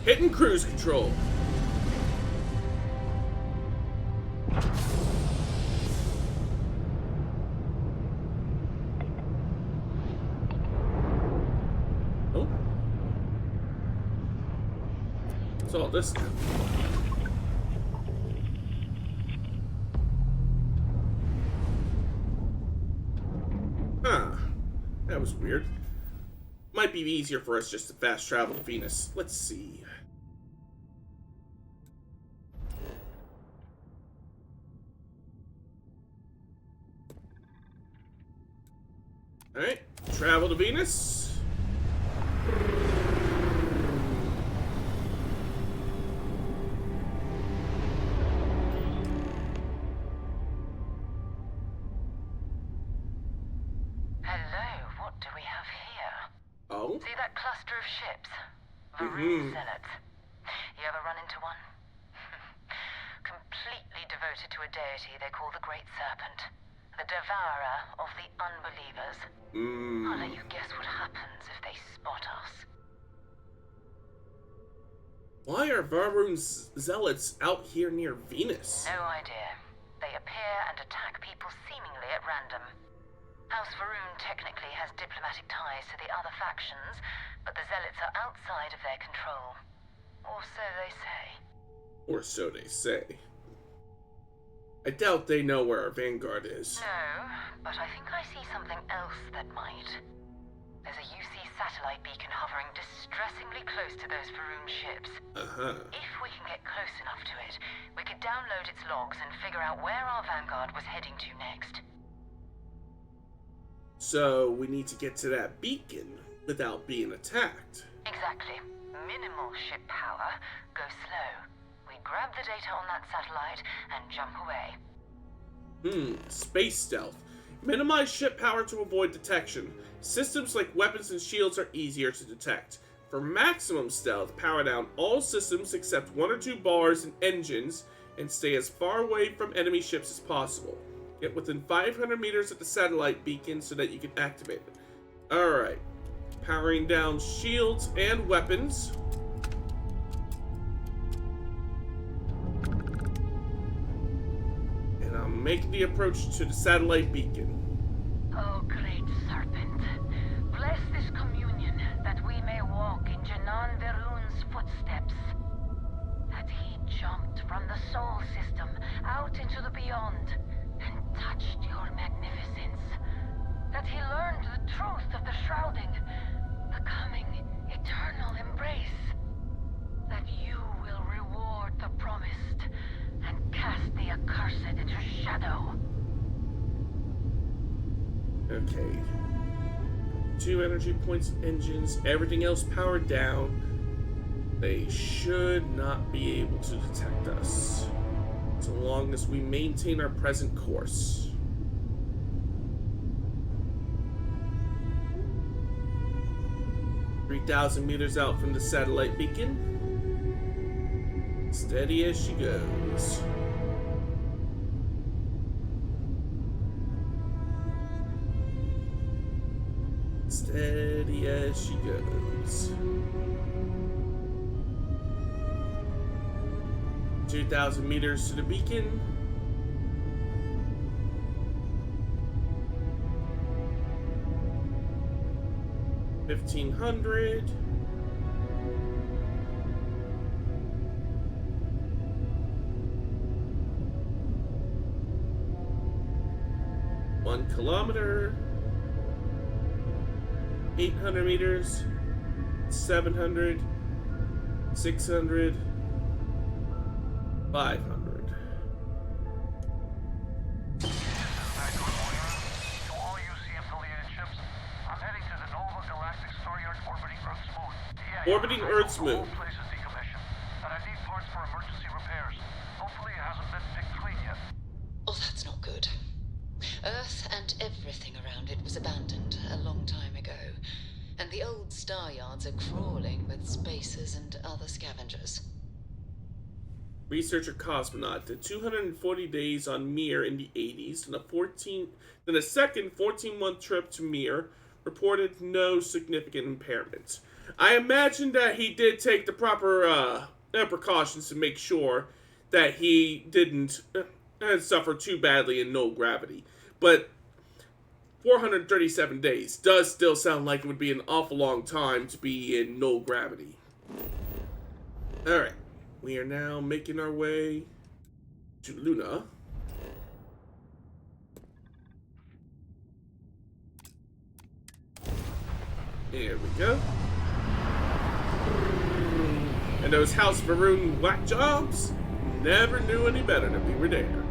Hitting cruise control. What's all this now? Huh. That was weird. Might be easier for us just to fast travel to Venus. Let's see. Alright. Travel to Venus. See that cluster of ships? Varun Zealots. You ever run into one? Completely devoted to a deity they call the Great Serpent. The devourer of the unbelievers. I'll let you guess what happens if they spot us. Why are Varun Zealots out here near Venus? No idea. They appear and attack people seemingly at random. House Varun technically has diplomatic ties to the other factions, but the Zealots are outside of their control. Or so they say. Or so they say. I doubt they know where our vanguard is. No, but I think I see something else that might. There's a UC satellite beacon hovering distressingly close to those Varun ships. If we can get close enough to it, we could download its logs and figure out where our vanguard was heading to next. So we need to get to that beacon without being attacked. Exactly. Minimal ship power. Go slow. We grab the data on that satellite and jump away. Space stealth. Minimize ship power to avoid detection. Systems like weapons and shields are easier to detect. For maximum stealth, power down all systems except 1 or 2 bars and engines and stay as far away from enemy ships as possible. Get within 500 meters of the satellite beacon so that you can activate it. Alright. Powering down shields and weapons. And I'm making the approach to the satellite beacon. Oh, great serpent, bless this communion that we may walk in Janan Verun's footsteps. That he jumped from the soul system out into the beyond and touched your magnificence. That he learned the truth of the shrouding, the coming eternal embrace. That you will reward the promised and cast the accursed into shadow. Okay. 2 energy points, engines, everything else powered down. They should not be able to detect us, so long as we maintain our present course. "3,000 meters out from the satellite beacon. Steady as she goes. Steady as she goes. 2,000 meters to the beacon. $1,500. One kilometer. 800 meters. 700. 600. 500. To all UC-affiliated ships, I'm heading to the Nova Galactic Star Yard orbiting Earth's moon. Yeah, Orbiting Earth's moon. The whole place is decommissioned, and I need parts for emergency repairs. Hopefully it hasn't been picked clean yet. Oh, that's not good. Earth and everything around it was abandoned a long time ago, and the old star yards are crawling with spacers and other scavengers. Researcher cosmonaut did 240 days on Mir in the 80s, then a second 14-month trip to Mir, reported no significant impairments. I imagine that he did take the proper precautions to make sure that he didn't suffer too badly in null gravity. But 437 days does still sound like it would be an awful long time to be in null gravity. Alright. We are now making our way to Luna. There we go. And those House Varun whack jobs never knew any better than we were there.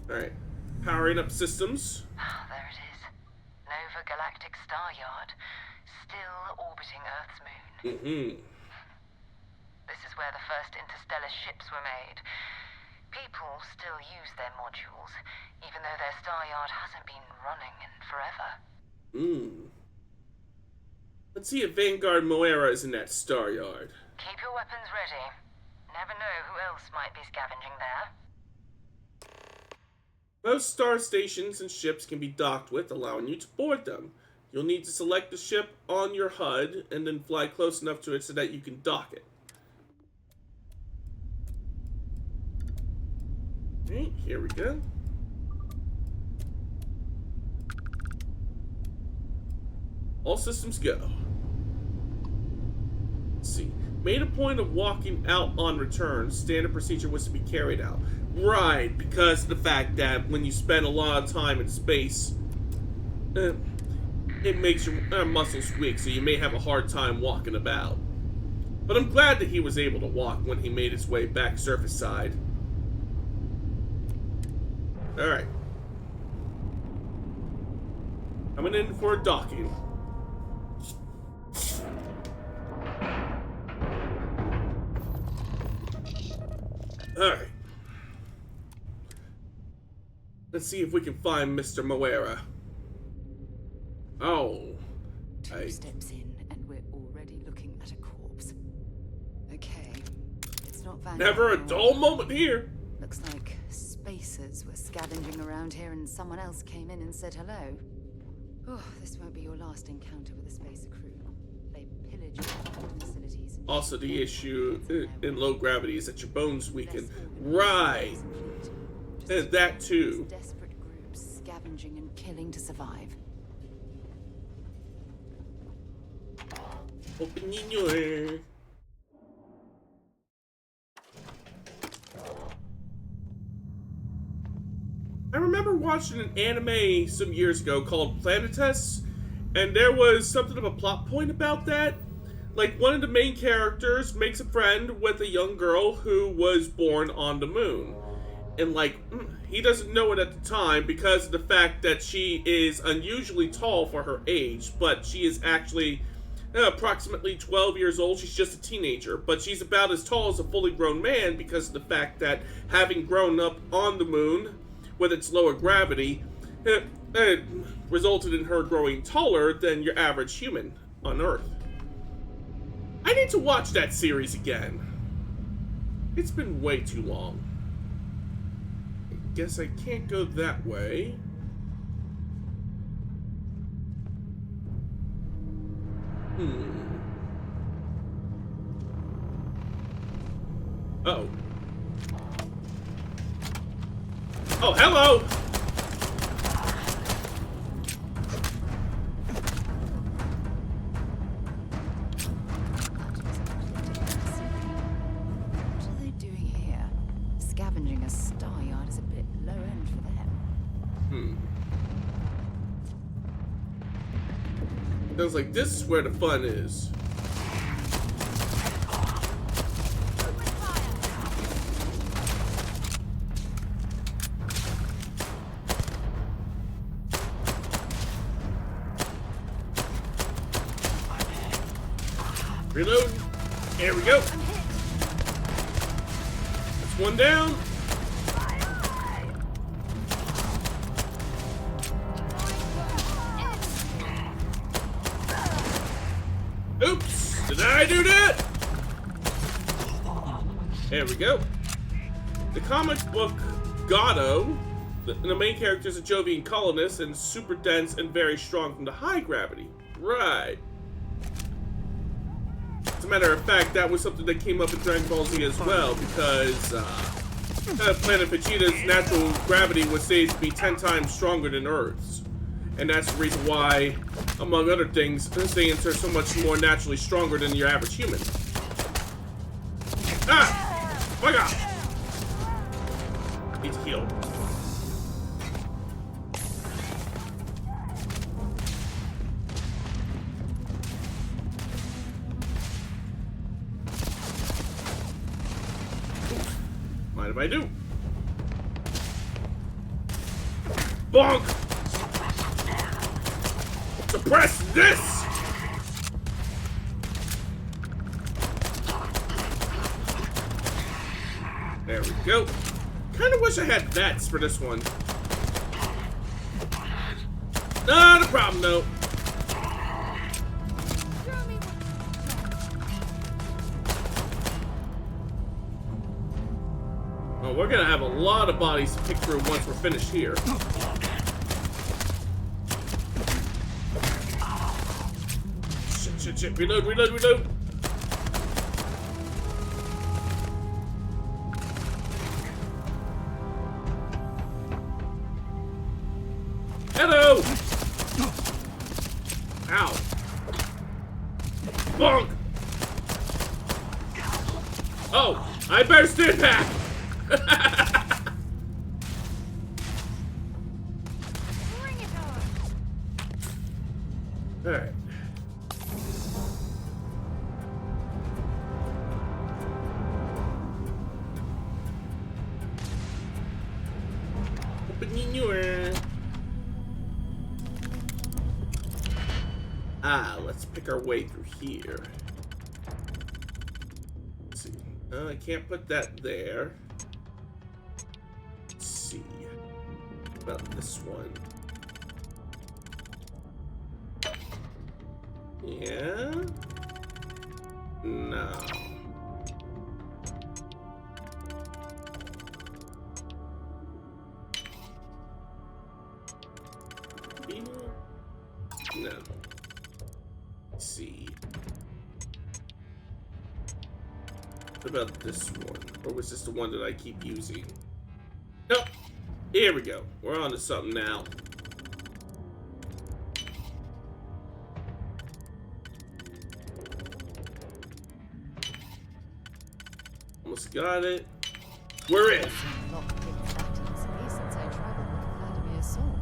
Alright. Powering up systems. There it is. Nova Galactic Star Yard. Still orbiting Earth's moon. This is where the first interstellar ships were made. People still use their modules, even though their star yard hasn't been running in forever. Let's see if Vanguard Moira is in that star yard. Keep your weapons ready. Never know who else might be scavenging there. Most star stations and ships can be docked with, allowing you to board them. You'll need to select the ship on your HUD and then fly close enough to it so that you can dock it. Okay, here we go. All systems go. Let's see. Made a point of walking out on return. Standard procedure was to be carried out. Right, because of the fact that when you spend a lot of time in space, it makes your muscles weak, so you may have a hard time walking about. But I'm glad that he was able to walk when he made his way back surface side. Alright. Coming in for a docking. Alright. Let's see if we can find Mr. Moira. Oh. Two steps in, and we're already looking at a corpse. Okay. It's not Vanguard. Never a dull moment here. Looks like spacers were scavenging around here and someone else came in and said hello. Oh, this won't be your last encounter with a spacer crew. They pillage your facilities. And Also, the issue in low gravity is that your bones weaken. Right. And that too. Desperate groups scavenging and killing to survive. Open your. I remember watching an anime some years ago called Planetes, and there was something of a plot point about that. Like, one of the main characters makes a friend with a young girl who was born on the moon. And, like, he doesn't know it at the time because of the fact that she is unusually tall for her age, but she is actually approximately 12 years old. She's just a teenager, but she's about as tall as a fully grown man because of the fact that having grown up on the moon with its lower gravity, it resulted in her growing taller than your average human on Earth. I need to watch that series again. It's been way too long. I guess I can't go that way. Uh-oh. Oh, hello! What are they doing here? Scavenging a star yard is a bit low end for them. Sounds like this is where the fun is. Reload. There we go. That's one down. Oops. Did I do that? There we go. The comic book Goddo, the main character is a Jovian colonist and super dense and very strong from the high gravity. Right. As a matter of fact, that was something that came up in Dragon Ball Z as well, because planet Vegeta's natural gravity was said to be 10 times stronger than Earth's. And that's the reason why, among other things, Saiyans are so much more naturally stronger than your average human. Ah! My God! Need to heal. Mind if I do? Bonk! Suppress this! There we go. Kinda wish I had vets for this one. Not a problem though. Well, we're gonna have a lot of bodies to pick through once we're finished here. Shit. Reload. Hello! Ow. Bonk! Oh, I better stand back! Alright. Opening your... let's pick our way through here. Let's see. I can't put that there. Let's see. About this one. Yeah? No. What about this one? Or was this the one that I keep using? Nope. Here we go. We're on to something now. Almost got it. We're in. Since I traveled with Vladimir's soul.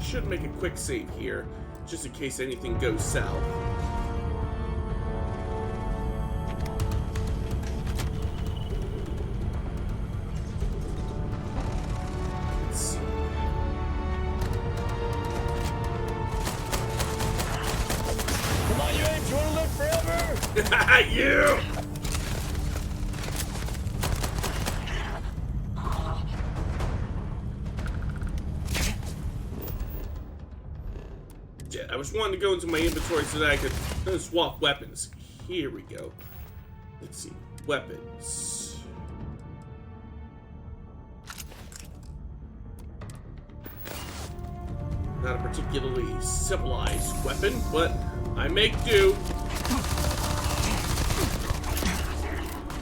Should make a quick save here, just in case anything goes south. Let's see. Come on, you ain't trying to live forever! You! I was wanting to go into my inventory so that I could swap weapons. Here we go. Let's see. Weapons. Not a particularly civilized weapon, but I make do.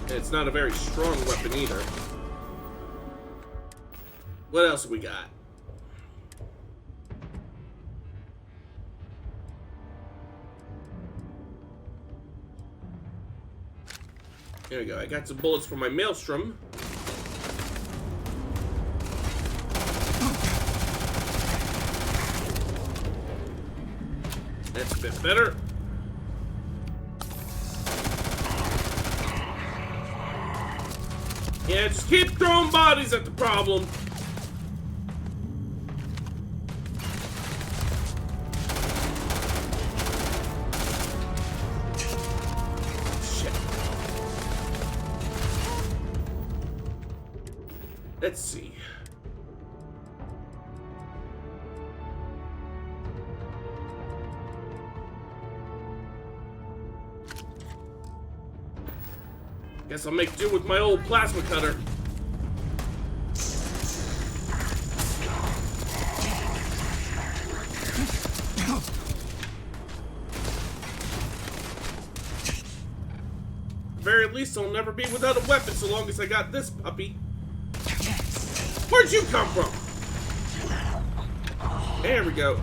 And it's not a very strong weapon either. What else have we got? There we go. I got some bullets for my maelstrom. That's a bit better. Yeah, just keep throwing bodies at the problem. Let's see. Guess I'll make do with my old plasma cutter. At the very least, I'll never be without a weapon so long as I got this puppy. Where'd you come from? There we go.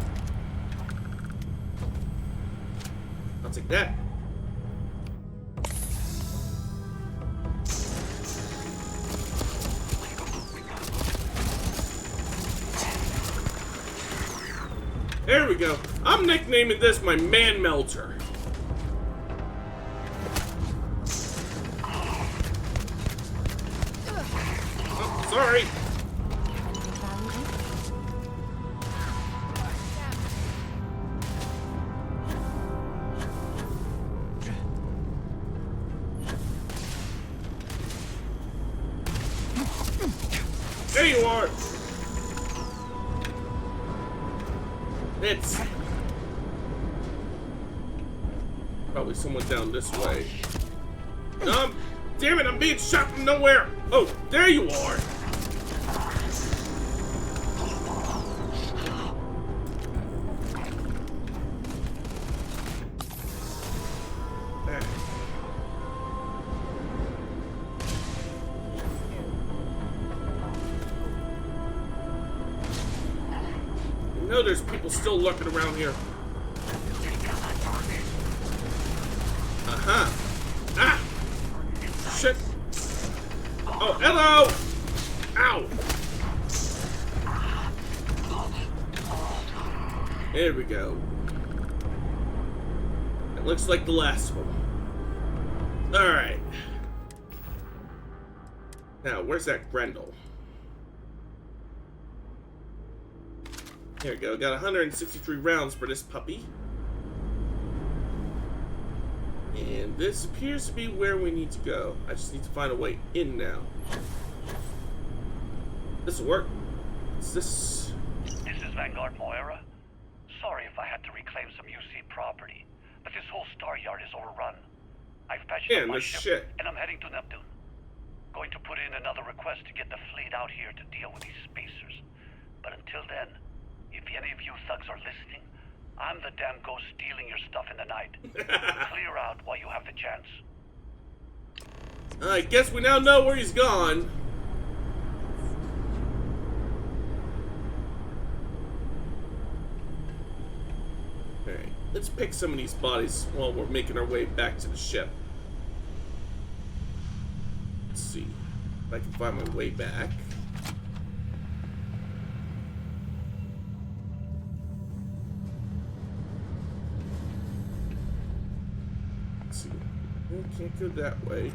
I'll take that. There we go. I'm nicknaming this my man melter. Oh, sorry. There you are! It's probably someone down this way. Damn it, I'm being shot from nowhere! Oh, there you are! I know there's people still lurking around here. Uh-huh. Ah! Shit. Oh, hello! Ow! There we go. It looks like the last of them. Alright. Now, where's that Grendel? There we go. Got 163 rounds for this puppy. And this appears to be where we need to go. I just need to find a way in now. This'll work. What's this? This is Vanguard Moira. Sorry if I had to reclaim some UC property, but this whole star yard is overrun. I've patched up my ship, and I'm heading to Neptune. Going to put in another request to get the fleet out here to deal with these spacers. But until then, if any of you thugs are listening, I'm the damn ghost stealing your stuff in the night. Clear out while you have the chance. I guess we now know where he's gone. Alright, let's pick some of these bodies while we're making our way back to the ship. Let's see if I can find my way back. Let's see. I can't go that way.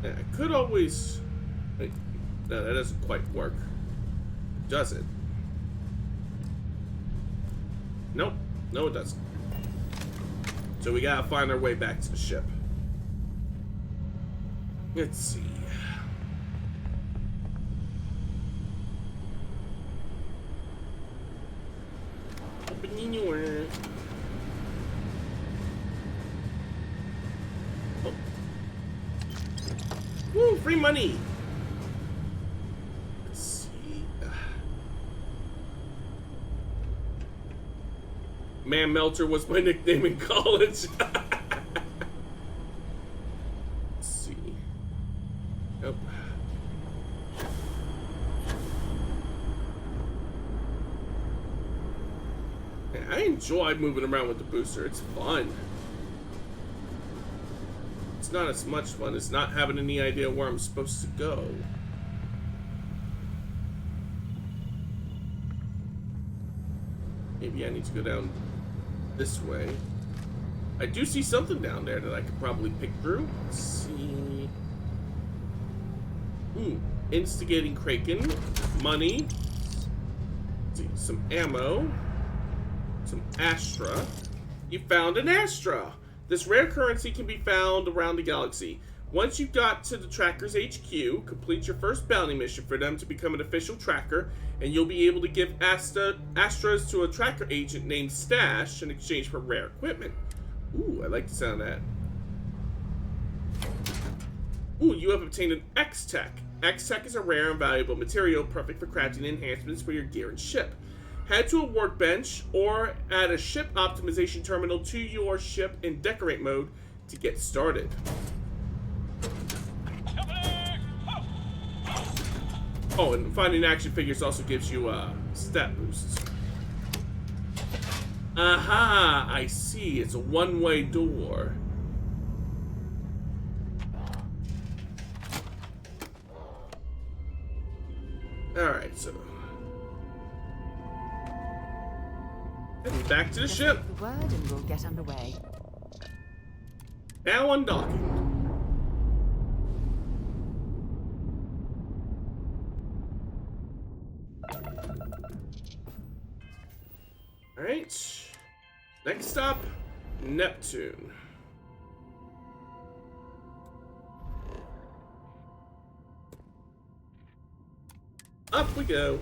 Yeah, I could always... Wait, no, that doesn't quite work. Does it? Nope. No, it doesn't. So we gotta find our way back to the ship. Let's see. Open anywhere. Oh. Woo, free money! Let's see. Man Melter was my nickname in college. Let's see. Nope. Man, I enjoy moving around with the booster. It's fun. It's not as much fun as not having any idea where I'm supposed to go. Maybe I need to go down this way. I do see something down there that I could probably pick through. Let's see. Instigating Kraken. Money. Let's see, some ammo. Some Astra. You found an Astra! This rare currency can be found around the galaxy. Once you've got to the Tracker's HQ, complete your first bounty mission for them to become an official tracker, and you'll be able to give Astras to a tracker agent named Stash in exchange for rare equipment. Ooh, I like the sound of that. Ooh, you have obtained an X-Tech. X-Tech is a rare and valuable material perfect for crafting enhancements for your gear and ship. Head to a workbench or add a ship optimization terminal to your ship in decorate mode to get started. Oh, and finding action figures also gives you stat boosts. Aha! I see. It's a one-way door. Alright, so... And back to the ship. The word and we'll get underway. Now undocking. Alright. Next stop, Neptune. Up we go.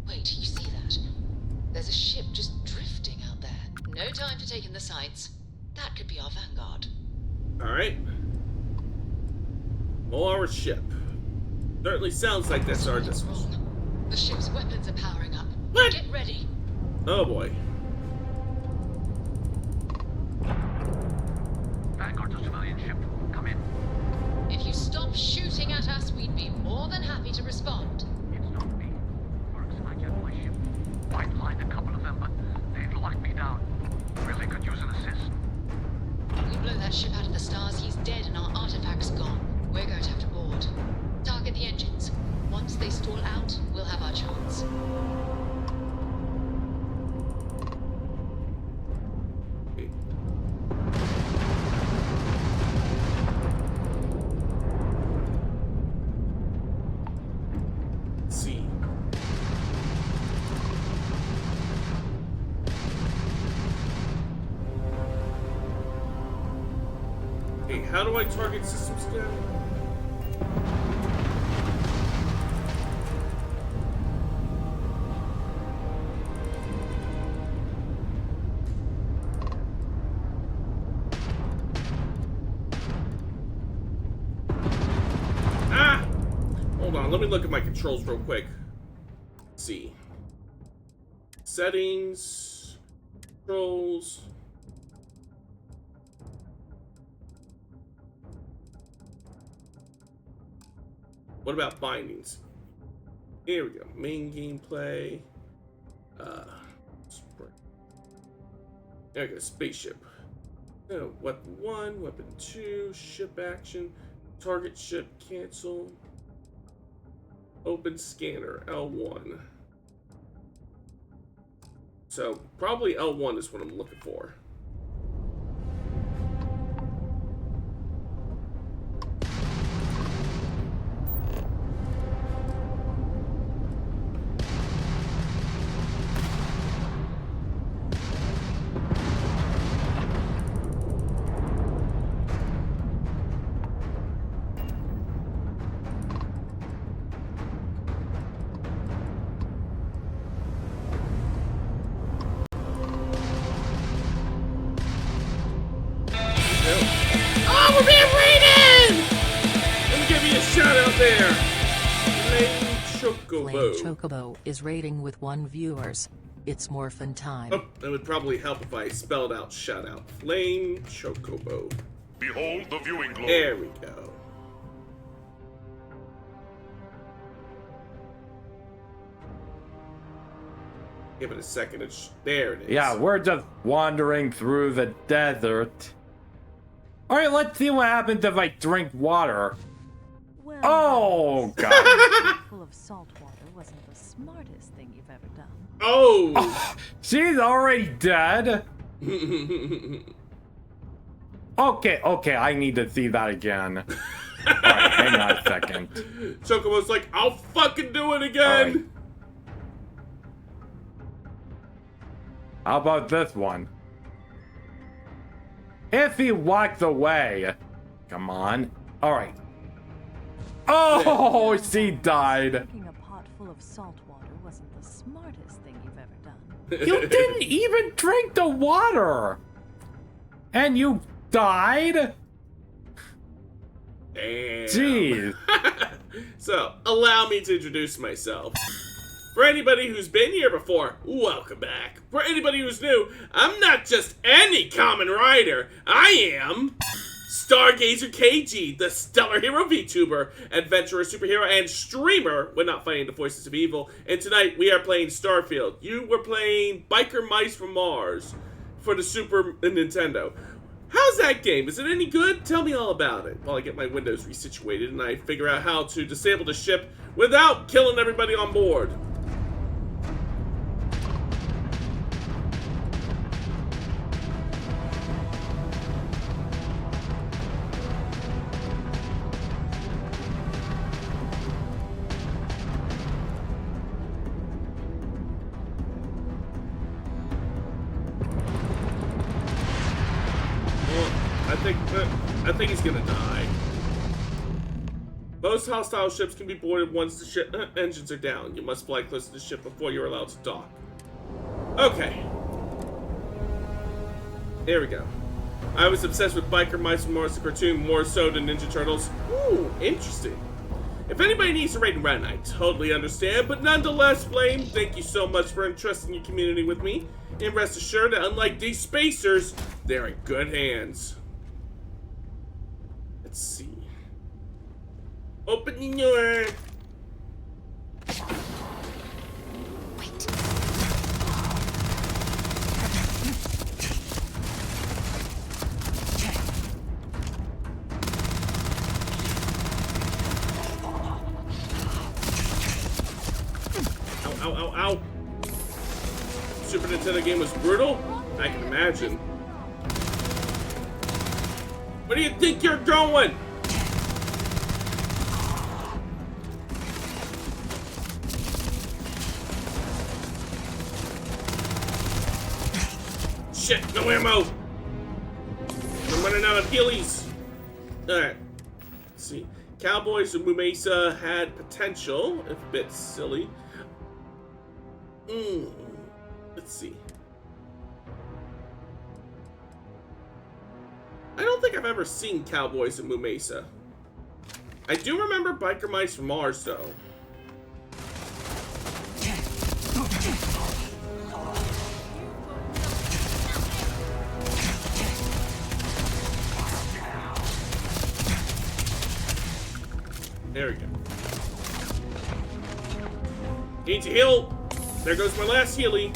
Wait, you see that? There's a ship just drifting out there. No time to take in the sights. That could be our vanguard. Alright. More ship. Certainly sounds like that's our destination. The ship's weapons are powering up. What? Get ready. Oh boy. Vanguard's a civilian ship. Come in. If you stop shooting at us, we'd be more than happy to respond. It's not me. Works, I get my ship. I'd lined a couple of them, but they've locked me down. Really could use an assist. We blow that ship out of the stars, he's dead and our artifact's gone. We're going to have to board. Target the engines. Once they stall out, we'll have our chance. See. Hey, how do I target systems again? Hold on, let me look at my controls real quick. Let's see. Settings. Controls. What about bindings? Here we go. Main gameplay. There we go. Spaceship. Weapon 1, weapon 2, ship action, target ship, cancel. Open scanner, L1. So, probably L1 is what I'm looking for. Oh, we're being raided! Let me give you a shout out there. Flame Chocobo. Flame Chocobo is raiding with 1 viewers. It's morphin' time. Oh, that would probably help if I spelled out shout out. Flame Chocobo. Behold the viewing globe. There we go. Give it a second. There it is. Yeah, we're just wandering through the desert. Alright, let's see what happens if I drink water. Well, oh, God. Full of salt water wasn't the smartest thing you've ever done. Oh! She's already dead? Okay, I need to see that again. Alright, hang on a second. Chocobo's like, I'll fucking do it again! Right. How about this one? If he walks away. Come on. Alright. Oh, she died. Drinking a pot full of salt water wasn't the smartest thing you've ever done. You didn't even drink the water. And you died? Damn. Jeez. So, allow me to introduce myself. For anybody who's been here before, welcome back. For anybody who's new, I'm not just any common rider. I am Stargazer KG, the stellar hero VTuber, adventurer, superhero, and streamer when not fighting the forces of evil. And tonight we are playing Starfield. You were playing Biker Mice from Mars for the Super Nintendo. How's that game? Is it any good? Tell me all about it while I get my windows resituated and I figure out how to disable the ship without killing everybody on board. I think he's gonna die. Most hostile ships can be boarded once the ship engines are down. You must fly close to the ship before you're allowed to dock. Okay. There we go. I was obsessed with Biker Mice from Mars, the cartoon, more so than Ninja Turtles. Ooh, interesting. If anybody needs a raid around, I totally understand, but nonetheless, Flame, thank you so much for entrusting your community with me. And rest assured that unlike these spacers, they're in good hands. Let's see. Open the door. Wait. Ow, ow, ow, ow. Super Nintendo game was brutal? I can imagine. Where do you think you're going? Shit, no ammo! I'm running out of healies. Alright. Let's see. Cowboys and Mumesa had potential, if a bit silly. Let's see. I don't think I've ever seen Cowboys in Mumesa. I do remember biker mice from Mars, though. There we go. Need to heal. There goes my last Healy.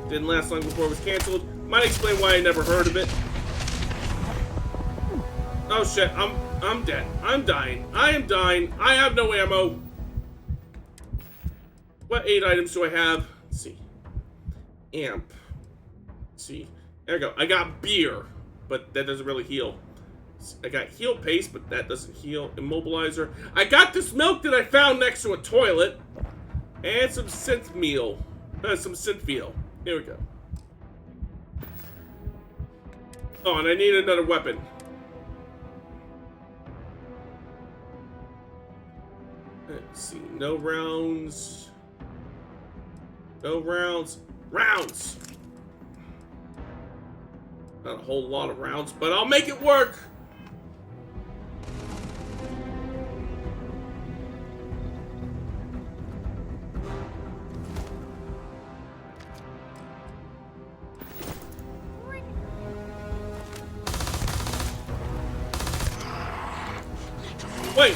Didn't last long before it was canceled. Might explain why I never heard of it. Oh shit, I'm dead. I'm dying. I am dying. I have no ammo. What 8 items do I have? Let's see. Amp. Let's see. There we go. I got beer, but that doesn't really heal. I got heal paste, but that doesn't heal. Immobilizer. I got this milk that I found next to a toilet. And some synth meal. Some synth veal. Here we go. Oh, and I need another weapon. Let's see. No rounds. No rounds. Rounds! Not a whole lot of rounds, but I'll make it work! Wait!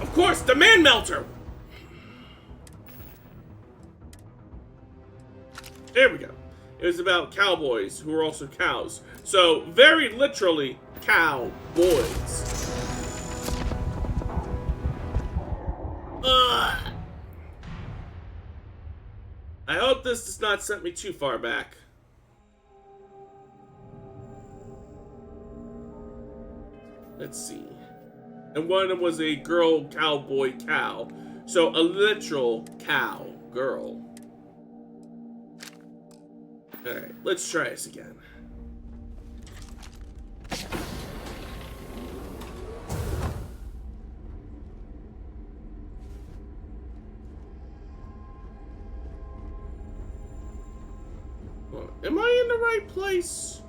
Of course, the man melter! There we go. It was about cowboys who were also cows. So, very literally, cowboys. I hope this does not send me too far back. Let's see. And one of them was a girl cowboy cow. So, a literal cow girl. Alright, let's try this again. Am I in the right place?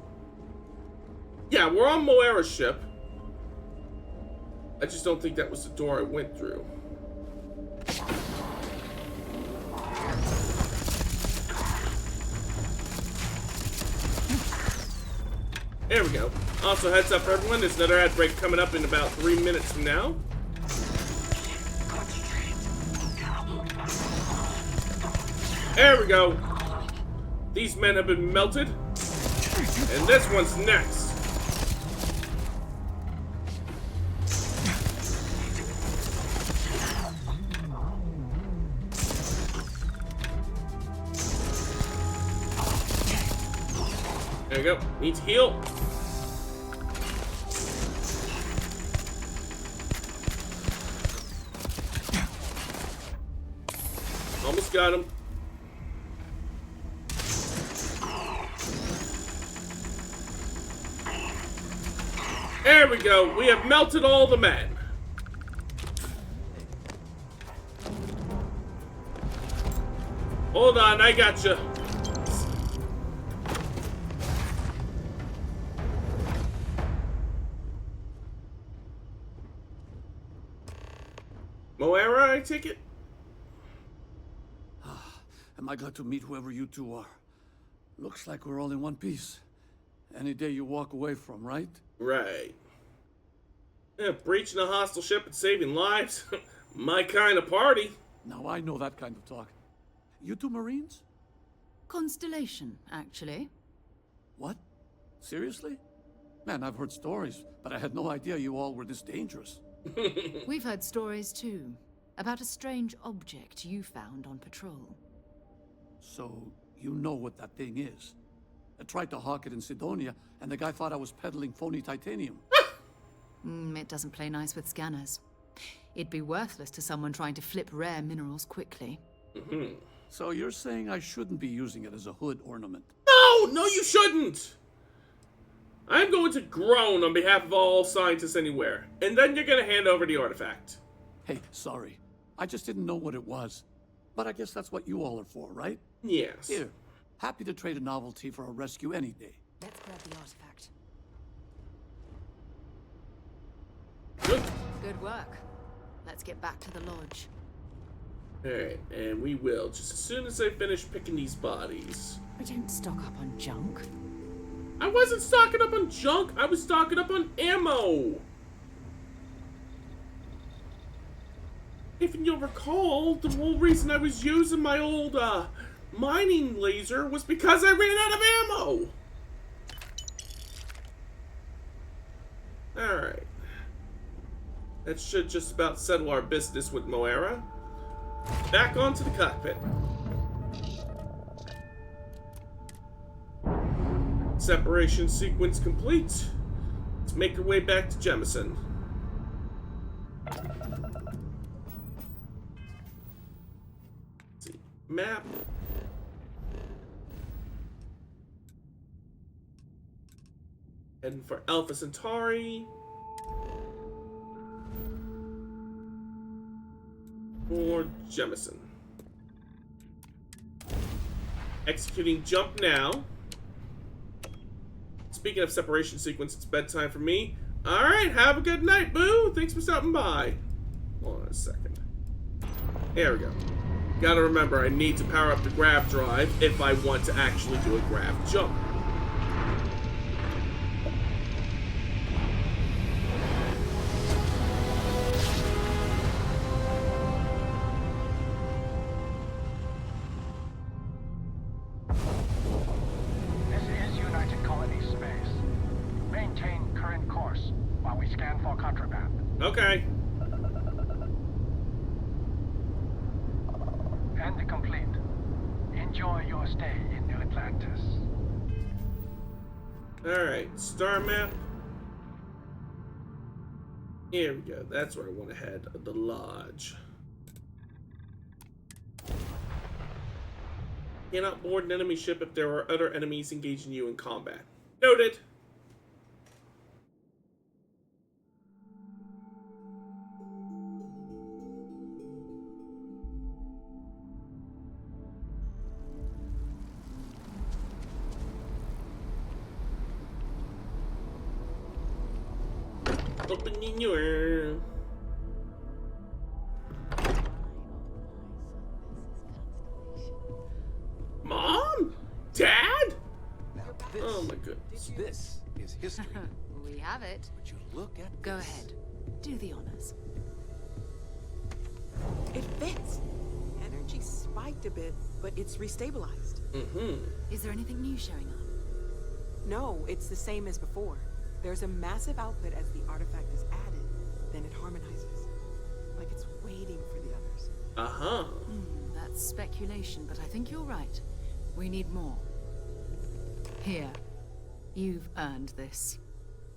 Yeah, we're on Moira's ship. I just don't think that was the door I went through. There we go. Also, heads up for everyone, there's another ad break coming up in about 3 minutes from now. There we go. These men have been melted. And this one's next. There we go. Need to heal. Almost got him. There we go. We have melted all the men. Hold on, I got you. Moira, I take it? Am I glad to meet whoever you two are? Looks like we're all in one piece. Any day you walk away from, right? Right. Yeah, breaching a hostile ship and saving lives. My kind of party. Now I know that kind of talk. You two Marines? Constellation, actually. What? Seriously? Man, I've heard stories, but I had no idea you all were this dangerous. We've heard stories too, about a strange object you found on patrol. So, you know what that thing is? I tried to hawk it in Sidonia, and the guy thought I was peddling phony titanium. It doesn't play nice with scanners. It'd be worthless to someone trying to flip rare minerals quickly. So you're saying I shouldn't be using it as a hood ornament? No, you shouldn't! I'm going to groan on behalf of all scientists anywhere, and then you're gonna hand over the artifact. Hey, sorry. I just didn't know what it was. But I guess that's what you all are for, right? Yes. Here, happy to trade a novelty for a rescue any day. Let's grab the artifact. Good. Good work. Let's get back to the lodge. Alright, and we will, just as soon as I finish picking these bodies. I didn't stock up on junk. I wasn't stocking up on junk, I was stocking up on ammo! If you'll recall, the whole reason I was using my old, mining laser was because I ran out of ammo! Alright. That should just about settle our business with Moira. Back onto the cockpit. Separation sequence complete. Let's make our way back to Jemison. Let's see. Map. Heading for Alpha Centauri. Or Jemison. Executing jump now. Speaking of separation sequence, it's bedtime for me. Alright, have a good night, boo! Thanks for stopping by. Hold on a second. There we go. Gotta remember, I need to power up the grab drive if I want to actually do a grab jump. Okay. And complete. Enjoy your stay in New Atlantis. Alright, star map. Here we go. That's where I want to head. The lodge. Cannot board an enemy ship if there are other enemies engaging you in combat. Noted. Opening your... Mom? Dad? Now this, oh my goodness. This is history. We have it. Would you look at Go this? ahead. Do the honors. It fits. Energy spiked a bit, but it's restabilized. Is there anything new showing up? No, it's the same as before. There's a massive output as the artifact is added, then it harmonizes. Like it's waiting for the others. That's speculation, but I think you're right. We need more. Here. You've earned this.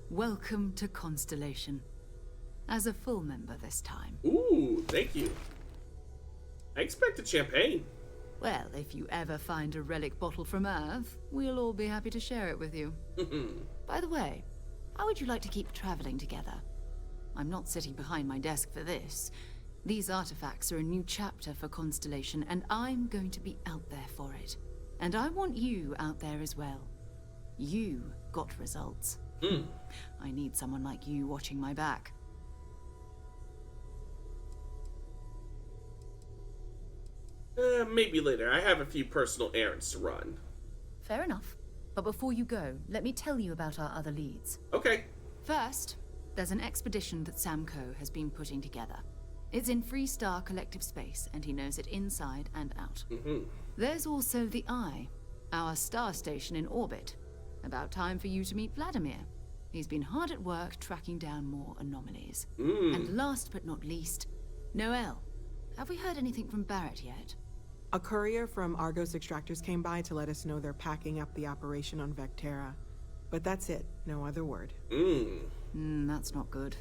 Welcome to Constellation. As a full member this time. Ooh, thank you. I expected champagne. Well, if you ever find a relic bottle from Earth, we'll all be happy to share it with you. By the way, how would you like to keep traveling together? I'm not sitting behind my desk for this. These artifacts are a new chapter for Constellation, and I'm going to be out there for it. And I want you out there as well. You got results. I need someone like you watching my back. Maybe later. I have a few personal errands to run. Fair enough. But before you go, let me tell you about our other leads. Okay. First, there's an expedition that Samco has been putting together. It's in Freestar Collective Space, and he knows it inside and out. There's also the Eye, our star station in orbit. About time for you to meet Vladimir. He's been hard at work tracking down more anomalies. And last but not least, Noel. Have we heard anything from Barrett yet? A courier from Argos Extractors came by to let us know they're packing up the operation on Vectera. But that's it, no other word. That's not good.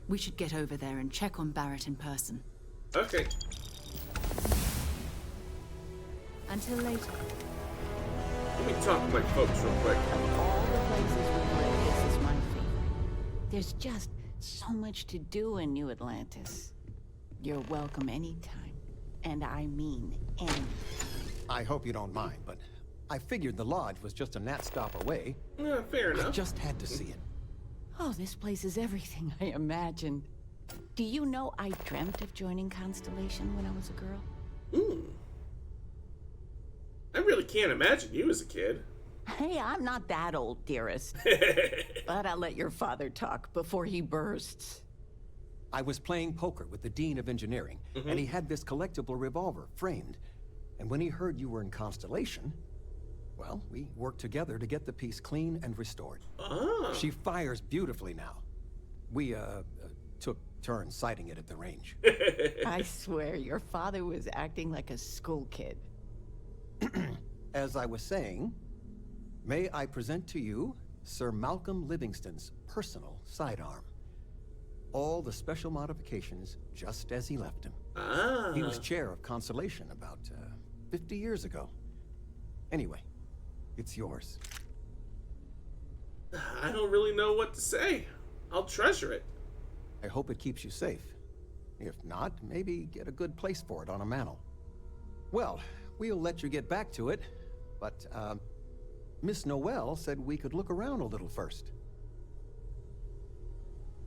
We should get over there and check on Barrett in person. Okay. Until later. Let me talk to my folks real quick. Of all the places we've lived, this is my favorite. There's just so much to do in New Atlantis. You're welcome anytime. And I mean anytime. I hope you don't mind, but I figured the lodge was just a gnat stop away. Fair enough. I just had to see it. Oh, this place is everything I imagined. Do you know I dreamt of joining Constellation when I was a girl? I really can't imagine you as a kid. Hey, I'm not that old, dearest. But I'll let your father talk before he bursts. I was playing poker with the Dean of Engineering, and he had this collectible revolver framed. And when he heard you were in Constellation, well, we worked together to get the piece clean and restored. She fires beautifully now. We, took turns sighting it at the range. I swear, your father was acting like a school kid. As I was saying, may I present to you Sir Malcolm Livingston's personal sidearm. All the special modifications just as he left him. He was chair of Constellation about 50 years ago. Anyway, it's yours. I don't really know what to say. I'll treasure it. I hope it keeps you safe. If not, maybe get a good place for it on a mantle. Well, we'll let you get back to it, but Miss Noel said we could look around a little first.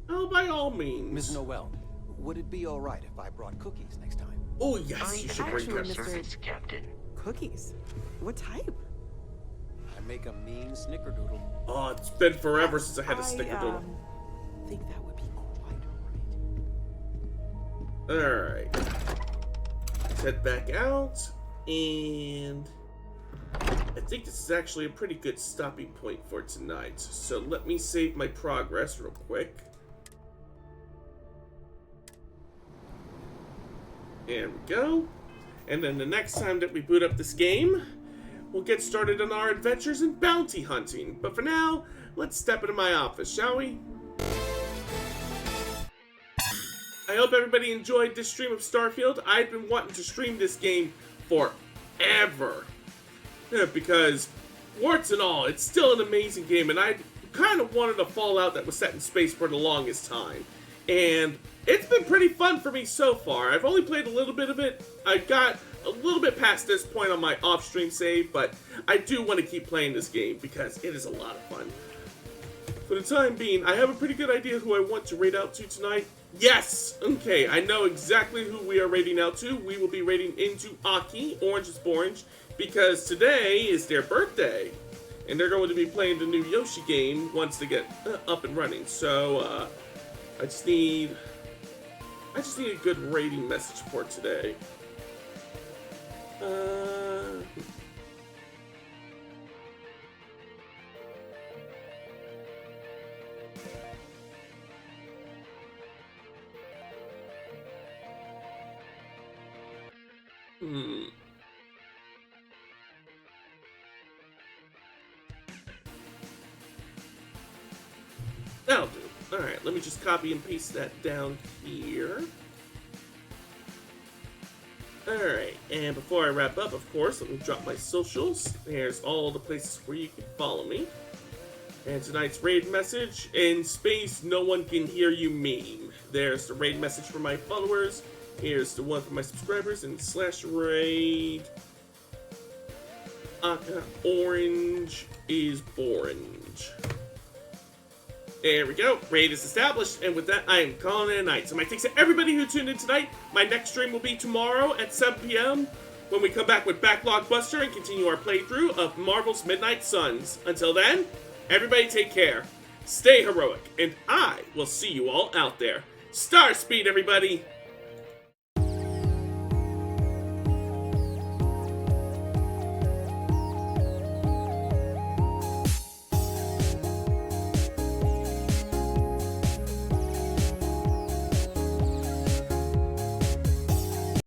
Oh, by all means. Miss Noel, would it be all right if I brought cookies next time? Oh, yes, you should bring cookies. Captain. Cookies? What type? I make a mean snickerdoodle. Oh, it's been forever since I had a snickerdoodle. I think that would be quite alright. Let's head back out, and I think this is actually a pretty good stopping point for tonight. So let me save my progress real quick. There we go. And then the next time that we boot up this game, we'll get started on our adventures in bounty hunting. But for now, let's step into my office, shall we? I hope everybody enjoyed this stream of Starfield. I've been wanting to stream this game forever. Yeah, because, warts and all, it's still an amazing game, and I kind of wanted a Fallout that was set in space for the longest time. And it's been pretty fun for me so far. I've only played a little bit of it. I got a little bit past this point on my off-stream save, but I do want to keep playing this game because it is a lot of fun. For the time being, I have a pretty good idea who I want to raid out to tonight. Yes! Okay, I know exactly who we are raiding out to. We will be raiding into Aki, Orange is Borange, because today is their birthday. And they're going to be playing the new Yoshi game once they get up and running. So, I just need a good rating message for today. That'll do. Alright, let me just copy and paste that down here. Alright, and before I wrap up, of course, let me drop my socials. There's all the places where you can follow me. And tonight's raid message, in space, no one can hear you meme. There's the raid message for my followers. Here's the one for my subscribers, and /raid. Orange is Borange. There we go. Raid is established, and with that, I am calling it a night. So my thanks to everybody who tuned in tonight. My next stream will be tomorrow at 7 p.m. when we come back with Backlog Buster and continue our playthrough of Marvel's Midnight Suns. Until then, everybody take care, stay heroic, and I will see you all out there. Star speed, everybody!